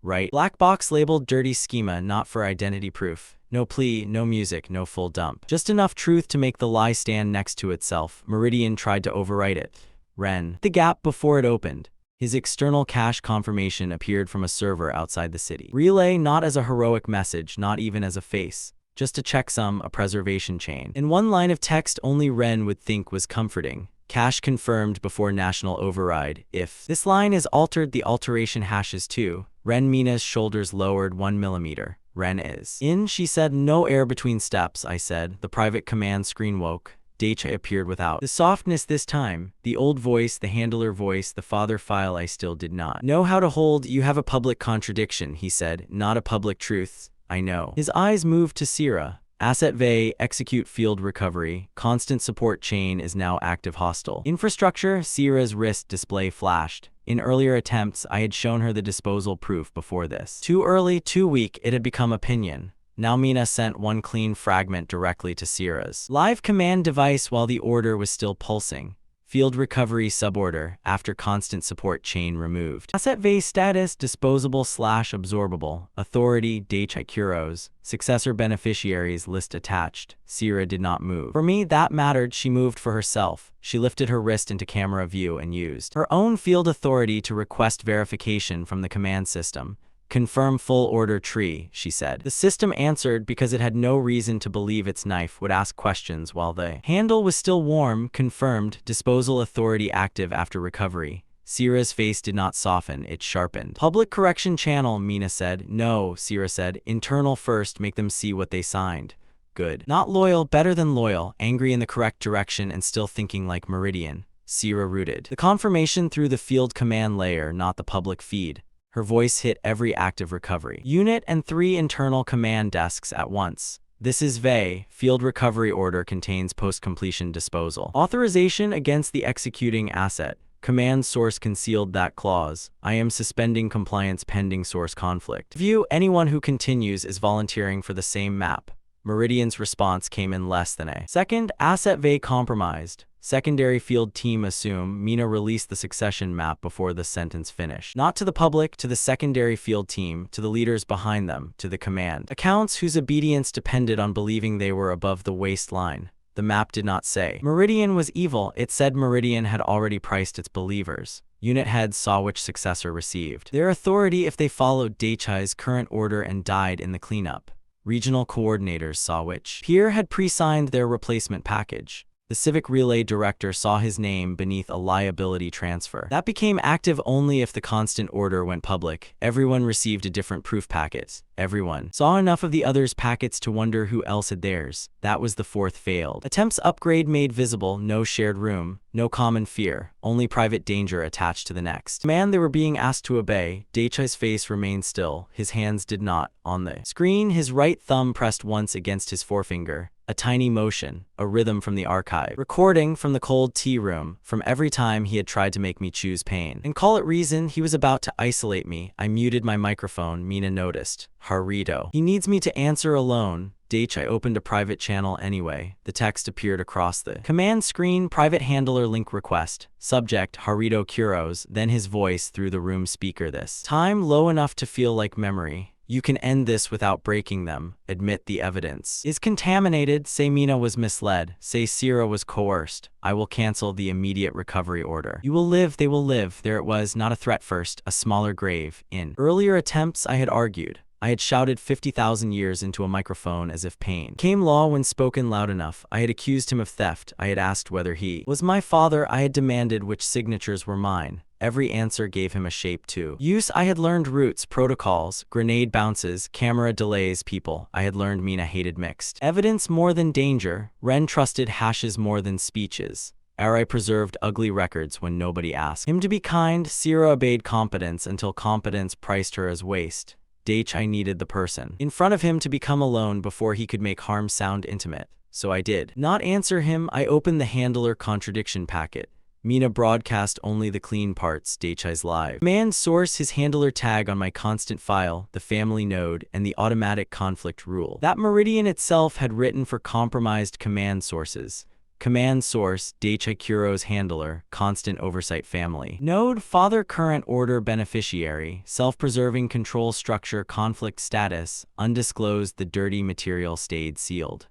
Right, black box labeled dirty schema, not for identity proof. No plea, no music, no full dump. Just enough truth to make the lie stand next to itself. Meridian tried to overwrite it. Ren. The gap before it opened. His external cache confirmation appeared from a server outside the city. Relay, not as a heroic message, not even as a face. Just a checksum, a preservation chain. In one line of text only Ren would think was comforting. Cache confirmed before national override. If this line is altered, the alteration hashes too. Ren. Mina's shoulders lowered 1 millimeter. Ren is in, she said. No air between steps, I said. The private command screen woke. Daichi appeared without the softness this time. The old voice, the handler voice, the father file I still did not know how to hold. You have a public contradiction, he said, not a public truth. I know. His eyes moved to Sierra. Asset V, execute field recovery. Constant support chain is now active hostile. Infrastructure, Sierra's wrist display flashed. In earlier attempts, I had shown her the disposal proof before this. Too early, too weak, it had become opinion. Now Mina sent 1 clean fragment directly to Sierra's live command device while the order was still pulsing. Field recovery suborder, after constant support chain removed. Asset V status, disposable/absorbable. Authority, Daichi Kurose. Successor beneficiaries list attached. Sierra did not move. For me, that mattered. She moved for herself. She lifted her wrist into camera view and used her own field authority to request verification from the command system. Confirm full order tree, she said. The system answered because it had no reason to believe its knife would ask questions while the handle was still warm. Confirmed, disposal authority active after recovery. Sierra's face did not soften, it sharpened. Public correction channel, Mina said. No, Sierra said. Internal first, make them see what they signed. Good. Not loyal, better than loyal. Angry in the correct direction and still thinking like Meridian. Sierra rooted the confirmation through the field command layer, not the public feed. Her voice hit every active recovery unit and 3 internal command desks at once. This is VE. Field recovery order contains post-completion disposal authorization against the executing asset. Command source concealed that clause. I am suspending compliance pending source conflict. View, anyone who continues is volunteering for the same map. Meridian's response came in less than a second. Asset VE compromised. Secondary field team assume. Mina released the succession map before the sentence finished. Not to the public, to the secondary field team, to the leaders behind them, to the command accounts whose obedience depended on believing they were above the waistline. The map did not say Meridian was evil, it said Meridian had already priced its believers. Unit heads saw which successor received their authority if they followed Daichi's current order and died in the cleanup. Regional coordinators saw which peer had pre-signed their replacement package. The Civic Relay Director saw his name beneath a liability transfer. That became active only if the constant order went public. Everyone received a different proof packet. Everyone saw enough of the others' packets to wonder who else had theirs. That was the 4th failed. Attempts upgrade made visible, no shared room, no common fear, only private danger attached to the next command they were being asked to obey. Daichi's face remained still, his hands did not. On the screen, his right thumb pressed once against his forefinger. A tiny motion, a rhythm from the archive. Recording from the cold tea room, from every time he had tried to make me choose pain. And call it reason, he was about to isolate me. I muted my microphone, Mina noticed. Harito. He needs me to answer alone. I opened a private channel anyway. The text appeared across the command screen, private handler link request. Subject, Harito Kurose, then his voice through the room speaker this time low enough to feel like memory. You can end this without breaking them. Admit the evidence is contaminated. Say Mina was misled. Say Sierra was coerced. I will cancel the immediate recovery order. You will live, they will live. There it was, not a threat first, a smaller grave. In earlier attempts, I had argued. I had shouted 50,000 years into a microphone as if pain came law when spoken loud enough. I had accused him of theft. I had asked whether he was my father. I had demanded which signatures were mine. Every answer gave him a shape to use. I had learned routes, protocols, grenade bounces, camera delays, people. I had learned Mina hated mixed evidence more than danger. Ren trusted hashes more than speeches. Arai preserved ugly records when nobody asked him to be kind. Sierra obeyed competence until competence priced her as waste. I needed the person in front of him to become alone before he could make harm sound intimate. So I did not answer him. I opened the handler contradiction packet. Mina broadcast only the clean parts. Daichai's live command source, his handler tag on my constant file, the family node, and the automatic conflict rule that Meridian itself had written for compromised command sources. Command source, Daichai Kurose handler, constant oversight family. Node, father current order beneficiary, self-preserving control structure conflict status, undisclosed the dirty material stayed sealed.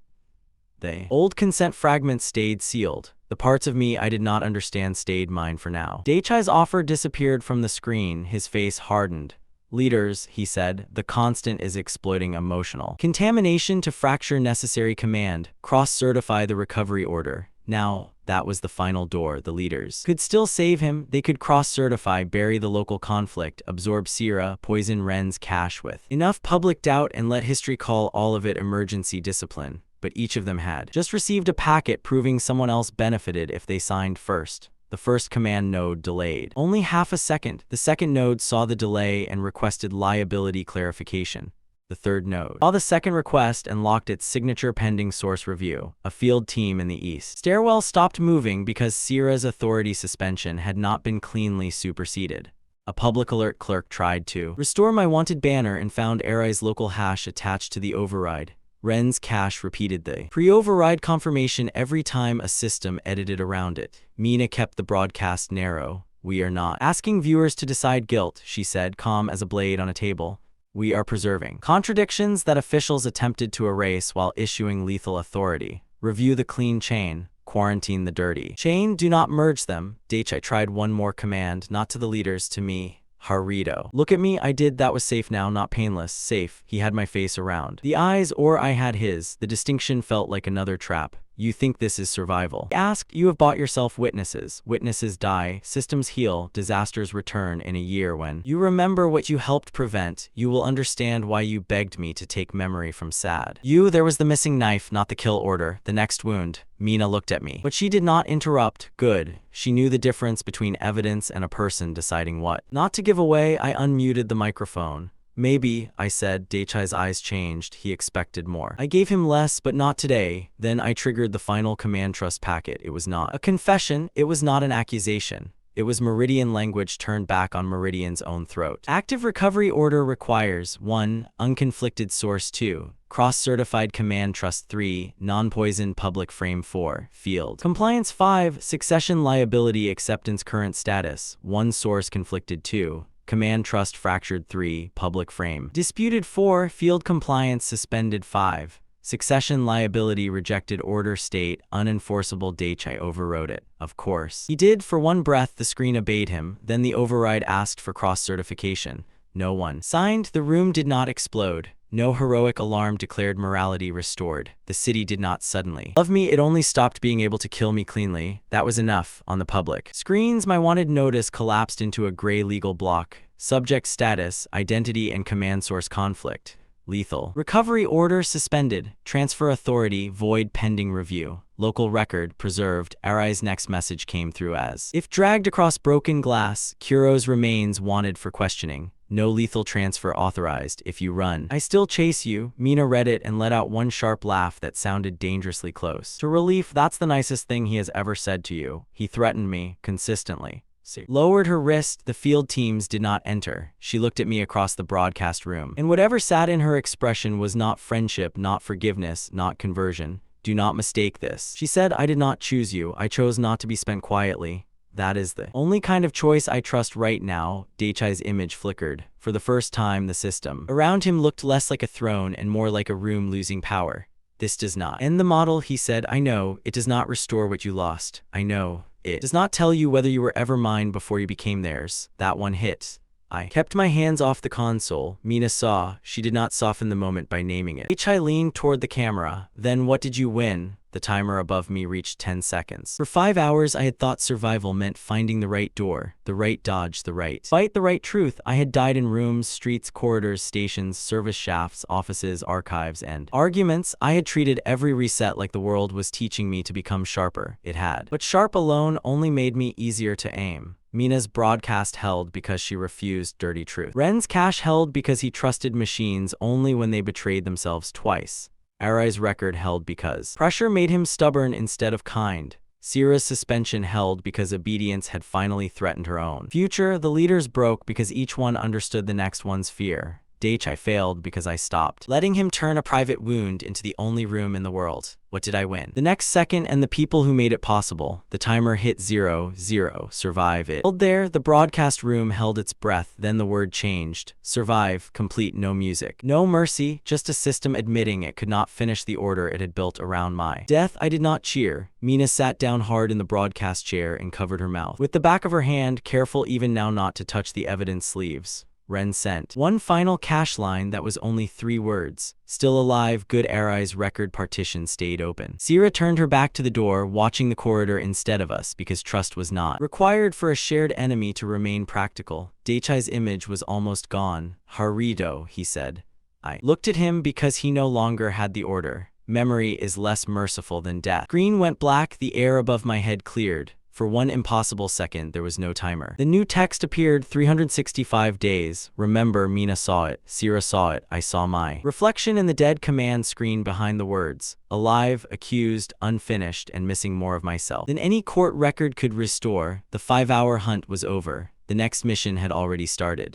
The old consent fragments stayed sealed. The parts of me I did not understand stayed mine for now. Daichai's offer disappeared from the screen, his face hardened. Leaders, he said, the constant is exploiting emotional contamination to fracture necessary command, cross-certify the recovery order. Now, that was the final door. The leaders could still save him. They could cross-certify, bury the local conflict, absorb Sierra, poison Ren's cache with enough public doubt and let history call all of it emergency discipline. But each of them had just received a packet proving someone else benefited if they signed first. The first command node delayed only half a second. The second node saw the delay and requested liability clarification. The third node saw the second request and locked its signature pending source review. A field team in the east stairwell stopped moving because Sierra's authority suspension had not been cleanly superseded. A public alert clerk tried to restore my wanted banner and found Arai's local hash attached to the override. Ren's cache repeated the pre-override confirmation every time a system edited around it. Mina kept the broadcast narrow. We are not asking viewers to decide guilt, she said, calm as a blade on a table. We are preserving contradictions that officials attempted to erase while issuing lethal authority. Review the clean chain. Quarantine the dirty chain. Do not merge them. Daichai tried one more command, not to the leaders, to me. Harito. Look at me, I did, that was safe now, not painless, safe. He had my face around the eyes, or I had his. The distinction felt like another trap. You think this is survival? I asked. You have bought yourself witnesses. Witnesses die, systems heal, disasters return. In a year when you remember what you helped prevent, you will understand why you begged me to take memory from sad. There was the missing knife, not the kill order, the next wound. Mina looked at me, but she did not interrupt. Good. She knew the difference between evidence and a person deciding what not to give away. I unmuted the microphone. Maybe, I said. Daichai's eyes changed. He expected more. I gave him less, but not today. Then I triggered the final command trust packet. It was not a confession. It was not an accusation. It was Meridian language turned back on Meridian's own throat. Active recovery order requires 1. Unconflicted source 2. Cross-certified command trust 3. Non-poison public frame 4. Field compliance 5. Succession liability acceptance current status 1. Source conflicted 2. Command trust fractured 3. Public frame disputed 4. Field compliance suspended 5. Succession liability rejected order state unenforceable. Daichai overrode it. Of course he did. For one breath the screen obeyed him. Then the override asked for cross-certification. No one signed. The room did not explode. No heroic alarm declared morality restored. The city did not suddenly love me. It only stopped being able to kill me cleanly. That was enough. On the public screens, my wanted notice collapsed into a gray legal block. Subject status, identity and command source conflict. Lethal. Recovery order suspended. Transfer authority void pending review. Local record preserved. Arai's next message came through as if dragged across broken glass. Kurose remains wanted for questioning. No lethal transfer authorized if you run. I still chase you. Mina read it and let out one sharp laugh that sounded dangerously close. To relief, that's the nicest thing he has ever said to you. He threatened me, consistently. Lowered her wrist, the field teams did not enter. She looked at me across the broadcast room. And whatever sat in her expression was not friendship, not forgiveness, not conversion. Do not mistake this. She said, I did not choose you. I chose not to be spent quietly. That is the only kind of choice I trust right now. Daichai's image flickered. For the first time, the system around him looked less like a throne and more like a room losing power. This does not end the model, he said. I know. It does not restore what you lost. I know. It does not tell you whether you were ever mine before you became theirs. That one hit. I kept my hands off the console. Mina saw. She did not soften the moment by naming it. Daichai leaned toward the camera. Then what did you win? The timer above me reached 10 seconds. For 5 hours, I had thought survival meant finding the right door, the right dodge, the right fight, the right truth. I had died in rooms, streets, corridors, stations, service shafts, offices, archives, and arguments. I had treated every reset like the world was teaching me to become sharper. It had. But sharp alone only made me easier to aim. Mina's broadcast held because she refused dirty truth. Ren's cash held because he trusted machines only when they betrayed themselves twice. Arai's record held because pressure made him stubborn instead of kind. Sira's suspension held because obedience had finally threatened her own future. The leaders broke because each one understood the next one's fear. Daichai failed because I stopped letting him turn a private wound into the only room in the world. What did I win? The next second and the people who made it possible. The timer hit 0, 0. Survive it. Held there, the broadcast room held its breath. Then the word changed. Survive, complete, no music. No mercy, just a system admitting it could not finish the order it had built around my death. I did not cheer. Mina sat down hard in the broadcast chair and covered her mouth with the back of her hand, careful even now not to touch the evidence sleeves. Ren sent one final cash line that was only 3 words. Still alive, good. Arai's record partition stayed open. Sira turned her back to the door, watching the corridor instead of us because trust was not required for a shared enemy to remain practical. Daichai's image was almost gone. Harito, he said. I looked at him because he no longer had the order. Memory is less merciful than death. Screen went black, the air above my head cleared. For one impossible second, there was no timer. The new text appeared, 365 days. Remember, Mina saw it. Sira saw it. I saw my reflection in the dead command screen behind the words. Alive, accused, unfinished, and missing more of myself than any court record could restore. The 5-hour hunt was over. The next mission had already started.